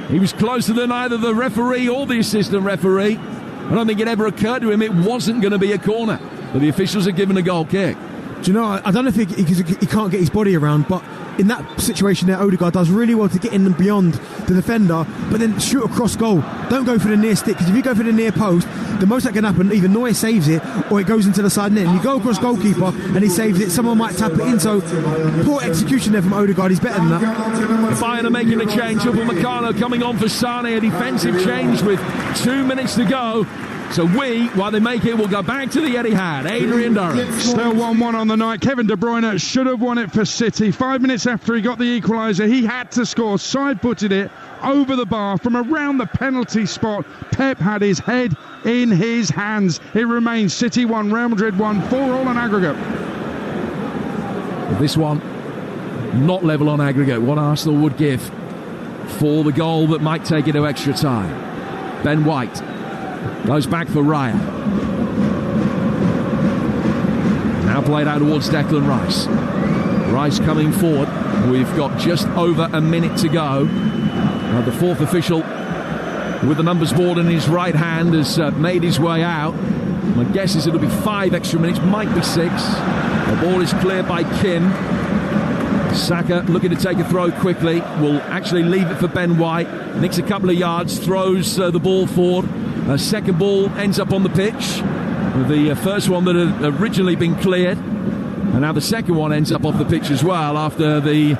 He was closer than either the referee or the assistant referee. I don't think it ever occurred to him it wasn't going to be a corner. But the officials are given a goal kick. Do you know, I don't know if he can't get his body around, but in that situation there, Odegaard does really well to get in and beyond the defender, but then shoot across goal. Don't go for the near stick, because if you go for the near post, the most that can happen, either Neuer saves it or it goes into the side net. And you go across goalkeeper and he saves it, someone might tap it in. So poor execution there from Odegaard. He's better than that. Bayern are making a change. Upamecano coming on for Sane, a defensive change with 2 minutes to go. So while they make it, we'll go back to the Etihad. Adrian Darren. Still 1-1 on the night. Kevin De Bruyne should have won it for City. 5 minutes after he got the equaliser, he had to score. Side-footed it over the bar from around the penalty spot. Pep had his head in his hands. It remains City 1, Real Madrid 1, 4-all on aggregate. This one, not level on aggregate. What Arsenal would give for the goal that might take it to extra time. Ben White goes back for Raya. Now played out towards Declan Rice. Rice coming forward. We've got just over a minute to go. The fourth official with the numbers board in his right hand has made his way out. My guess is it'll be 5 extra minutes, might be 6. The ball is cleared by Kim. Saka looking to take a throw quickly. Will actually leave it for Ben White. Nicks a couple of yards, throws the ball forward. Second ball ends up on the pitch. The first one that had originally been cleared. And now the second one ends up off the pitch as well after the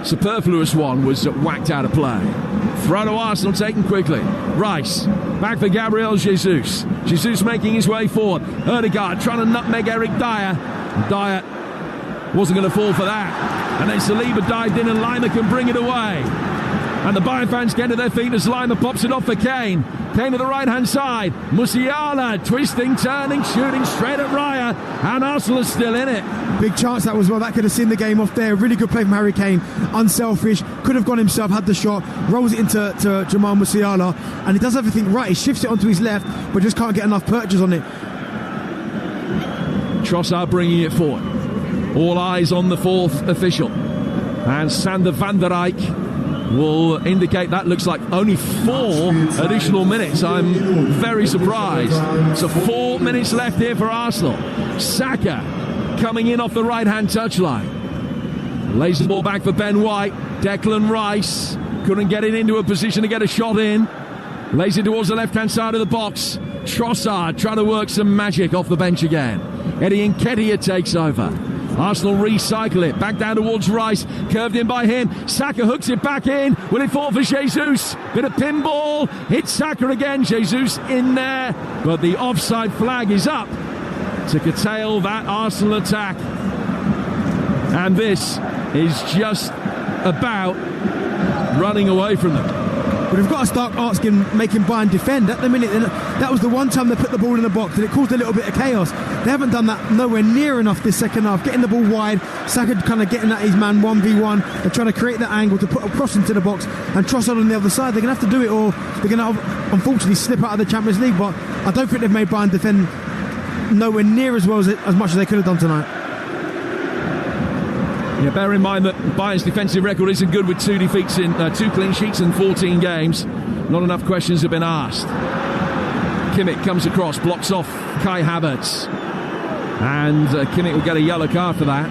superfluous one was whacked out of play. Throw to Arsenal taken quickly. Rice back for Gabriel Jesus. Jesus making his way forward. Odegaard trying to nutmeg Eric Dyer. Dyer wasn't going to fall for that. And then Saliba dived in and Lima can bring it away. And the Bayern fans get to their feet as Lima pops it off for Kane. Kane to the right-hand side. Musiala twisting, turning, shooting straight at Raya. And Arsenal is still in it. Big chance that was well. That could have seen the game off there. Really good play from Harry Kane. Unselfish. Could have gone himself, had the shot. Rolls it into Jamal Musiala. And he does everything right. He shifts it onto his left, but just can't get enough purchase on it. Trossard bringing it forward. All eyes on the fourth official. And Sander van der Eyck will indicate that looks like only 4 additional minutes. I'm very surprised. So 4 minutes left here for Arsenal. Saka coming in off the right-hand touchline. Lays the ball back for Ben White. Declan Rice couldn't get it into a position to get a shot in. Lays it towards the left-hand side of the box. Trossard trying to work some magic off the bench again. Eddie Nketiah takes over. Arsenal recycle it, back down towards Rice, curved in by him. Saka hooks it back in. Will it fall for Jesus? Bit of pinball, hits Saka again. Jesus in there, but the offside flag is up to curtail that Arsenal attack. And this is just about running away from them. But we've got to start making Bayern defend. At the minute, that was the one time they put the ball in the box and it caused a little bit of chaos. They haven't done that nowhere near enough this second half. Getting the ball wide, Saka kind of getting at his man 1v1 and trying to create that angle to put a cross into the box, and Trossard on the other side. They're going to have to do it, or they're going to unfortunately slip out of the Champions League. But I don't think they've made Bayern defend nowhere near as well as much as they could have done tonight. Yeah, bear in mind that Bayern's defensive record isn't good with 2 defeats in 2 clean sheets in 14 games. Not enough questions have been asked. Kimmich comes across, blocks off Kai Havertz, and Kimmich will get a yellow card for that.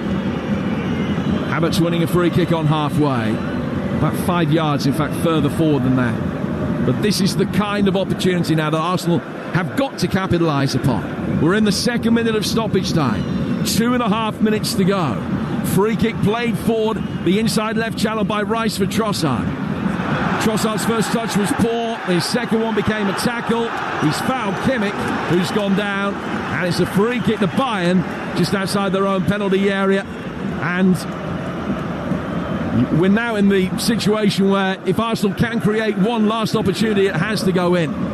Havertz winning a free kick on halfway, about 5 yards, in fact, further forward than that. But this is the kind of opportunity now that Arsenal have got to capitalise upon. We're in the 2nd minute of stoppage time, 2.5 minutes to go. Free kick played forward, the inside left channel by Rice for Trossard. Trossard's first touch was poor, his second one became a tackle. He's fouled Kimmich, who's gone down, and it's a free kick to Bayern just outside their own penalty area. And we're now in the situation where if Arsenal can create one last opportunity, it has to go in.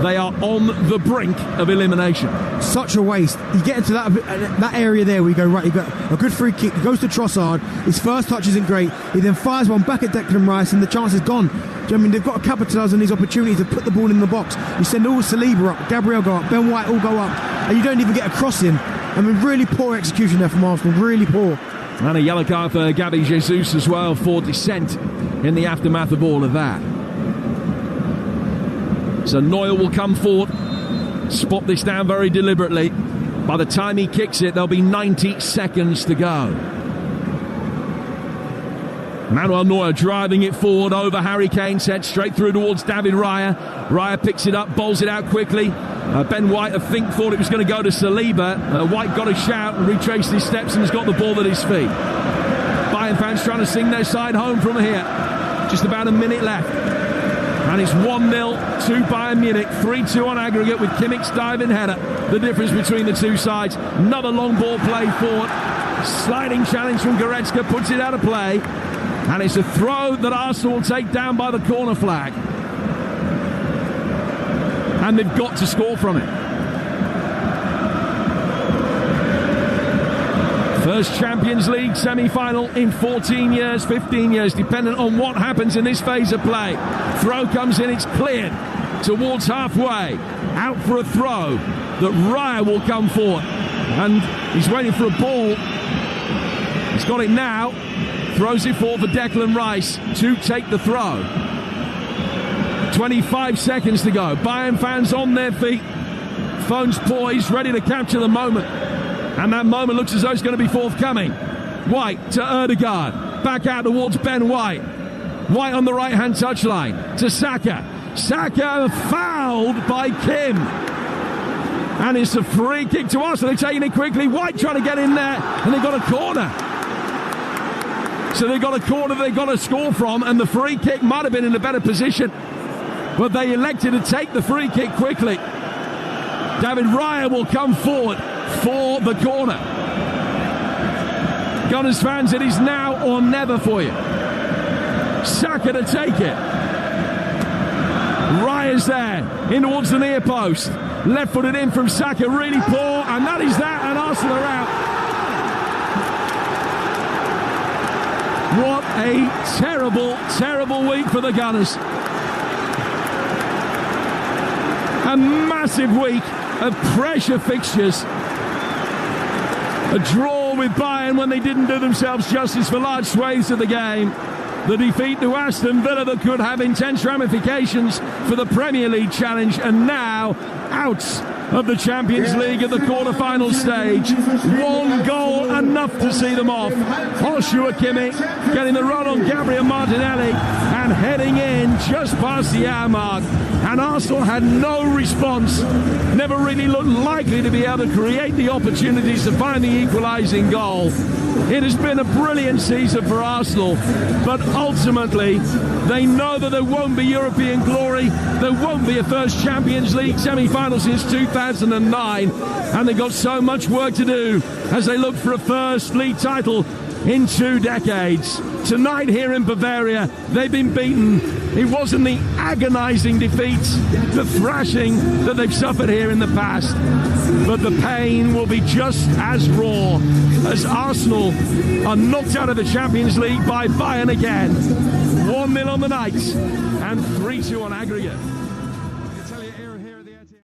They are on the brink of elimination. Such a waste. You get into that area there where you go, right, you got a good free kick, it goes to Trossard, his first touch isn't great, he then fires one back at Declan Rice and the chance is gone. Do you know what I mean? They've got to capitalise on these opportunities to put the ball in the box. You send all Saliba up, Gabriel go up, Ben White all go up, and you don't even get a cross in. I mean, really poor execution there from Arsenal, really poor. And a yellow card for Gabi Jesus as well for dissent in the aftermath of all of that. So Neuer will come forward, spot this down very deliberately. By the time he kicks it, there'll be 90 seconds to go. Manuel Neuer driving it forward over Harry Kane's head, straight through towards David Raya. Raya picks it up, bowls it out quickly. Ben White, I think, thought it was going to go to Saliba. White got a shout and retraced his steps and has got the ball at his feet. Bayern fans trying to sing their side home from here. Just about a minute left. And it's 1-0 to Bayern Munich, 3-2 on aggregate with Kimmich's diving header. The difference between the two sides. Another long ball played forward. Sliding challenge from Goretzka puts it out of play. And it's a throw that Arsenal will take down by the corner flag. And they've got to score from it. First Champions League semi-final in 14 years, 15 years, dependent on what happens in this phase of play. Throw comes in, it's cleared towards halfway. Out for a throw that Raya will come forward. And he's waiting for a ball. He's got it now. Throws it forward for Declan Rice to take the throw. 25 seconds to go. Bayern fans on their feet. Phones poised, ready to capture the moment. And that moment looks as though it's going to be forthcoming. White to Ødegaard. Back out towards Ben White. White on the right-hand touchline to Saka. Saka fouled by Kim. And it's a free kick to Arsenal. They're taking it quickly. White trying to get in there. And they've got a corner. So they've got a corner they've got to score from. And the free kick might have been in a better position. But they elected to take the free kick quickly. David Raya will come forward for the corner. Gunners fans, it is now or never for you. Saka to take it. Raya's there, in towards the near post. Left footed in from Saka, really poor, and that is that, and Arsenal are out. What a terrible, terrible week for the Gunners. A massive week of pressure fixtures. A draw with Bayern when they didn't do themselves justice for large swathes of the game. The defeat to Aston Villa that could have intense ramifications for the Premier League challenge, and now out of the Champions League at the quarter-final stage. One goal enough to see them off. Joshua Kimmich getting the run on Gabriel Martinelli and heading in just past the hour mark. And Arsenal had no response, never really looked likely to be able to create the opportunities to find the equalising goal. It has been a brilliant season for Arsenal, but ultimately they know that there won't be European glory, there won't be a first Champions League semi-final since 2009, and they've got so much work to do as they look for a first league title in 2 decades. Tonight here in Bavaria, they've been beaten. It wasn't the agonising defeats, the thrashing that they've suffered here in the past, but the pain will be just as raw as Arsenal are knocked out of the Champions League by Bayern again. 1-0 on the night and 3-2 on aggregate.